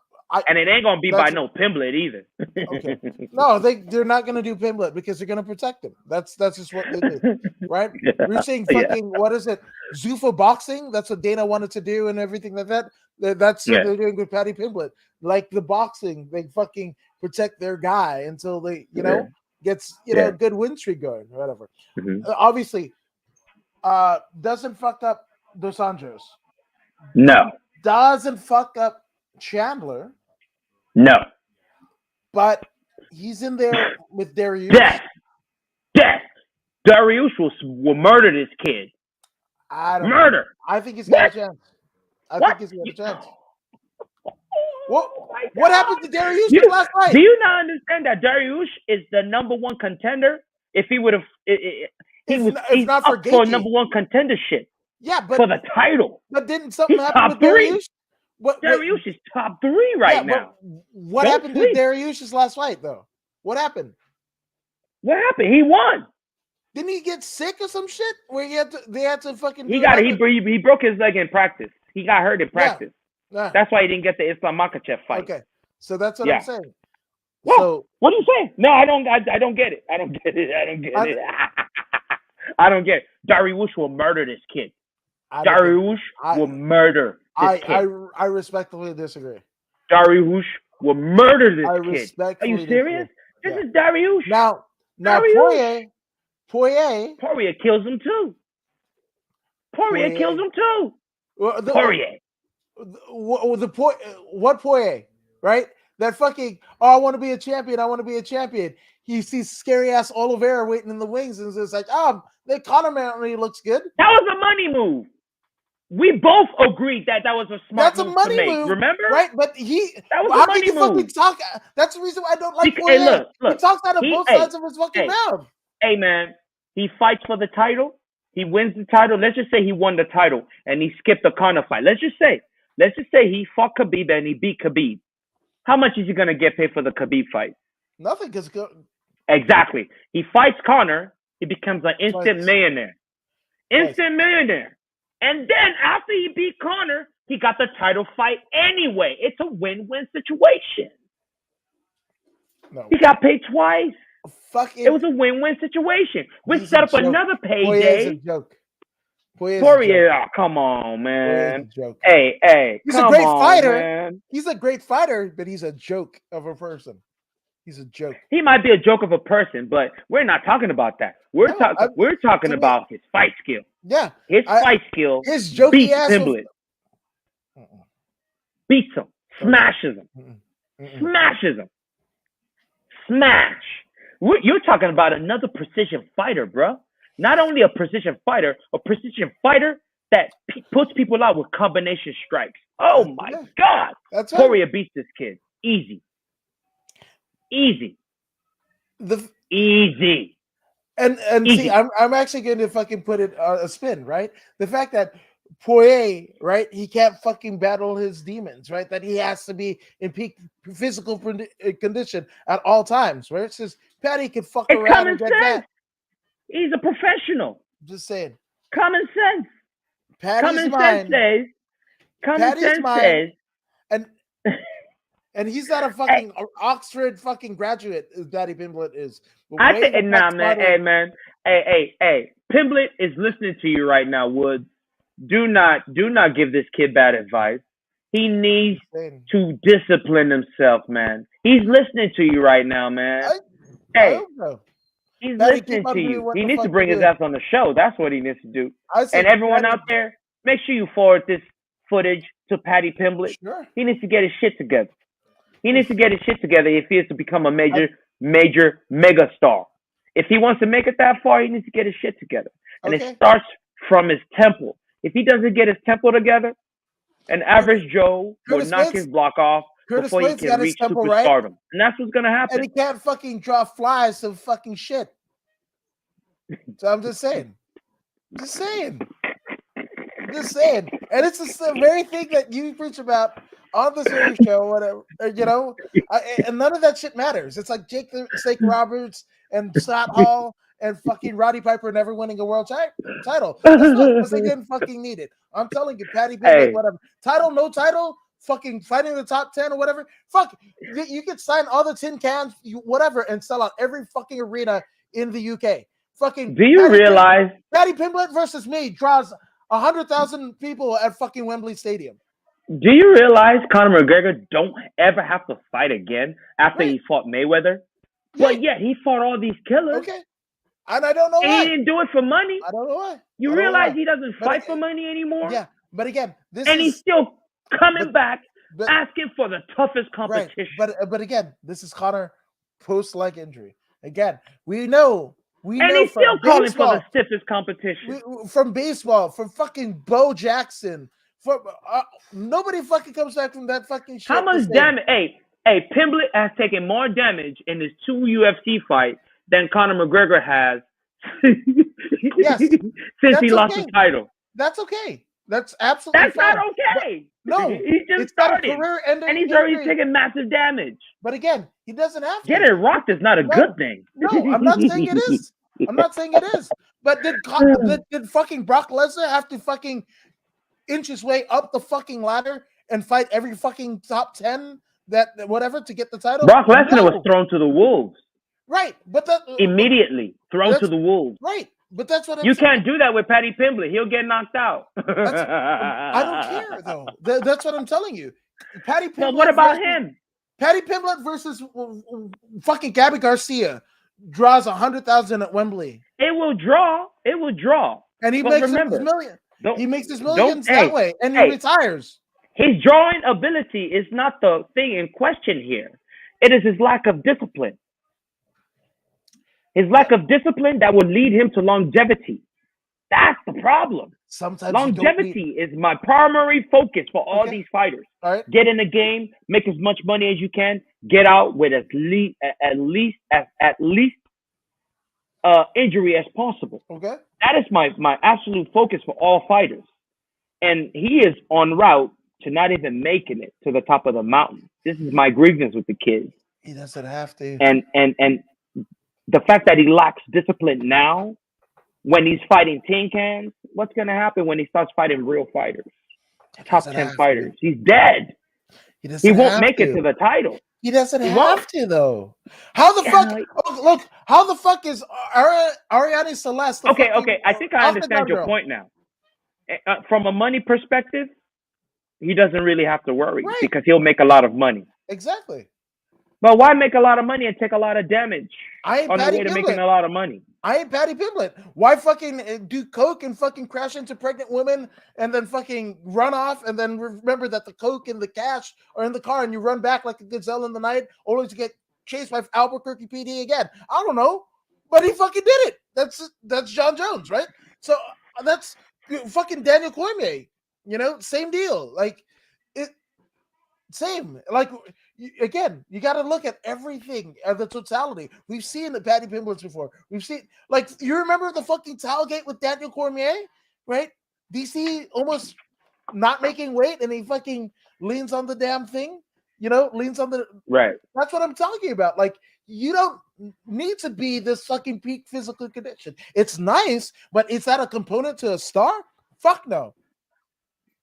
And it ain't gonna be by no Pimblett either. Okay. No, they're not gonna do Pimblett because they're gonna protect him. That's just what they do, right? We're saying fucking what is it? Zuffa boxing. That's what Dana wanted to do and everything like that. That's what they're doing with Paddy Pimblett. Like the boxing, they fucking protect their guy until they, gets good win streak going or whatever. Obviously, doesn't fuck up Dos Anjos. No. Doesn't fuck up Chandler. No. But he's in there with Dariush. Death. Dariush will murder this kid. Murder. I think he's got a chance. I think he's got a chance. What happened to Dariush last night? Do you not understand that Dariush is the number one contender? If he would have, he's not up for number one contendership. Yeah, but for the title. But didn't something happen with Dariush? Dariush is top 3 right now. What happened to Dariush's last fight, though? What happened? What happened? He won. Didn't he get sick or some shit? Where they had to fucking. He broke his leg in practice. He got hurt in practice. Yeah. That's why he didn't get the Islam Makhachev fight. Okay, so that's what I'm saying. Well, so what are you saying? No, I don't get it. I don't get it. I don't get it. Dariush will murder this kid. Dariush will murder this kid. I respectfully disagree. Dariush will murder this kid. Are you serious? This is Dariush. Now Poirier kills him too. Poirier kills him too. Poirier. What Poirier, right? That fucking, I want to be a champion. He sees scary ass Oliveira waiting in the wings and it's like, that Conor apparently looks good. That was a money move. We both agreed that was a smart move to make. Remember? Right? But that was a money move. That's the reason why I don't like Poirier. Hey, look. He talks out of both sides of his fucking mouth. Hey, man. He fights for the title. He wins the title. Let's just say he won the title and he skipped the Conor fight. Let's just say he fought Khabib and he beat Khabib. How much is he going to get paid for the Khabib fight? Nothing. Exactly. He fights Conor. He becomes an instant millionaire. Millionaire. And then after he beat Conor, he got the title fight anyway. It's a win-win situation. No. He got paid twice. It Fucking, was a win-win situation. We he's a set up joke. another Poirier is a payday. joke. Poirier is a joke. Poirier, oh, come on, Poirier is a man. joke. Hey, He's a come great on, fighter. man. He's a great fighter, but he's a joke of a person. He's a joke. He might be a joke of a person, but we're not talking about that. We're No, talking to me, about his fight skill. yeah. His fight skill His jokey beats ass. Pimblett. Beats him. Smashes him. Smashes him. Smash. You're talking about another precision fighter, bro. Not only a precision fighter that puts people out with combination strikes. Oh my God. That's Poirier beats this kid. Easy. The Easy. and Easy. see, I'm actually going to fucking put it a spin, right? The fact that Poirier, right, he can't fucking battle his demons, right? That he has to be in peak physical condition at all times, right? It's just Patty can fuck It's around common and get sense. that. He's a professional. Just saying. Common sense. Patty's mine. Common sense says. And he's not a fucking Oxford fucking graduate, as Patty Pimblett is. I think, nah, man. Hey, man. Hey. Pimblett is listening to you right now, Woods. Do not give this kid bad advice. He needs to discipline himself, man. He's listening to you right now, man. He's listening to you. He needs to bring his ass on the show. That's what he needs to do. And everyone out there, make sure you forward this footage to Patty Pimblett. Sure. He needs to get his shit together. He needs to get his shit together if he is to become a major mega star. If he wants to make it that far, he needs to get his shit together. And it starts from his temple. If he doesn't get his temple together, an average Joe will knock his block off before he can reach superstardom. Right? And that's what's going to happen. And he can't fucking draw flies to fucking shit. So I'm just saying. Just saying. And it's the very thing that you preach about on the series show, whatever, you know, and none of that shit matters. It's like Jake the Snake Roberts and Scott Hall and fucking Roddy Piper never winning a world title. Because they didn't fucking need it. I'm telling you, Patty Pimblett, whatever. Title, no title, fucking fighting the top 10 or whatever. Fuck, you could sign all the tin cans, whatever, and sell out every fucking arena in the UK. Fucking. Do you realize Patty Pimblett versus me draws 100,000 people at fucking Wembley Stadium? Do you realize Conor McGregor don't ever have to fight again after he fought Mayweather? Yeah. But yet he fought all these killers. Okay. And I don't know why. He didn't do it for money. I don't know why. You realize he doesn't fight for money anymore? Yeah. But again, he's still coming back asking for the toughest competition. Right. But again, this is Conor post-leg injury. Again, we know he's still calling for the stiffest competition. From baseball, from fucking Bo Jackson. Nobody fucking comes back from that fucking shit. How much damage? Hey, Pimblett has taken more damage in his 2 UFC fights than Conor McGregor has since he lost the title. That's okay. That's absolutely That's fine. Not okay. But, no, he just started, and he's already taking massive damage. But again, he doesn't have to. Getting rocked is not a good thing. No, I'm not saying it is. I'm not saying it is. But did fucking Brock Lesnar have to fucking inch his way up the fucking ladder and fight every fucking top 10 that whatever to get the title? Brock Lesnar was thrown to the wolves. Right, but immediately thrown to the wolves. Right, but that's what you can't do that with Patty Pimblett. He'll get knocked out. I don't care though. That's what I'm telling you. Patty Pimblett. So what about him? Patty Pimblett versus fucking Gabby Garcia draws 100,000 at Wembley. It will draw. And he makes his million. He makes his millions that way, and he retires. His drawing ability is not the thing in question here. It is his lack of discipline. His lack of discipline that would lead him to longevity. That's the problem. Sometimes longevity is my primary focus for all these fighters. All right. Get in the game, make as much money as you can, get out with at least injury as possible. Okay. That is my absolute focus for all fighters. And he is en route to not even making it to the top of the mountain. This is my grievance with the kid. He doesn't have to. And the fact that he lacks discipline now, when he's fighting tin cans, what's going to happen when he starts fighting real fighters? Top 10 fighters. He's dead. He won't make it to the title. He doesn't He won't. have to though. How the fuck? Yeah. Oh, look, how the fuck is Ariane Celeste the Okay, fucking okay. I think I understand octagon your girl? point now. From a money perspective, he doesn't really have to worry Right, because he'll make a lot of money. exactly. But why make a lot of money and take a lot of damage I ain't on the Patty way to making Pimblett. a lot of money? I ain't Patty Pimblett. Why fucking do coke and fucking crash into pregnant women and then fucking run off and then remember that the coke and the cash are in the car and you run back like a gazelle in the night only to get chased by Albuquerque PD again? I don't know, but he fucking did it. That's Jon Jones, right? So that's fucking Daniel Cormier. You know, same deal. Like it, same. Like again, you got to look at everything at the totality. We've seen the Patty Pimblets before. We've seen like you remember the fucking Tailgate with Daniel Cormier, right? DC almost not making weight, and he fucking leans on the damn thing. You know, leans on the. Right. That's what I'm talking about. Like you don't need to be this fucking peak physical condition. It's nice, but is that a component to a star? Fuck no.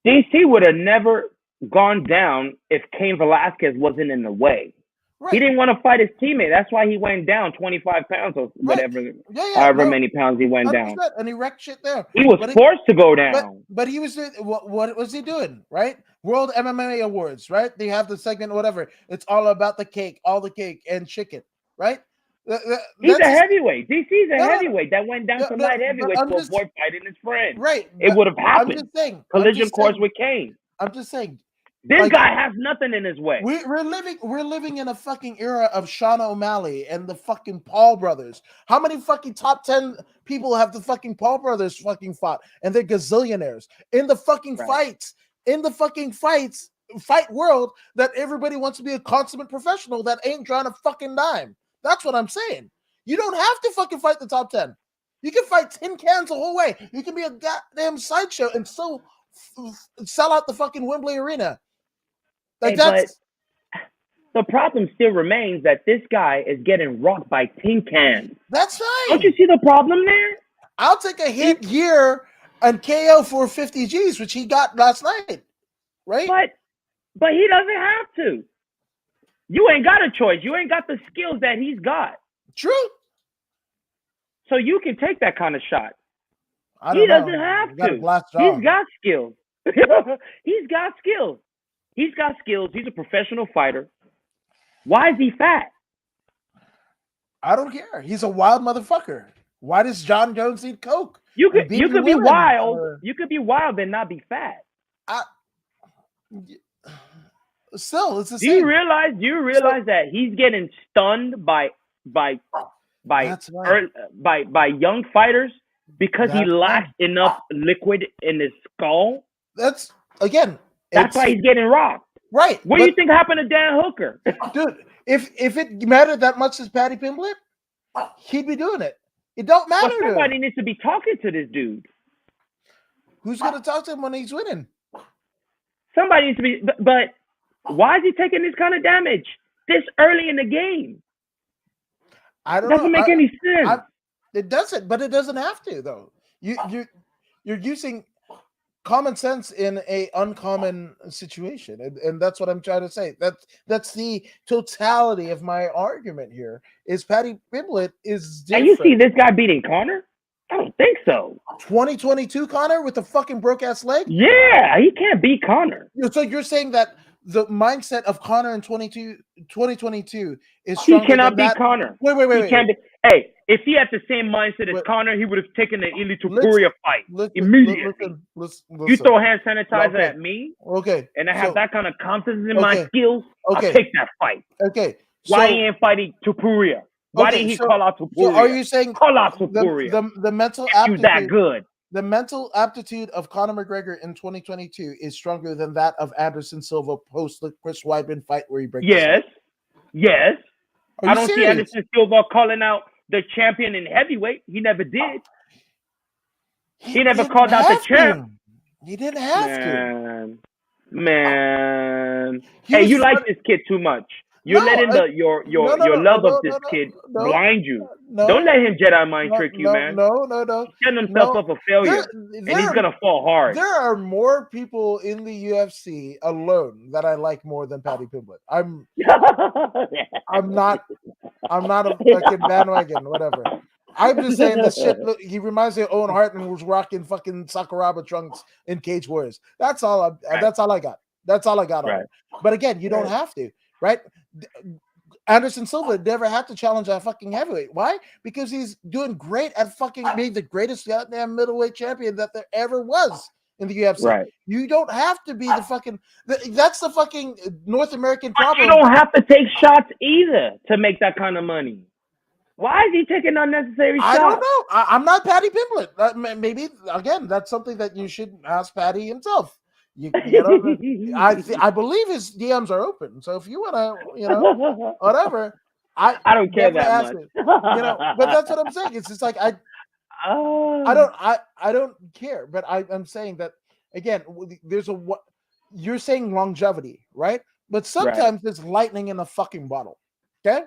DC would have never gone down if Cain Velasquez wasn't in the way. He Right. didn't want to fight his teammate. That's why he went down 25 pounds or Right. whatever, Yeah, however no, many pounds he went down. 100%, and he wrecked shit there. He was But forced to go down. but he was doing what was he doing? Right? World MMA Awards, right? They have the segment, whatever. It's all about the cake, all the cake and chicken, right? He's That's a just, heavyweight. DC's a no, no, heavyweight that went down no, to no, light but heavyweight I'm to just avoid fighting his friend. right. It would have I'm happened. just saying. Collision course with Cain. I'm just saying. This Like, guy has nothing in his way. we're living in a fucking era of Sean O'Malley and the fucking Paul brothers. How many fucking top 10 people have the fucking Paul brothers fucking fought? And they're gazillionaires in the fucking Right. fights. In the fucking fight world that everybody wants to be a consummate professional that ain't drawing a fucking dime. That's what I'm saying. You don't have to fucking fight the top 10. You can fight tin cans the whole way. You can be a goddamn sideshow and still sell out the fucking Wembley Arena. Like Hey, but that's the problem still remains that this guy is getting rocked by tin cans. That's Don't you fine. see the problem there? I'll take a hit here on KO for 50 G's, which he got last night. Right? But he doesn't have to. You ain't got a choice. You ain't got the skills that he's got. True. So you can take that kind of shot. I He don't know. doesn't have You got a to. glass jaw. He's got skills. He's got skills. He's got skills. He's a professional fighter. Why is he fat? I don't care. He's a wild motherfucker. Why does Jon Jones need coke? You And could be women wild. are- You could be wild and not be fat. Still, it's the Do same. you realize that he's getting stunned by That's right. by young fighters because he That's lacks right. enough liquid in his skull? That's again. That's why he's getting rocked. right. What do you think happened to Dan Hooker? Dude, if it mattered that much as Patty Pimblett, he'd be doing it. It don't matter. Well, to him. somebody needs to be talking to this dude. Who's gonna talk to him when he's winning? Somebody needs to be. But why is he taking this kind of damage this early in the game? I don't Doesn't know. make any sense. It doesn't, but it doesn't have to though. You're using common sense in a uncommon situation, and that's what I'm trying to say. That's the totality of my argument here. Is Patty Pimblett is different. And you see this guy beating Connor? I don't think so. 2022 Connor with the fucking broke ass leg. Yeah, he can't beat Connor. So you're saying that the mindset of Connor in 2022 is He stronger cannot than beat that? Connor. Wait. He can't be. Hey, if he had the same mindset as Wait. Connor, he would have taken the Ili Topuria fight Listen, immediately. listen. You throw hand sanitizer Okay. at me, Okay. and I have So- that kind of confidence in my skills, Okay. I'll take that fight. Okay. Why so- he ain't fighting Topuria? Why Okay, didn't he so- call out Topuria? So are you saying Call out Topuria? the mental If you that aptitude, good. the mental aptitude of Conor McGregor in 2022 is stronger than that of Anderson Silva post the Chris Weidman fight where he breaks? Yes. Yes. Are I you don't see serious? Anderson Silva calling out the champion in heavyweight. He never did. He never didn't called out the have champ. to. He didn't have to. Man. He Hey, was you like front- this kid too much. You're No, letting no, no, your no, love of no, this no, no, kid no, blind you. Don't no, let him Jedi mind no, trick you, no, man. no, no, no, He's setting himself no. up for There, failure, and there, he's are, gonna fall hard. there are more people in the UFC alone that I like more than Paddy Pimblett. I'm not, I'm not a fucking bandwagon, whatever. I'm just saying this shit. Look, he reminds me of Owen Hart and was rocking fucking Sakuraba trunks in Cage Warriors. That's all. Right, That's all I got. That's all I got on right, him. But again, you don't right, have to, right? Anderson Silva never had to challenge that fucking heavyweight. Why? Because he's doing great at fucking being the greatest goddamn middleweight champion that there ever was in the UFC. right. You don't have to be the fucking. That's the fucking North American But you problem. don't have to take shots either to make that kind of money. Why is he taking unnecessary I don't shots? know. I'm not Patty Pimblett. Maybe again, that's something that you should ask Patty himself. You know, I believe his DMs are open. So if you want to, whatever, I I don't care definitely that ask much. him. But that's what I'm saying. It's just like I Oh, don't I don't care. But I'm saying that again. There's a what you're saying longevity, right? But right, sometimes there's lightning in a fucking bottle. Okay.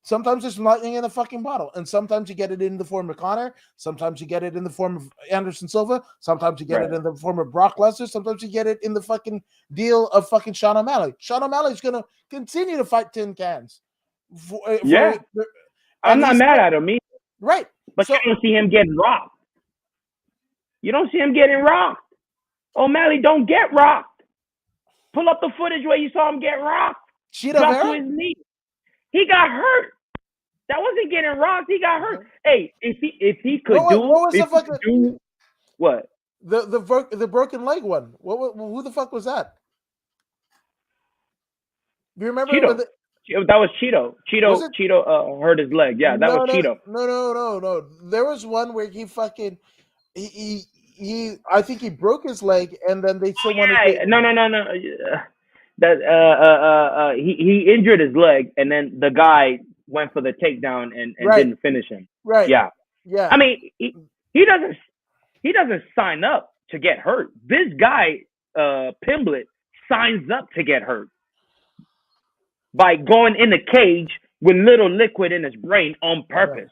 Sometimes there's lightning in a fucking bottle, and sometimes you get it in the form of Connor. Sometimes you get it in the form of Anderson Silva. Sometimes you get it right. in the form of Brock Lesnar. Sometimes you get it in the fucking deal of fucking Sean O'Malley. Sean O'Malley's gonna continue to fight tin cans, Yeah, I'm and not he's mad at him, either, right. but So you don't see him getting rocked. You don't see him getting rocked. O'Malley don't get rocked. Pull up the footage where you saw him get rocked. Cheetah Drop to Vera. his knee. He got hurt. That wasn't getting rocked. He got hurt. Hey, if he could do What was the fucking what? the broken leg one? Who the fuck was that? Do you remember when Cheeto. That was Cheeto. was it? Cheeto hurt his leg. Yeah, that was No, no, Cheeto. no, no, no, no. There was one where he fucking I think he broke his leg, and then they still wanted to. Yeah, no. That he injured his leg, and then the guy went for the takedown and Right, didn't finish him. right, Yeah, I yeah, mean he doesn't sign up to get hurt. This guy Pimblett signs up to get hurt by going in the cage with little liquid in his brain on yeah. purpose.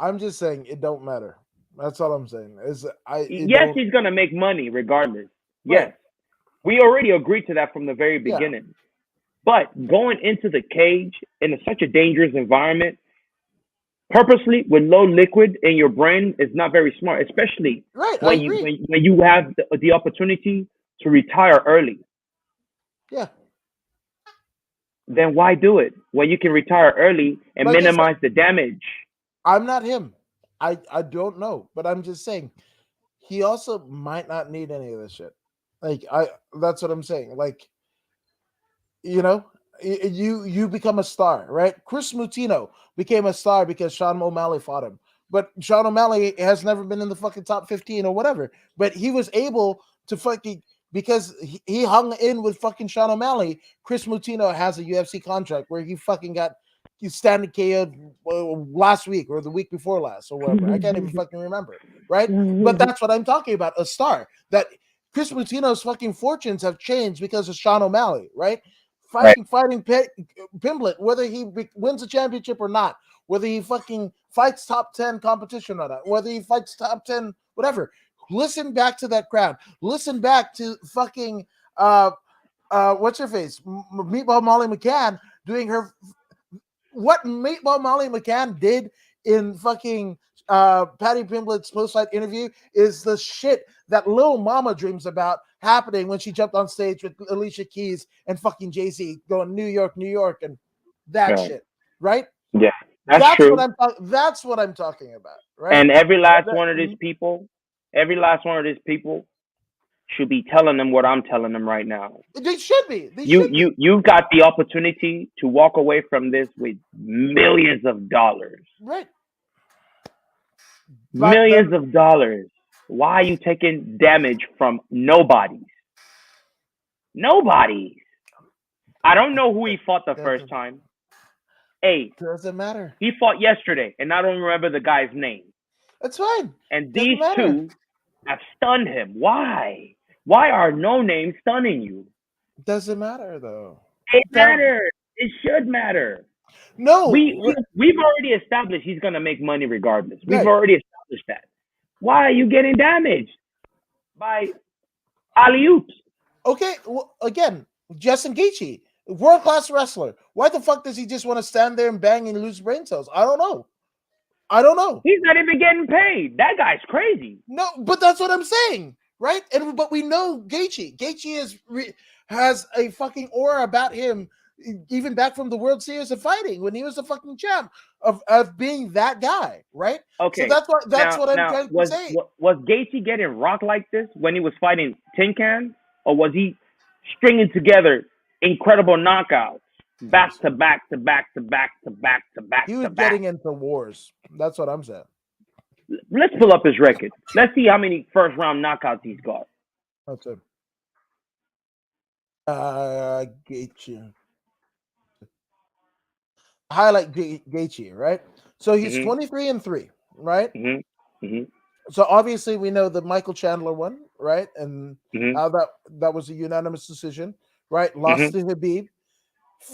I'm just saying it don't matter. That's all I'm saying. Is it Yes, don't he's gonna make money regardless. right? Yes, we already agreed to that from the very Yeah, beginning. But going into the cage in such a dangerous environment, purposely with low liquid in your brain, is not very smart. Especially right. I when agree. you have the opportunity to retire early. Yeah, Then why do it when you can retire early and like I said, minimize the damage? I'm not him. I don't know, but I'm just saying he also might not need any of this shit. Like that's what I'm saying. Like you know, you become a star, right? Chris Mutino became a star because Sean O'Malley fought him. But Sean O'Malley has never been in the fucking top 15 or whatever. But he was able to fucking because he hung in with fucking Sean O'Malley. Chris Mutino has a UFC contract where he fucking got standing KO'd last week or the week before last or whatever. I can't even fucking remember, right? But that's what I'm talking about, a star. That Chris Mutino's fucking fortunes have changed because of Sean O'Malley, right? Right. Fighting Pimblett, whether he wins a championship or not, whether he fucking fights top 10 competition or not, whether he fights top 10, whatever. Listen back to that crowd. Listen back to fucking what's her face? Meatball Molly McCann doing her what Meatball Molly McCann did in fucking Patty Pimblett's post-fight interview is the shit that Lil Mama dreams about happening when she jumped on stage with Alicia Keys and fucking Jay-Z going New York, New York, and that Right. shit, right? Yeah, that's true. That's what I'm talking about, right? And every last one of these people should be telling them what I'm telling them right now. They should be. They You should you be. you've got the opportunity to walk away from this with millions of dollars. Right. But Millions then of dollars. Why are you taking damage from nobodies? Nobodies. I don't know who he fought the first doesn't time. Hey, doesn't matter. he fought yesterday, and I don't remember the guy's name. That's fine. And Doesn't these matter. two have stunned him. Why? Why are no names stunning you? Doesn't matter though. It Tell matters. It should matter. No, We've already established he's gonna make money regardless. We've right. already established that. Why are you getting damaged by alley oops? Okay, well, again, Justin Gaethje, world class wrestler. Why the fuck does he just want to stand there and bang and lose brain cells? I don't know. I don't know. He's not even getting paid. That guy's crazy. No, but that's what I'm saying, right? And but we know Gaethje. Gaethje has a fucking aura about him, even back from the World Series of Fighting when he was the fucking champ of being that guy, right? So Okay. that's what I'm Now trying to was say. was Gaethje getting rocked like this when he was fighting Tin Can, or was he stringing together incredible knockouts back to back to back to back to back to back He to was back? getting into wars. That's what I'm saying. Let's pull up his record. Let's see how many first round knockouts he's got. That's it. Gaethje. Highlight Gaethje, right? So he's Mhm. 23-3, right? Mhm. Mhm. So obviously we know the Michael Chandler one, right? And Mhm. how that was a unanimous decision, right? Lost Mhm. to Habib.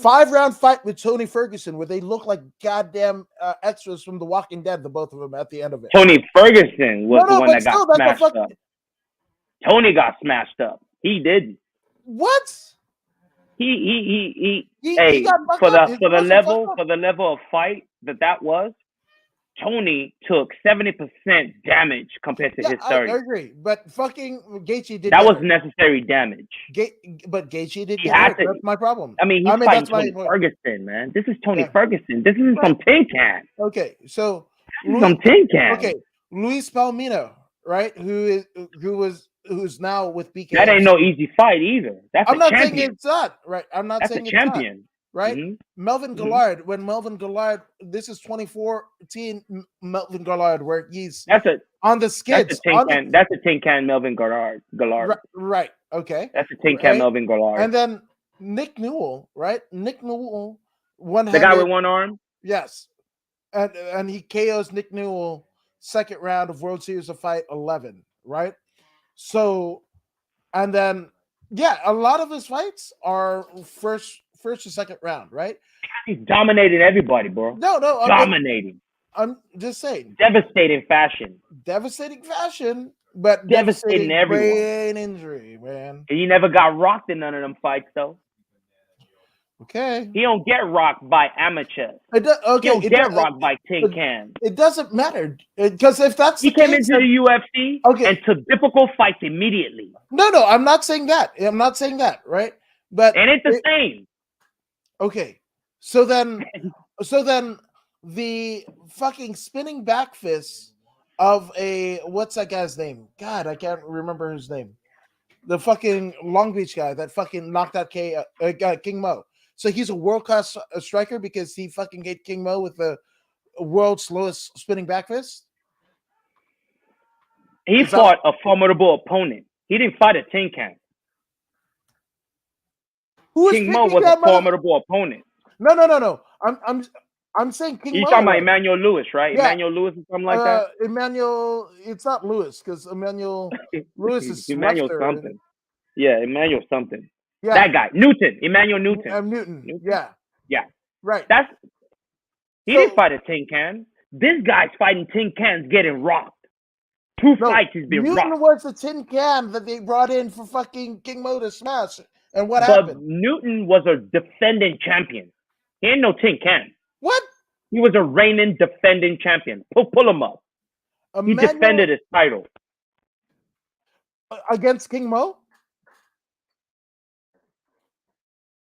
5-round fight with Tony Ferguson where they look like goddamn extras from The Walking Dead, the both of them at the end of it. Tony Ferguson was No, the no, one but that got still, that's a smashed fuck. up. Tony got smashed up. He didn't. What? He He hey, got fucked up. His muscle fucked up. for the level of fight that was, Tony took 70% damage compared to Yeah, his I 30. agree. But fucking Gaethje did That get was hurt. necessary damage. But Gaethje did He get had hurt. to. That's my problem. I mean, I he's mean, fighting that's my Tony point. Ferguson, man. This is Tony Yeah, Ferguson. This isn't right. some tin can. Okay, so This is Louis. some tin can. Okay, Luis Palomino, right? Who's now with That ain't BKFC. no easy fight either. That's I'm a not saying champion. it's not right. I'm not That's a saying it's not champion. right. hmm Melvin hmm Gillard, when Melvin Gillard, this is 2014 Melvin Gillard, where he's That's a on the that's a skids, tin on the can. That's a tin can Melvin Gallard. right. Okay, That's a tin can right. Melvin Gallard. And then Nick Newell, right? Nick Newell, The guy one-handed, with one arm. yes, and he KOs Nick Newell second round of World Series of Fight 11, right? So, and then yeah, a lot of his fights are first or second round, right? He's dominating everybody, bro. No, no, Dominating. I'm just saying, Devastating fashion. devastating fashion, but Devastating devastating everyone. brain injury, man. And he never got rocked in none of them fights, though. Okay, He don't get rocked by amateurs. He okay, don't get rocked by tin cans. it doesn't matter because if that's He the came case, into then the UFC okay, and took difficult fights immediately. no, no, I'm not saying that. I'm not saying that, right? But And it's the same. okay, so then the fucking spinning back fist of a what's that guy's name? God, I can't remember his name. The fucking Long Beach guy that fucking knocked out King Mo. So he's a world class striker because he fucking hit King Mo with the world's slowest spinning back fist. He Is that fought a formidable opponent. He didn't fight a tin can. who is King Mo picking was a that mother? formidable opponent. No, no, no, no. I'm saying King You Mo talking about was. Emmanuel Lewis, right? Yeah, Emmanuel Lewis or something like that? Emmanuel. It's not Lewis because Emmanuel Lewis is Emmanuel Webster. something. Yeah, Emmanuel something. Yeah, That guy. Newton. Emmanuel Newton. Newton. Newton? Yeah, Yeah. right. That's he didn't So fight a tin can. This guy's fighting tin cans getting rocked. Two no, fights he's been Newton rocked. was the tin can that they brought in for fucking King Mo to smash. And what But happened? Newton was a defending champion. He ain't no tin can. What? He was a reigning defending champion. Pull him up. He defended Emmanuel his title. against King Mo?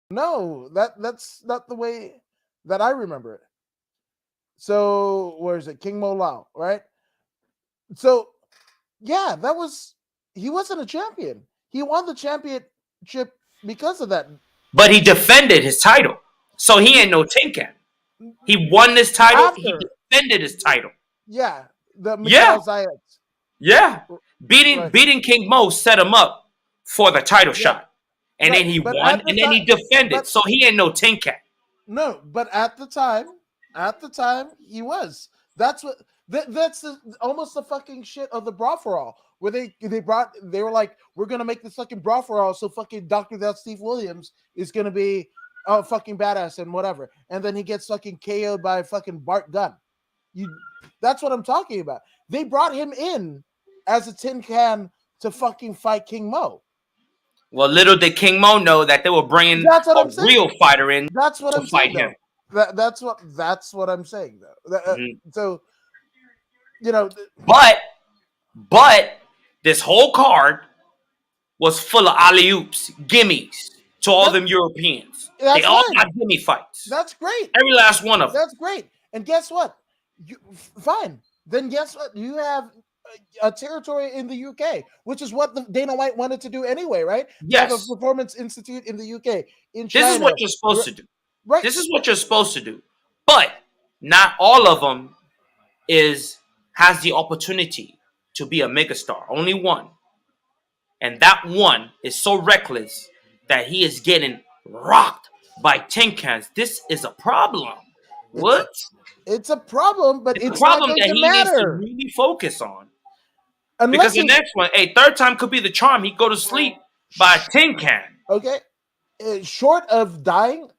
No, that's not the way that I remember it. So where is it? King Mo Lao, right? So yeah, that was he wasn't a champion. He won the championship because of that. But he defended his title. So he He ain't no tin can. He won this title. He after defended his title. yeah, the Yeah. Mikael Zayat. Yeah. Beating Right. beating King Mo set him up for the title Yeah. shot. And Right. then he But won at the and then time he defended. but So he ain't no tin can. no, but at the time he was. That's what that's almost the fucking shit of the brawl for all. Where they were like, we're gonna make this fucking brawl for all, so fucking Dr. That Steve Williams is gonna be fucking badass and whatever, and then he gets fucking KO'd by fucking Bart Gunn. That's what I'm talking about. They brought him in as a tin can to fucking fight King Mo. Well, little did King Mo know that they were bringing That's what a I'm saying. real fighter in That's what to I'm fight saying, him. though. That's what I'm saying, though. So, you know, But this whole card was full of alley oops, gimmies to all them Europeans. They that's all fine. got gimme fights. That's great. Every last one of them. That's great. And guess what? Fine. Then guess what? You have a territory in the UK, which is what Dana White wanted to do anyway, right? Yes. To have a performance institute in the UK, in China. This is what you're supposed to do. Right. This is what you're supposed to do. But not all of them has the opportunity to be a megastar. Only one. And that one is so reckless that he is getting rocked by tin cans. This is a problem. What? It's a problem, but it's a problem not going that to he matter. needs to really focus on. Unless because the next one, third time could be the charm. He'd go to sleep by a tin can. Okay. Short of dying,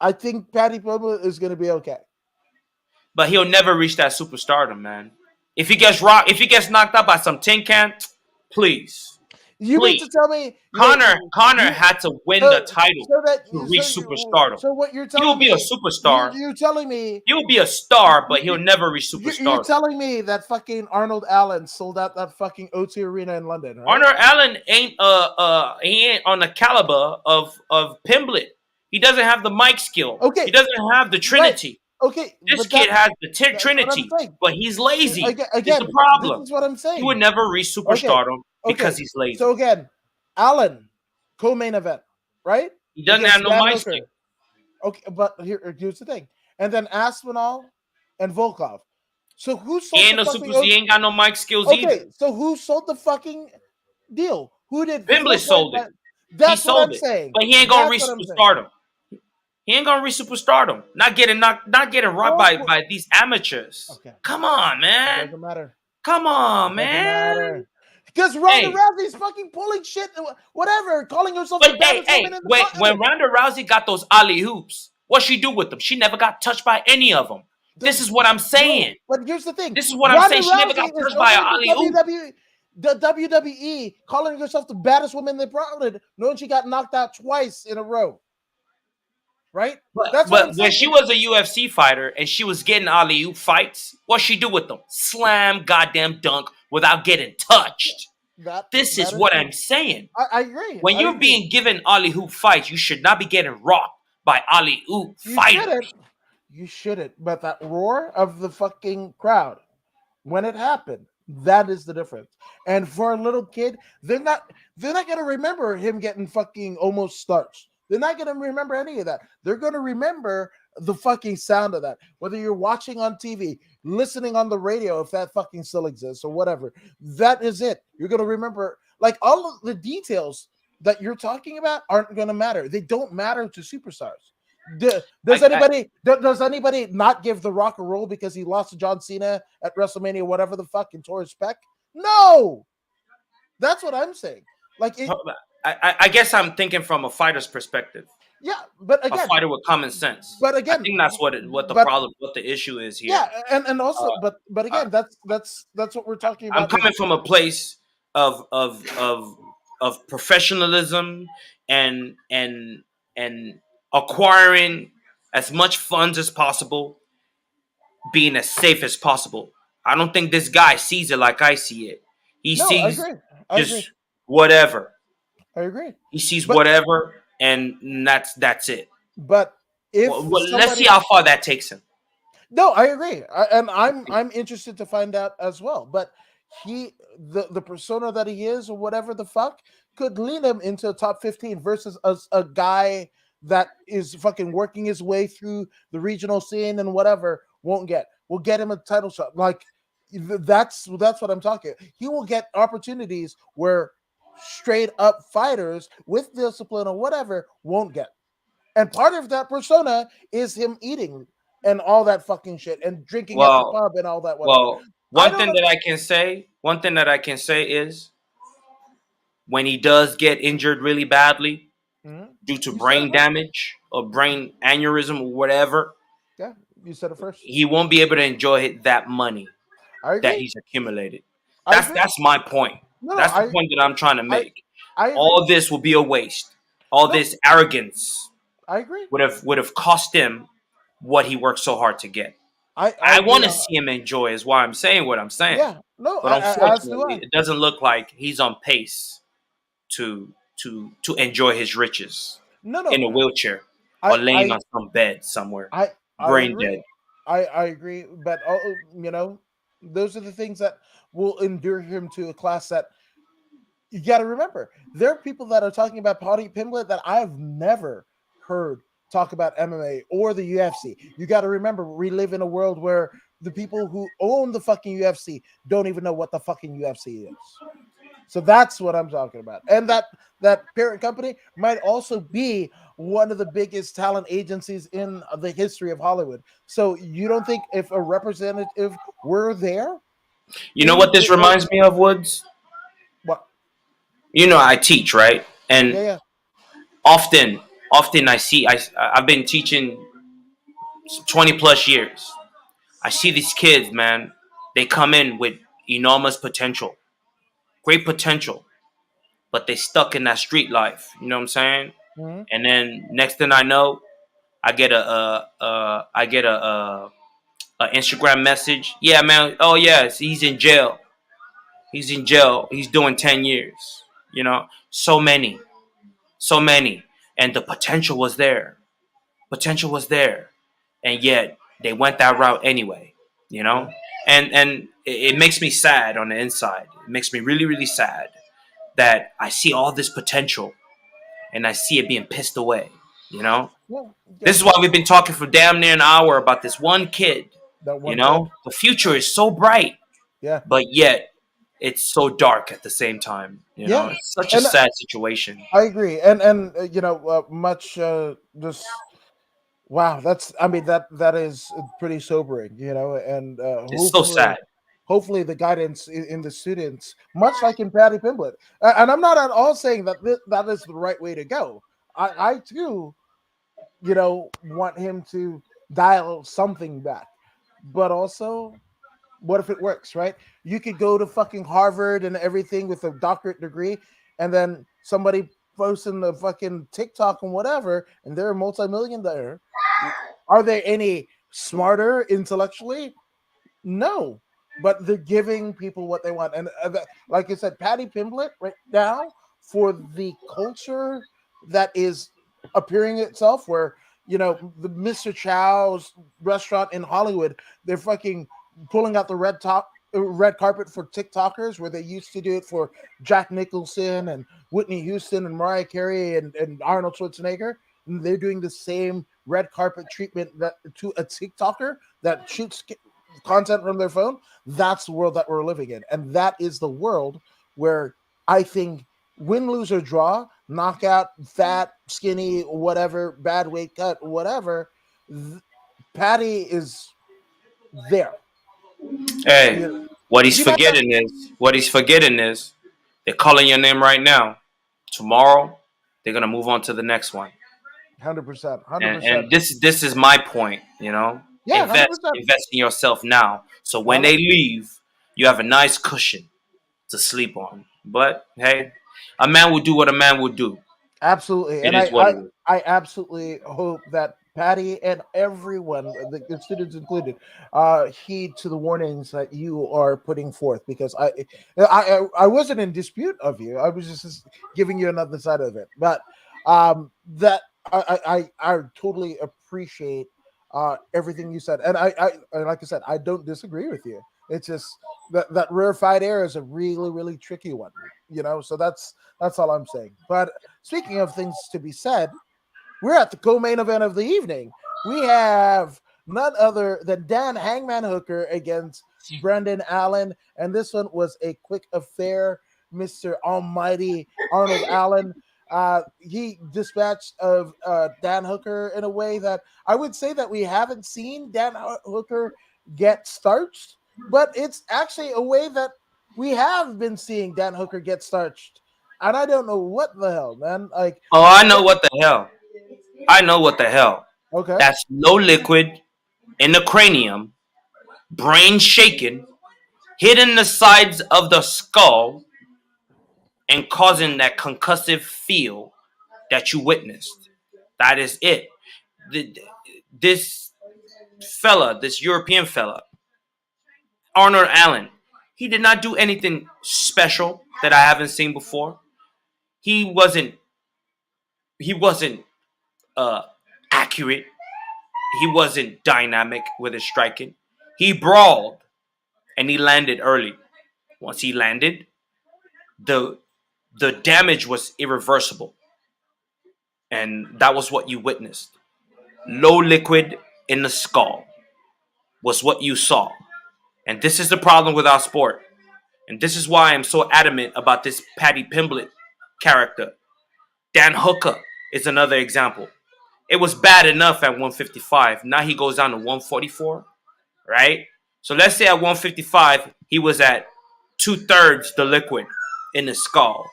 I think Paddy Pimblett is going to be okay. But he'll never reach that superstardom, man. If he gets knocked out by some tin can, please. You mean to tell me Connor had to win the title to reach superstardom. So what you're telling me? He'll be a superstar. You're telling me he'll be a star, but he'll never reach superstardom. You're telling me that fucking Arnold Allen sold out that fucking O2 Arena in London, right? Arnold Allen ain't he ain't on the caliber of Pimblett. He doesn't have the mic skill. Okay. He doesn't have the Trinity. Right. Okay. This kid has the Trinity, but he's lazy. Again, it's a problem. This is what I'm saying. He would never reach superstardom because he's lazy. So again, Allen, co-main event, right? He doesn't have no mic skill. Okay, but here's the thing. And then Aspinall and Volkov. So who sold he ain't got no mic skills either. Okay, so who sold the fucking deal? Who did? Pimblett sold it. That's what I'm saying. But he ain't gonna reach superstardom. He ain't gonna reach superstardom. Not getting robbed by these amateurs. Okay. Come on, man. It doesn't matter. Come on, man. Because Ronda Rousey's fucking pulling shit, whatever, calling herself the baddest woman in the when Ronda Rousey got those alley hoops, what she do with them? She never got touched by any of them. This is what I'm saying. No, but here's the thing. This is what I'm saying. She never got touched by an alley hoop. The WWE calling herself the baddest woman in the product, knowing she got knocked out twice in a row. Right? But when she was a UFC fighter and she was getting alley-oop fights, what she do with them? Slam, goddamn dunk without getting touched. This is what I'm saying. I agree. When you're being given alley-oop fights, you should not be getting rocked by alley-oop fighters. You shouldn't. But that roar of the fucking crowd, when it happened, that is the difference. And for a little kid, they're not gonna remember him getting fucking almost starched. They're not going to remember any of that. They're going to remember the fucking sound of that. Whether you're watching on TV, listening on the radio, if that fucking still exists or whatever, that is it. You're going to remember, like, all of the details that you're talking about aren't going to matter. They don't matter to superstars. Does anybody not give The Rock a role because he lost to John Cena at WrestleMania, whatever the fuck, and tore his pec? No! That's what I'm saying. Like, I guess I'm thinking from a fighter's perspective. Yeah, but again, a fighter with common sense. But again, I think that's what the issue is here. Yeah, and also, but again, that's what we're talking about. I'm coming from a place of professionalism and acquiring as much funds as possible, being as safe as possible. I don't think this guy sees it like I see it. He sees I agree. Whatever. I agree. He sees whatever, and that's it. But if let's see how far that takes him. No, I agree, and I'm interested to find out as well. But the persona that he is, or whatever the fuck, could lead him into a top 15 versus a guy that is fucking working his way through the regional scene and whatever will get him a title shot. Like that's what I'm talking. He will get opportunities where straight up fighters with discipline or whatever won't get. And part of that persona is him eating and all that fucking shit and drinking at the pub and all that. Whatever. Well, one thing that I can say is when he does get injured really badly, due to You said it brain first. damage or brain aneurysm or whatever, Yeah, you said it first. he won't be able to enjoy that money I that agree. he's accumulated. I That's agree. that's my point. No, no, That's the point that I'm trying to I, make. I agree. All this will be a waste. All No, this arrogance I agree. would have cost him what he worked so hard to get. I I agree. want to see him enjoy is why I'm saying what I'm saying. Yeah. No, But as do unfortunately, I. it doesn't look like he's on pace to enjoy his riches No, in no. a wheelchair or I laying I on some bed somewhere, I I brain dead. agree. I agree. But those are the things that will endure him to a class that you got to remember. There are people that are talking about Paddy Pimblett that I've never heard talk about MMA or the UFC. You got to remember, we live in a world where the people who own the fucking UFC don't even know what the fucking UFC is. So that's what I'm talking about. And that parent company might also be one of the biggest talent agencies in the history of Hollywood. So you don't think if a representative were there You know in what this reminds me of, Woods? what? You know I teach, right? Yeah, And yeah. often I've been teaching 20 plus years. I see these kids, man. They come in with enormous potential, great potential, but they stuck in that street life. You know what I'm saying? Mm-hmm. And then next thing I know, I get a Instagram message. Yeah, man. Oh yes, he's in jail. He's in jail. He's doing 10 years. You know, so many, and the potential was there. Potential was there, and yet they went that route anyway. You know, Yeah. and it makes me sad on the inside. It makes me really really sad that I see all this potential and I see it being pissed away. You know, Yeah. this Yeah. is why we've been talking for damn near an hour about this one kid. That You one kid. know, the future is so bright, Yeah. but yet it's so dark at the same time. You know, Yeah. it's such a And sad situation. I agree. And much just wow, that's I mean that is pretty sobering, and It's so sad. hopefully the guidance in the students, much like in Patty Pimblett. And I'm not at all saying that that is the right way to go. I too, want him to dial something back. But also, what if it works, right? You could go to fucking Harvard and everything with a doctorate degree, and then somebody posting the fucking TikTok and whatever, and they're a multimillionaire. Are they any smarter intellectually? No, but they're giving people what they want. And like I said, Patty Pimblett right now, for the culture that is appearing itself, where the Mr. Chow's restaurant in Hollywood, they're fucking pulling out the red carpet for TikTokers, where they used to do it for Jack Nicholson and Whitney Houston and Mariah Carey and Arnold Schwarzenegger. And they're doing the same red carpet treatment that to a TikToker that shoots content from their phone. That's the world that we're living in, and that is the world where I think win, lose, or draw, knockout, fat, skinny, whatever, bad weight cut, whatever, Patty is there. Hey, You, you might not what he's forgetting is they're calling your name right now. Tomorrow, they're gonna move on to the next one. 100%, hundred And percent, this is my point. You know, yeah, 100%. invest in yourself now. So when Well, they leave, you have a nice cushion to sleep on. But hey, a man will do what a man will do. absolutely, It and is what it is. I absolutely hope that Patty and everyone, the students included, heed to the warnings that you are putting forth. Because I wasn't in dispute of you. I was just giving you another side of it. But that I totally appreciate everything you said, and and like I said, I don't disagree with you. It's just that rarefied air is a really really tricky one. So that's all I'm saying. But speaking of things to be said, we're at the co-main event of the evening. We have none other than Dan Hangman Hooker against Brendan Allen, and this one was a quick affair. Mr. Almighty Arnold Allen, he dispatched of Dan Hooker in a way that I would say that we haven't seen Dan Hooker get starched, but it's actually a way that we have been seeing Dan Hooker get starched and I don't know what the hell, man. Like, Oh, I know what the hell. I know what the hell. okay, That's low liquid in the cranium, brain shaken, hitting the sides of the skull, and causing that concussive feel that you witnessed. That is it. This fella, this European fella, Arnold Allen, he did not do anything special that I haven't seen before. He wasn't. He wasn't uh, accurate. He wasn't dynamic with his striking. He brawled and he landed early. Once he landed, the the damage was irreversible, and that was what you witnessed. Low liquid in the skull was what you saw, and this is the problem with our sport, and this is why I'm so adamant about this Paddy Pimblett character. Dan Hooker is another example. It was bad enough at 155. Now he goes down to 144, right? So let's say at 155 he was at 2/3 the liquid in the skull.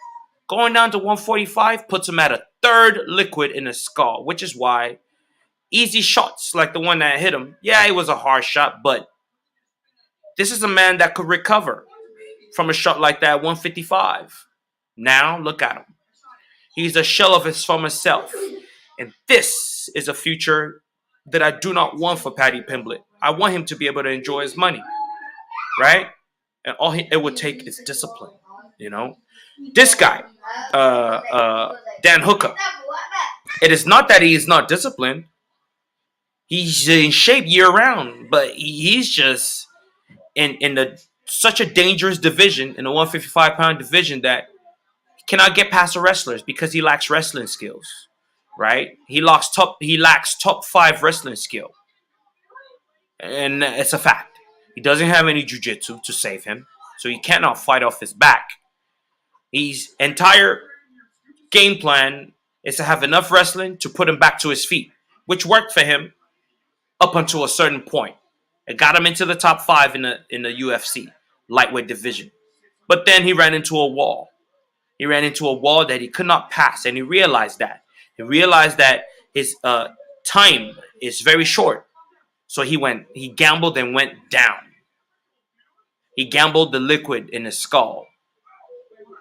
Going down to 145 puts him at a third liquid in the skull, which is why easy shots like the one that hit him, yeah, it was a hard shot, but this is a man that could recover from a shot like that at 155. Now look at him. He's a shell of his former self. And this is a future that I do not want for Paddy Pimblett. I want him to be able to enjoy his money, right? And it would take is discipline, you know. This guy, Dan Hooker, it is not that he is not disciplined. He's in shape year round, but he's just in the such a dangerous division in the 155-pound division that he cannot get past the wrestlers because he lacks wrestling skills. Right? He lacks top 5 wrestling skill, and it's a fact. He doesn't have any jujitsu to save him, so he cannot fight off his back. His entire game plan is to have enough wrestling to put him back to his feet, which worked for him up until a certain point. It got him into the top 5 in the UFC lightweight division, but then he ran into a wall. He ran into a wall that he could not pass, and he realized that. He realized that his time is very short, so he gambled and went down. He gambled the liquid in his skull.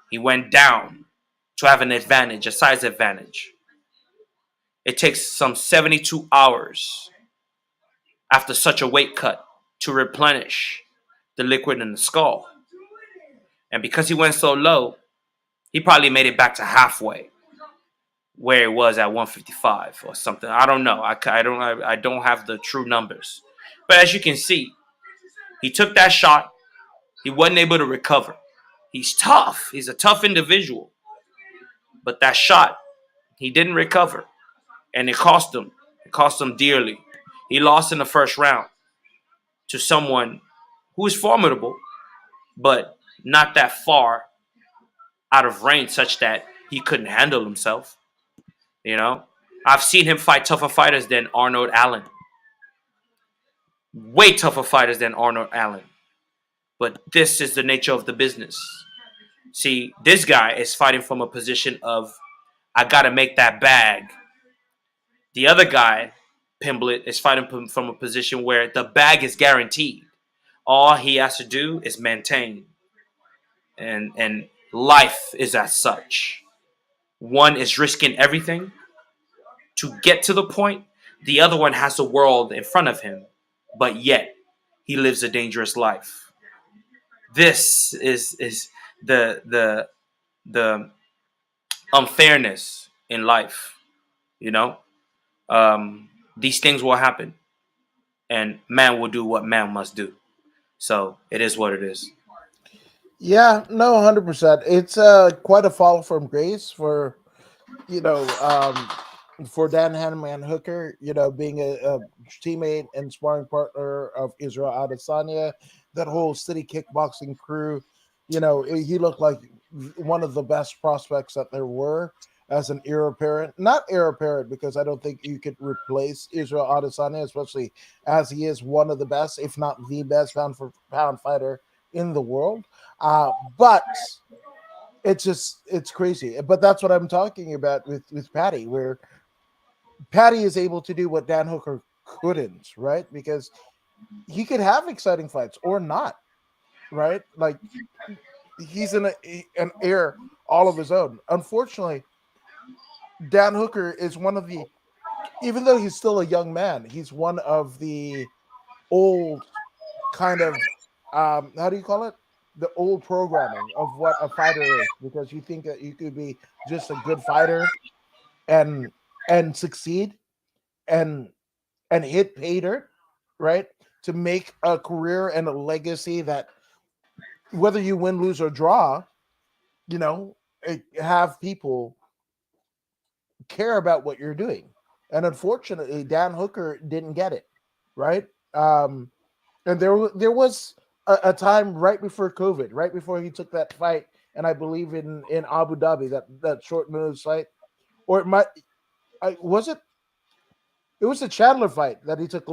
He went down to have an advantage, a size advantage. It takes some 72 hours after such a weight cut to replenish the liquid in the skull. And because he went so low, he probably made it back to halfway where it was at 155 or something. I don't know. I don't have the true numbers. But as you can see, he took that shot. He wasn't able to recover. He's tough. He's a tough individual. But that shot, he didn't recover. And it cost him. It cost him dearly. He lost in the first round to someone who is formidable, but not that far out of range such that he couldn't handle himself. You know, I've seen him fight tougher fighters than Arnold Allen. Way tougher fighters than Arnold Allen. But this is the nature of the business. See, this guy is fighting from a position of, I got to make that bag. The other guy, Pimblett, is fighting from a position where the bag is guaranteed. All he has to do is maintain. And life is as such. One is risking everything to get to the point. The other one has the world in front of him, but yet he lives a dangerous life. This is the unfairness in life. You know, these things will happen, and man will do what man must do. So it is what it is. yeah, no, 100%. It's quite a fall from grace for you know for Dan Hanneman Hooker, being a teammate and sparring partner of Israel Adesanya, that whole city kickboxing crew. He looked like one of the best prospects that there were as an heir apparent. Not heir apparent because I don't think you could replace Israel Adesanya, especially as he is one of the best, if not the best pound for pound fighter in the world. But it's crazy. But that's what I'm talking about with Patty, where Patty is able to do what Dan Hooker couldn't, right? Because he could have exciting fights or not, right? Like he's in an air all of his own. Unfortunately, Dan Hooker is one of the, even though he's still a young man, he's one of the old kind of, how do you call it? The old programming of what a fighter is, because you think that you could be just a good fighter and succeed and hit pay dirt, right? To make a career and a legacy that, whether you win, lose, or draw, you know, have people care about what you're doing. And unfortunately, Dan Hooker didn't get it, right? And there was a time right before COVID, right before he took that fight, and I believe in Abu Dhabi, that short notice fight, or it might, was it? It was the Chandler fight that he took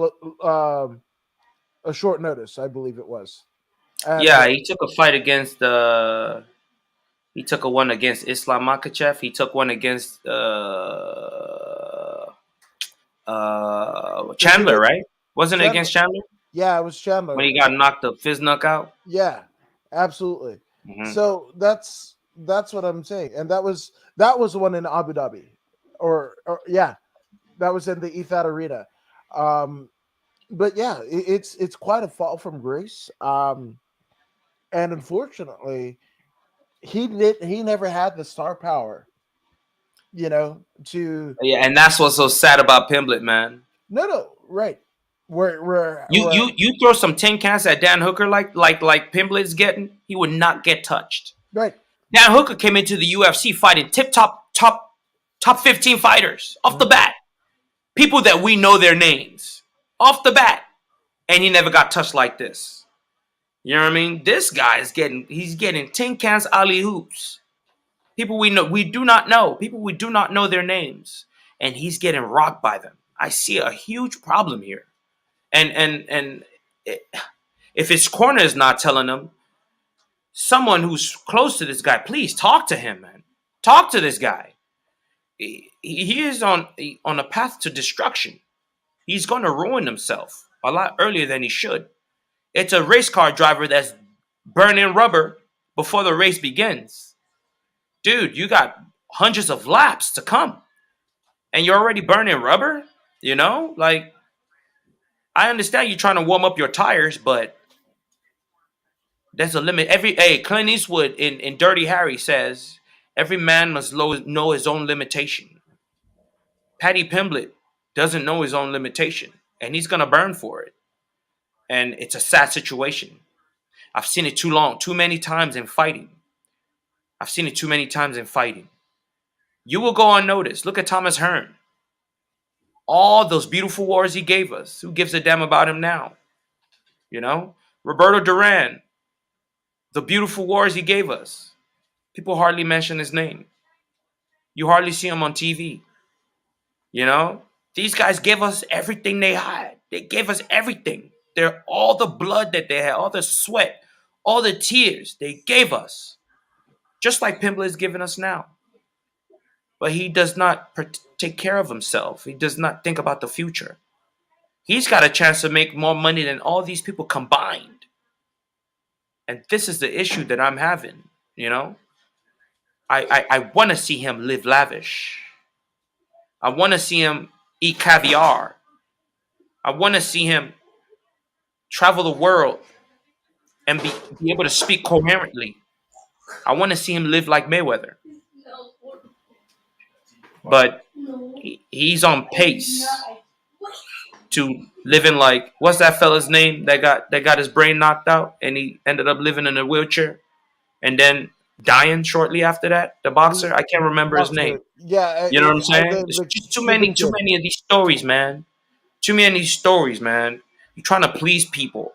a short notice, I believe it was, and Yeah, he took a fight against he took a one against Islam Makhachev. He took one against was it Chandler, right? Wasn't it Chandler? against Chandler Yeah, it was when Chandler. he got knocked the Fiznuck out? Yeah, absolutely. Hmm. So that's what I'm saying, and that was the one in Abu Dhabi, or yeah, that was in the Etihad Arena. Um, but yeah, it's quite a fall from grace. And unfortunately, he never had the star power, to Yeah, and that's what's so sad about Pimblet, man. no, right, You where you throw some tin cans at Dan Hooker like Pimblet's getting, he would not get touched. right. Dan Hooker came into the UFC fighting tip top 15 fighters off the Mhm. bat. People that we know their names off the bat. And he never got touched like this. You know what I mean? This guy is he's getting tin cans alley hoops. People we do not know. People we do not know their names. And he's getting rocked by them. I see a huge problem here. And it, if his corner is not telling him, someone who's close to this guy, please talk to him, man. Talk to this guy. He is on a path to destruction. He's going to ruin himself a lot earlier than he should. It's a race car driver that's burning rubber before the race begins. Dude, you got hundreds of laps to come and you're already burning rubber? You know? Like, I understand you're trying to warm up your tires, but there's a limit. Clint Eastwood in Dirty Harry says every man must know his own limitation. Paddy Pimblett doesn't know his own limitation and he's going to burn for it. And it's a sad situation. I've seen it too many times in fighting. I've seen it too many times in fighting. You will go unnoticed. Look at Thomas Hearn. All those beautiful wars he gave us. Who gives a damn about him now? You know? Roberto Duran. The beautiful wars he gave us. People hardly mention his name. You hardly see him on TV. You know? These guys gave us everything they had. They gave us everything. They're all the blood that they had, all the sweat, all the tears they gave us. Just like Pimble is giving us now. But he does not take care of himself. He does not think about the future. He's got a chance to make more money than all these people combined. And this is the issue that I'm having, you know? I want to see him live lavish. I want to see him eat caviar. I want to see him travel the world and be able to speak coherently. I want to see him live like Mayweather. But he's on pace to living like, what's that fella's name that got his brain knocked out and he ended up living in a wheelchair and then dying shortly after that? The boxer, I can't remember his name. Boxer. Yeah, You know what I'm saying? There's the just Cuban too kid. many of these stories, man. Too many of these stories, man. You're trying to please people.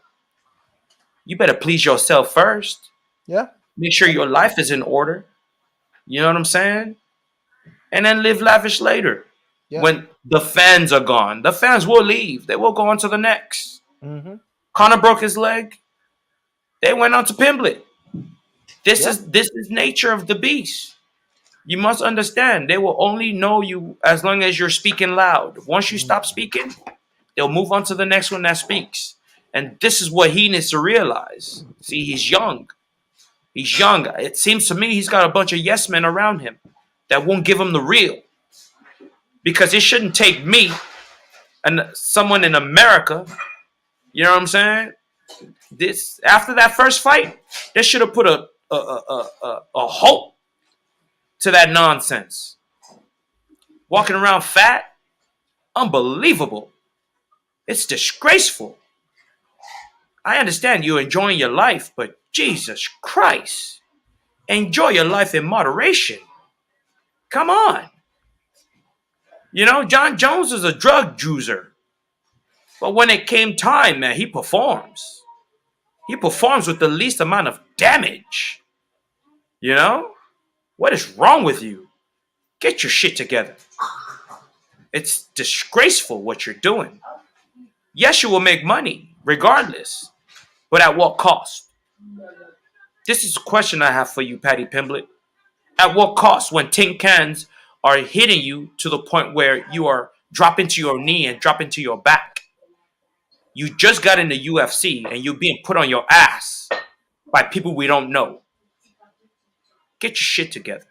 You better please yourself first. Yeah, Make sure your life is in order. You know what I'm saying? And then live lavish later. yeah. When the fans are gone, the fans will leave. They will go on to the next. Hmm. Connor broke his leg. They went on to Pimblett. This Yeah. is this is nature of the beast. You must understand. They will only know you as long as you're speaking loud. Once you Mhm. stop speaking, they'll move on to the next one that speaks. And this is what he needs to realize. See, he's young. He's young. It seems to me he's got a bunch of yes men around him that won't give him the real. Because it shouldn't take me and someone in America, you know what I'm saying? This after that first fight, they should have put a halt to that nonsense. Walking around fat, unbelievable. It's disgraceful. I understand you're enjoying your life, but Jesus Christ, enjoy your life in moderation. Come on. You know, Jon Jones is a drug user, but when it came time, man, he performs. He performs with the least amount of damage. You know? What is wrong with you? Get your shit together. It's disgraceful what you're doing. Yes, you will make money, regardless, but at what cost? This is a question I have for you, Patty Pimblett. At what cost when tin cans are hitting you to the point where you are dropping to your knee and dropping to your back? You just got in the UFC and you're being put on your ass by people we don't know. Get your shit together.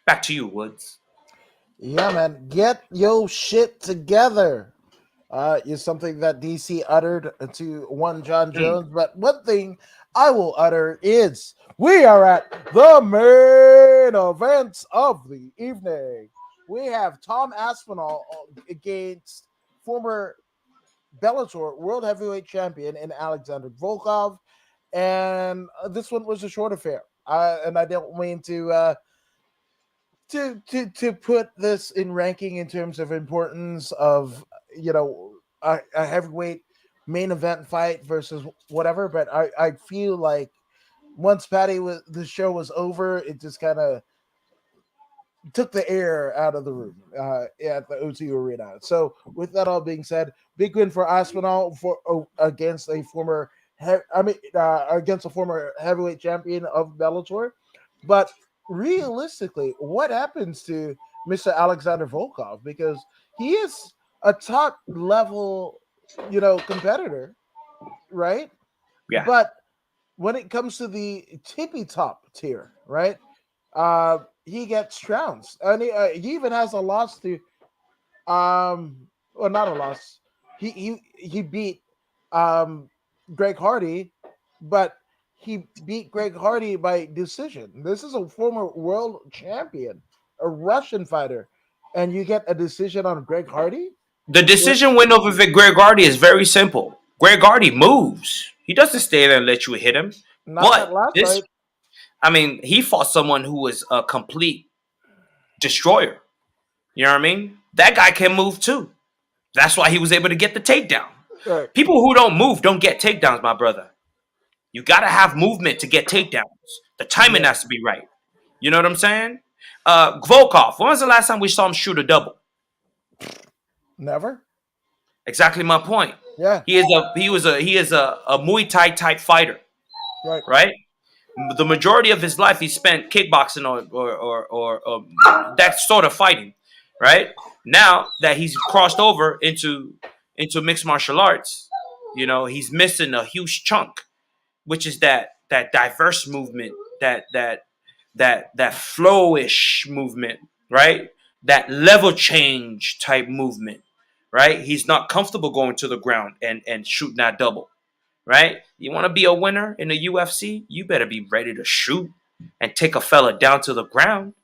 Back to you, Woods. Yeah, man. Get your shit together. Is something that DC uttered to one Jon Mm. Jones. But one thing I will utter is we are at the main events of the evening. We have Tom Aspinall against former Bellator World Heavyweight Champion in Alexander Volkov. And this one was a short affair. And I don't mean to put this in ranking in terms of importance of a heavyweight main event fight versus whatever, but I feel like once Patty was the show was over, it just kind of took the air out of the room at the O2 Arena. So with that all being said, big win for Aspinall for against a former against a former heavyweight champion of Bellator. But realistically, what happens to Mr. Alexander Volkov? Because he is a top level, competitor, right? Yeah. But when it comes to the tippy top tier, right? He gets trounced, and he even has a loss to well, not a loss. He beat um Greg Hardy, but he beat Greg Hardy by decision. This is a former world champion, a Russian fighter, and you get a decision on Greg Hardy? The What? decision win over Greg Hardy is very simple. Greg Hardy moves. He doesn't stay there and let you hit him. Not that But last this, fight. I mean, he fought someone who was a complete destroyer. You know what I mean? That guy can move too. That's why he was able to get the takedown. Right. People who don't move don't get takedowns, my brother. You got to have movement to get takedowns. The timing Yeah. has to be right. You know what I'm saying? Volkov. When was the last time we saw him shoot a double? Never. Exactly my point. Yeah. He is a Muay Thai type fighter, Right. right? The majority of his life he spent kickboxing or that sort of fighting, right? Now that he's crossed over into mixed martial arts, he's missing a huge chunk, which is that diverse movement, that flowish movement, right? That level change type movement, right? He's not comfortable going to the ground and shooting that double, right? You want to be a winner in the UFC, you better be ready to shoot and take a fella down to the ground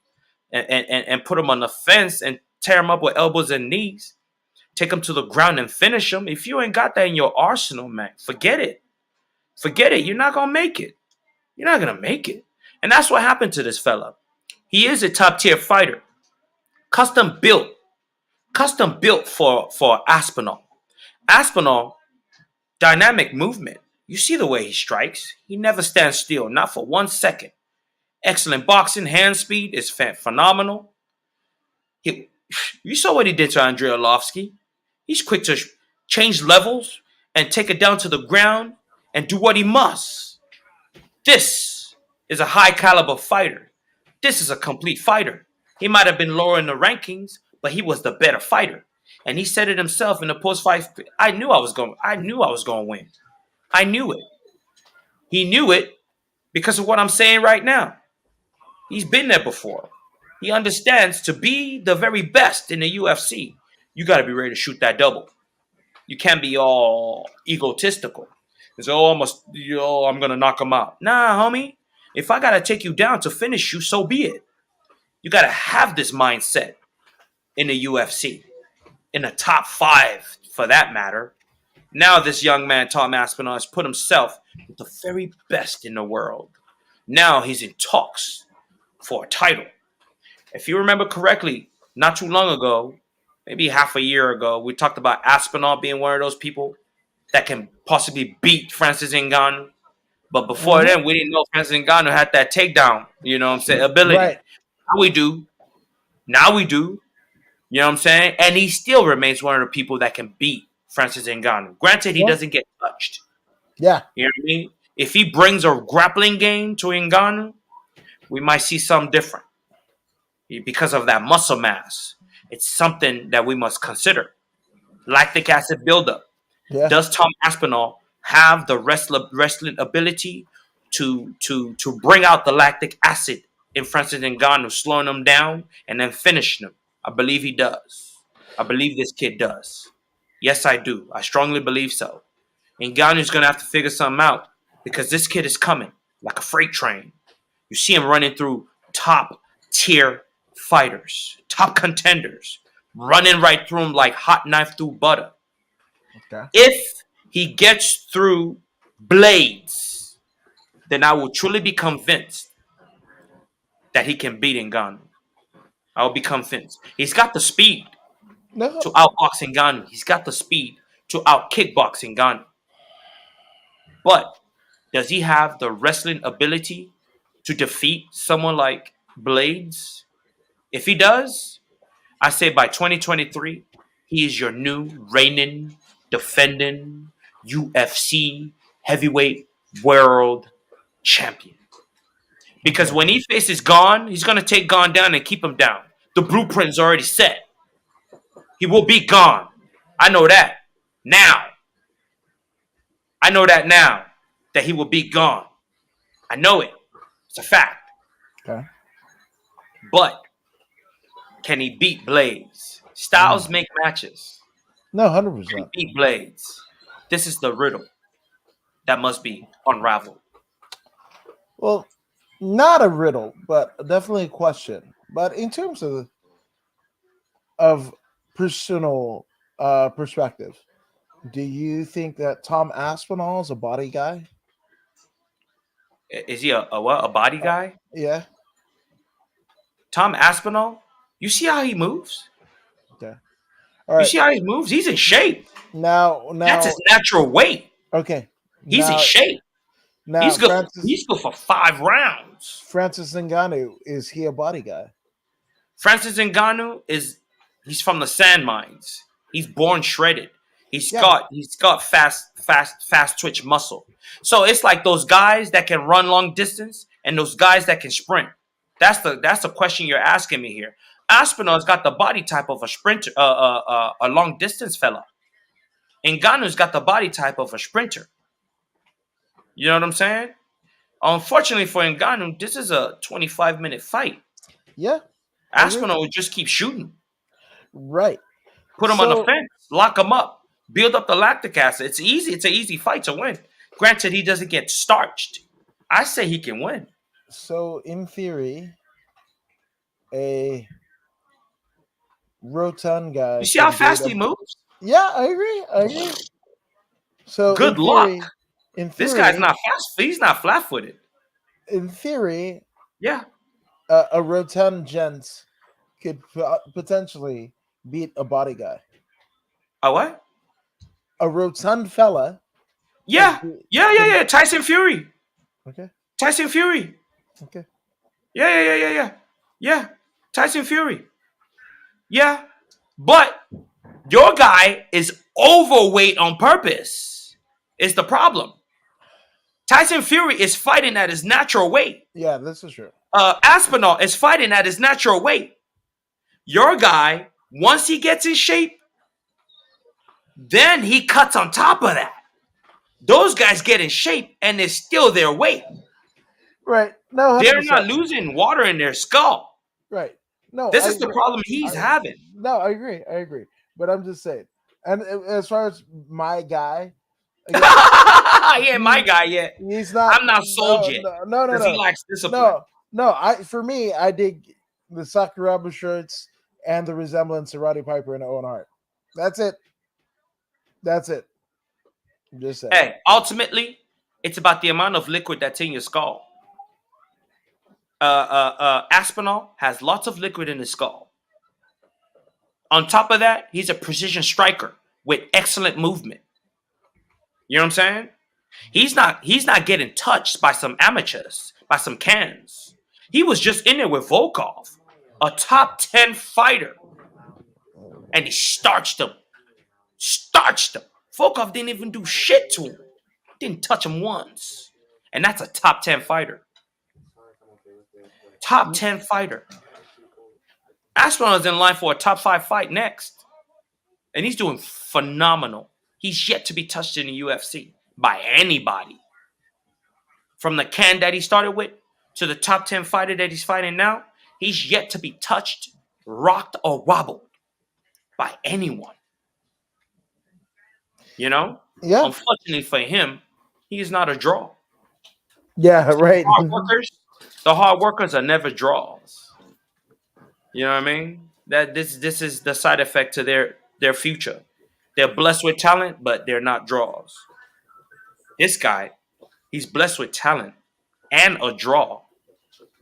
and put him on the fence and tear him up with elbows and knees. Take him to the ground and finish him. If you ain't got that in your arsenal, man, forget it. Forget it. You're not gonna make it. You're not gonna make it. And that's what happened to this fella. He is a top tier fighter, custom built, custom built for Aspinall. Aspinall, dynamic movement. You see the way he strikes. He never stands still, not for 1 second. Excellent boxing, hand speed is phenomenal. He, you saw what he did to Andrei Arlovsky. He's quick to change levels and take it down to the ground and do what he must. This is a high caliber fighter. This is a complete fighter. He might have been lower in the rankings, but he was the better fighter. And he said it himself in the post-fight. I knew I was going. I knew I was going to win. I knew it. He knew it because of what I'm saying right now. He's been there before. He understands to be the very best in the UFC, you got to be ready to shoot that double. You can't be all egotistical. It's I'm gonna knock him out. Nah, homie. If I gotta take you down to finish you, so be it. You gotta have this mindset in the UFC, in the top 5 for that matter. Now this young man, Tom Aspinall, has put himself with the very best in the world. Now he's in talks for a title. If you remember correctly, not too long ago, maybe half a year ago, we talked about Aspinall being one of those people that can possibly beat Francis Ngannou. But before then, we didn't know Francis Ngannou had that takedown, you know what I'm saying, ability. Right. Now we do. Now we do. You know what I'm saying? And he still remains one of the people that can beat Francis Ngannou. Granted, he doesn't get touched. Yeah. You know what I mean? If he brings a grappling game to Ngannou, we might see something different because of that muscle mass. It's something that we must consider. Lactic acid buildup. Yeah. Does Tom Aspinall have the wrestling ability to bring out the lactic acid in Francis Ngannou, slowing him down and then finishing him? I believe he does. I believe this kid does. Yes, I do. I strongly believe so. Ngannou's going to have to figure something out because this kid is coming like a freight train. You see him running through top tier fighters, top contenders, running right through him like hot knife through butter. Okay. If he gets through Blades, then I will truly be convinced that he can beat Ngannou. I will be convinced. He's got the speed No. to outbox Ngannou. He's got the speed to out kickbox Ngannou. But does he have the wrestling ability to defeat someone like Blades? If he does, I say by 2023, he is your new reigning, defending UFC heavyweight world champion. Because when he faces Gon, he's going to take Gon down and keep him down. The blueprint is already set. He will beat Gon. I know that now. I know that now, that he will beat Gon. I know it. It's a fact. Okay. But can he beat Blades? Styles make matches. No, Can 100%. he beat Blades? This is the riddle that must be unraveled. Well, not a riddle, but definitely a question. But in terms of personal perspective, do you think that Tom Aspinall is a body guy? Is he a what? A body guy? Yeah. Tom Aspinall? You see how he moves? Okay. All You right. see how he moves? He's in shape. Now, That's his natural weight. okay. He's in shape. Now, He's good. He's good for 5 rounds. Francis Ngannou, is he a body guy? Francis Ngannou he's from the sand mines. He's born shredded. He's got fast twitch muscle. So it's like those guys that can run long distance and those guys that can sprint. That's the question you're asking me here. Aspinall's got the body type of a sprinter, a long distance fella. Ngannou's got the body type of a sprinter. You know what I'm saying? Unfortunately for Ngannou, this is a 25-minute fight. Yeah. Aspinall would just keep shooting. Right. Put him on the fence. Lock him up. Build up the lactic acid. It's easy. It's an easy fight to win. Granted, he doesn't get starched. I say he can win. So, in theory, a rotund guy. You see how fast he moves? Yeah, I agree. So, good luck. In theory, this guy's not fast. He's not flat-footed. In theory, yeah, a rotund gent could potentially beat a body guy. A what? A rotund fella. Yeah. Tyson Fury. Okay. Tyson Fury. Okay. Yeah. Tyson Fury. Yeah. But your guy is overweight on purpose. Is the problem. Tyson Fury is fighting at his natural weight. Yeah, this is true. Aspinall is fighting at his natural weight. Your guy, once he gets in shape, then he cuts on top of that. Those guys get in shape and it's still their weight. Right. No, They're not 100%. losing water in their skull. Right. No, This I is the agree. problem he's having. No, I agree. I agree. But I'm just saying. And as far as my guy, again, He ain't my guy yet. he's not. I'm not sold yet No, because he lacks discipline. no. For me, I dig the Sakuraba shirts and the resemblance to Roddy Piper and Owen Hart. That's it. That's it. I'm just saying. Hey, ultimately, it's about the amount of liquid that's in your skull. Aspinall has lots of liquid in his skull. On top of that, he's a precision striker with excellent movement. You know what I'm saying? He's not getting touched by some amateurs, by some cans. He was just in there with Volkov, a top 10 fighter. And he starched him. Starched him. Volkov didn't even do shit to him. Didn't touch him once. And that's a top 10 fighter. Top 10 fighter. Aspinall is in line for a top 5 fight next. And he's doing phenomenal. He's yet to be touched in the UFC by anybody. From the can that he started with to the top 10 fighter that he's fighting now, he's yet to be touched, rocked, or wobbled by anyone. You know? Yeah. Unfortunately for him, he is not a draw. Yeah, right. The hard workers are never draws. You know what I mean? That this is the side effect to their future. They're blessed with talent, but they're not draws. This guy, he's blessed with talent and a draw,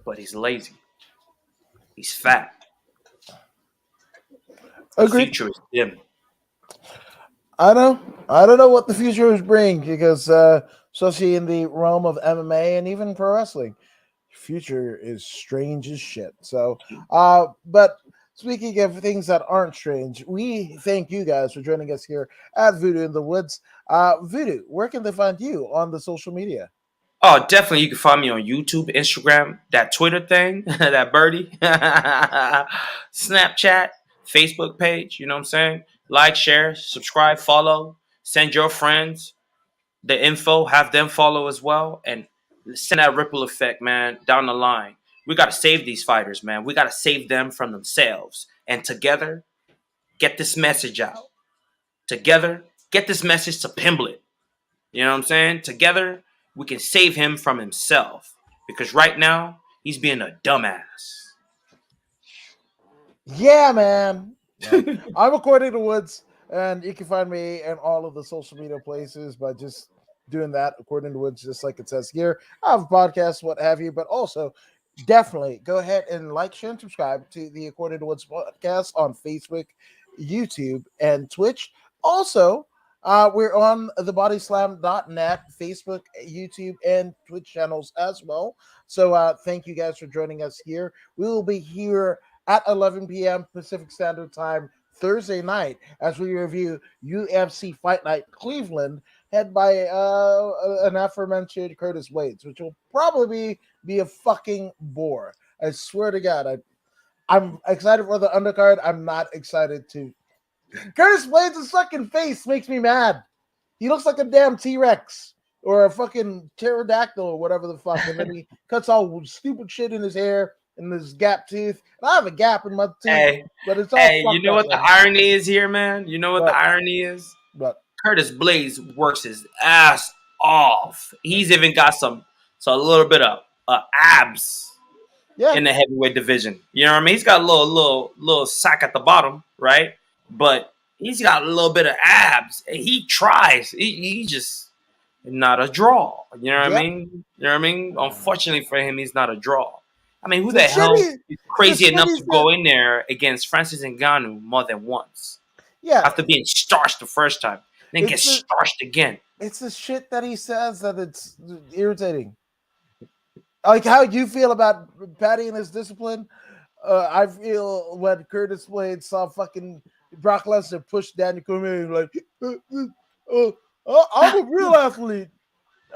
but he's lazy. He's fat. The Agreed. future is dim. I don't know what the future is bring because especially in the realm of MMA and even pro wrestling, future is strange as shit. So but speaking of things that aren't strange, we thank you guys for joining us here at Voodoo in the Woods. Voodoo, where can they find you on the social media? Oh, definitely. You can find me on YouTube, Instagram, that Twitter thing, that birdie, Snapchat, Facebook page. You know what I'm saying? Like, share, subscribe, follow, send your friends the info, have them follow as well, and send that ripple effect, man, down the line. We got to save these fighters, man. We got to save them from themselves. And together, get this message out. Together, get this message to Pimblett. You know what I'm saying? Together, we can save him from himself. Because right now, he's being a dumbass. Yeah, man. I'm According to Woods, and you can find me in all of the social media places by just doing that, According to Woods, just like it says here. I have podcasts, what have you, but also definitely go ahead and like, share, and subscribe to the According to Woods podcast on Facebook, YouTube, and Twitch. Also, we're on the bodyslam.net, Facebook, YouTube, and Twitch channels as well. So thank you guys for joining us here. We will be here at 11 p.m. Pacific Standard Time Thursday night as we review UFC Fight Night Cleveland, head by an aforementioned Curtis Blades, which will probably be a fucking bore. I swear to God, I'm excited for the undercard. I'm not excited to. Curtis Blades' fucking face makes me mad. He looks like a damn T-Rex or a fucking pterodactyl or whatever the fuck, and then he cuts all stupid shit in his hair and his gap tooth. And I have a gap in my tooth, but it's all. Hey, you know what the irony is here, man? You know what the irony is? But Curtis Blades works his ass off. He's even got a little bit of abs in the heavyweight division. You know what I mean? He's got a little sack at the bottom, right? But he's got a little bit of abs. He tries. He just not a draw. You know what I mean? You know what I mean? Unfortunately for him, he's not a draw. I mean, who the hell is crazy enough to go in there against Francis Ngannou more than once? Yeah. After being starched the first time, then get starched again. It's the shit that he says that it's irritating. Like how you feel about Patty and his discipline. I feel when Curtis Blades saw fucking Brock Lesnar push Daniel Cormier, like, I'm a real athlete.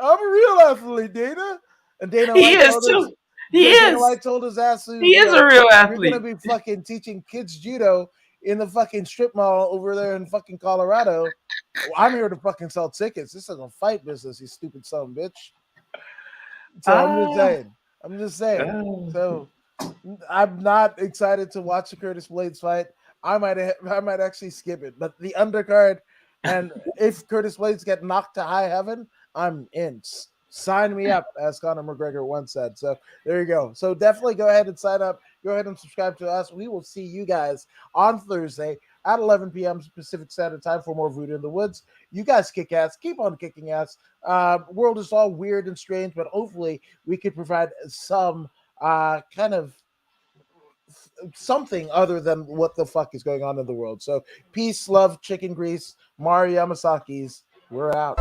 I'm a real athlete, Dana. And Dana He White is told us too. He Dana is. White told his ass to, He is a real you're gonna athlete. be fucking teaching kids judo in the fucking strip mall over there in fucking Colorado. I'm here to fucking sell tickets. This is a fight business, you stupid son of a bitch. So I'm just Ah, saying. I'm just saying. ah. So I'm not excited to watch the Curtis Blades fight. I might actually skip it. But the undercard, and if Curtis Blades get knocked to high heaven, I'm in. Sign me up, as Conor McGregor once said. So there you go. So definitely go ahead and sign up. Go ahead and subscribe to us. We will see you guys on Thursday at 11 p.m. Pacific Standard Time for more Voodoo in the Woods. You guys kick ass. Keep on kicking ass. World is all weird and strange, but hopefully we could provide some kind of something other than what the fuck is going on in the world. So peace, love, chicken grease, Mario Yamasaki's. We're out.